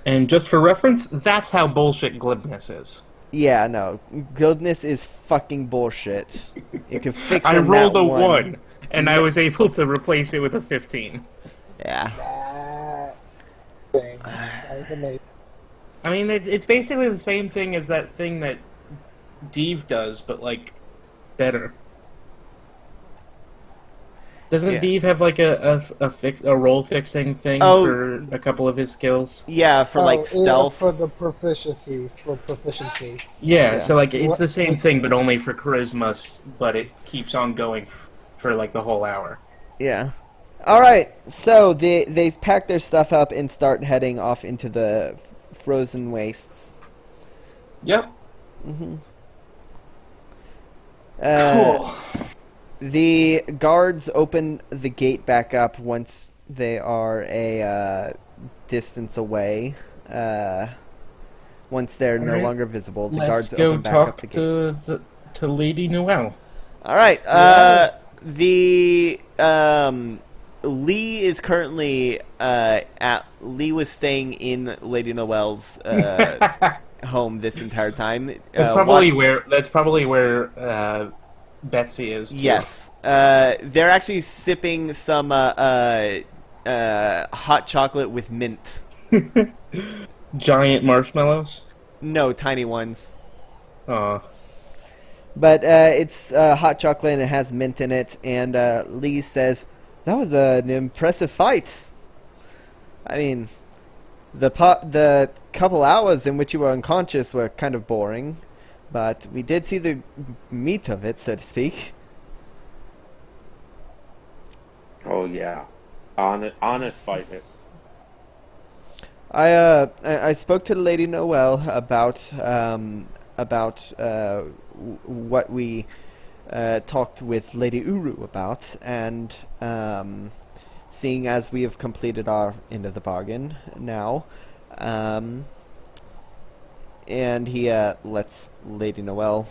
And just for reference, that's how bullshit glibness is. Yeah, no, goodness is fucking bullshit. You can fix. I on rolled that a one. 1, and I was able to replace it with a 15. Yeah. That was amazing. I mean, it's basically the same thing as that thing that Deve does, but, like, better. Doesn't Yeah. Deve have, like, a roll fixing thing for a couple of his skills? Yeah, for like stealth. for proficiency. Yeah, Yeah. so, like, it's the same thing, but only for charisma, but it keeps on going for like the whole hour. Yeah. All right. So they pack their stuff up and start heading off into the frozen wastes. Yep. Uh, Cool. The guards open the gate back up once they are a distance away. Once they're no Alright. longer visible, the Let's guards go open back up the talk gates. to Lady Noel. All right. Yeah. The Lee is currently Lee was staying in Lady Noel's home this entire time. That's probably where Betsy is too. Yes. They're actually sipping some hot chocolate with mint. Giant marshmallows. No, tiny ones. Aw. But it's hot chocolate and it has mint in it. And Lee says, "That was an impressive fight. I mean, the couple hours in which you were unconscious were kind of boring, but we did see the meat of it, so to speak." Oh yeah, honest fight. I spoke to Lady Noel about what we talked with Lady Uru about, and seeing as we have completed our end of the bargain now, and he lets Lady Noel.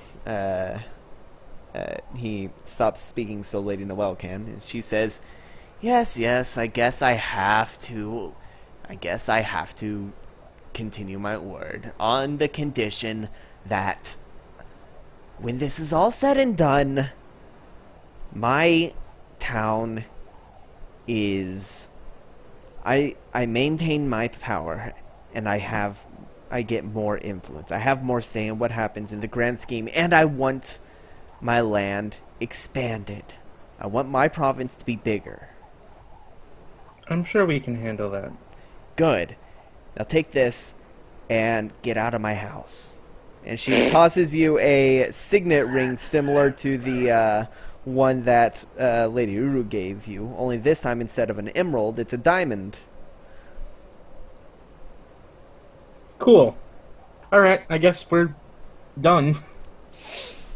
He stops speaking so Lady Noel can, and she says, "Yes, I guess I have to. I guess I have to continue my word on the condition that when this is all said and done, my town is I maintain my power and I get more influence. I have more say in what happens in the grand scheme, and I want my land expanded. I want my province to be bigger." I'm sure we can handle that. "Good. Now take this and get out of my house." And she tosses you a signet ring similar to the one that Lady Uru gave you. Only this time, instead of an emerald, it's a diamond. Cool. Alright, I guess we're done.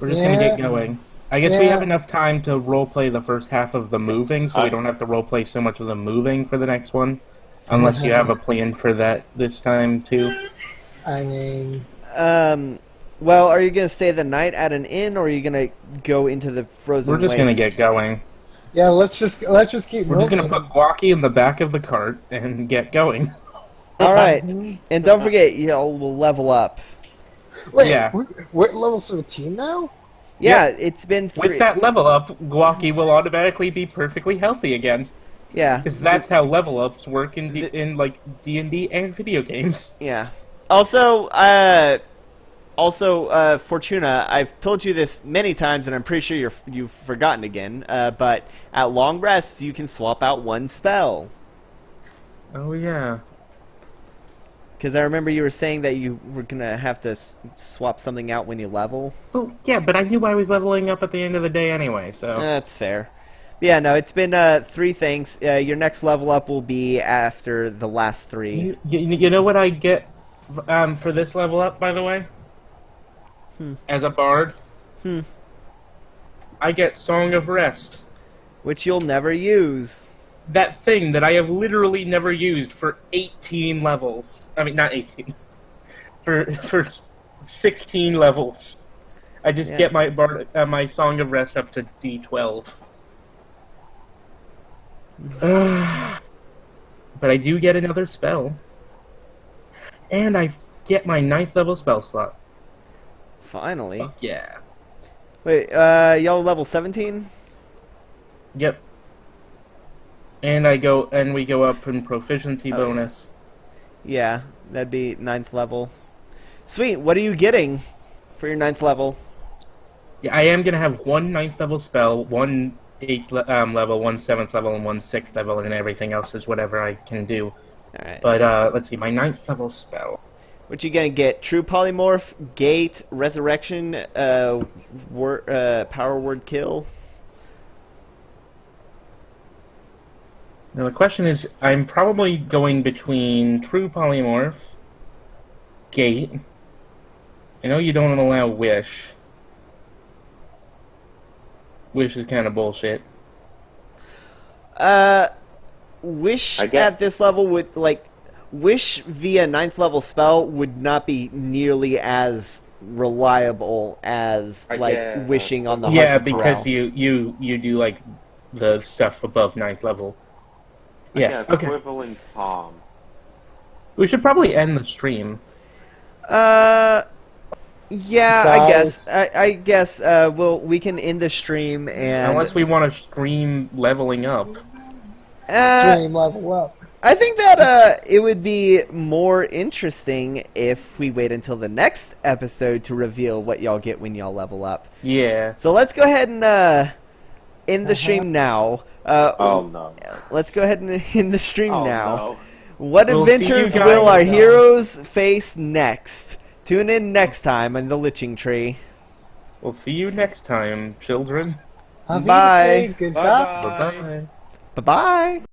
We're just gonna get going. I guess we have enough time to roleplay the first half of the moving, so we don't have to roleplay so much of the moving for the next one. Unless you have a plan for that this time, too. I mean, Well, are you going to stay the night at an inn, or are you going to go into the frozen We're just wastes? gonna get going. yeah, let's just keep We're just moving. gonna put Walkie in the back of the cart and get going. All right. And don't forget, we'll level up. Wait, Yeah. we're at level 13 now? Yeah, it's been 3. With that level up, Walkie will automatically be perfectly healthy again. Yeah. Because that's how level ups work in like D&D and video games. Yeah. Also, Fortuna, I've told you this many times, and I'm pretty sure you've forgotten again, but at long rests, you can swap out one spell. Oh yeah. Because I remember you were saying that you were going to have to swap something out when you level. Well, yeah, but I knew I was leveling up at the end of the day anyway, so... That's fair. Yeah, no, it's been 3 things. Your next level up will be after the last 3. You know what I get for this level up, by the way? As a bard? I get Song of Rest. Which you'll never use. That thing that I have literally never used for 18 levels. I mean, not 18. For 16 levels. I just get my my Song of Rest up to D12. But I do get another spell. And I get my 9th level spell slot. Finally. Fuck yeah. Wait, y'all level 17? Yep. And we go up in proficiency bonus. Yeah, that'd be 9th level. Sweet, what are you getting for your 9th level? Yeah, I am gonna have one 9th level spell, one 8th level, one 7th level, and one 6th level, and everything else is whatever I can do. Alright. But let's see, my 9th level spell. What you gonna get? True Polymorph, Gate, Resurrection, Power Word Kill? Now the question is, I'm probably going between True Polymorph, Gate. I know you don't allow Wish. Wish is kind of bullshit. Wish I get- at this level would, like, Wish via 9th level spell would not be nearly as reliable as, I like, get, wishing on the Yeah, Haunted because Terrell. you do like the stuff above 9th level. I Yeah, get okay. equivalent palm. We should probably end the stream. Yeah, Guys. I guess, we can end the stream and... Unless we want to stream leveling up. Stream level up. I think that it would be more interesting if we wait until the next episode to reveal what y'all get when y'all level up. Yeah. So let's go ahead and end the stream now. Oh no. Let's go ahead and end the stream Oh now. no. What We'll see you adventures guys will our now. heroes face next? Tune in next time on the Liching Tree. We'll see you next time, children. Have a Bye. good Bye job. bye. Bye-bye. Bye-bye.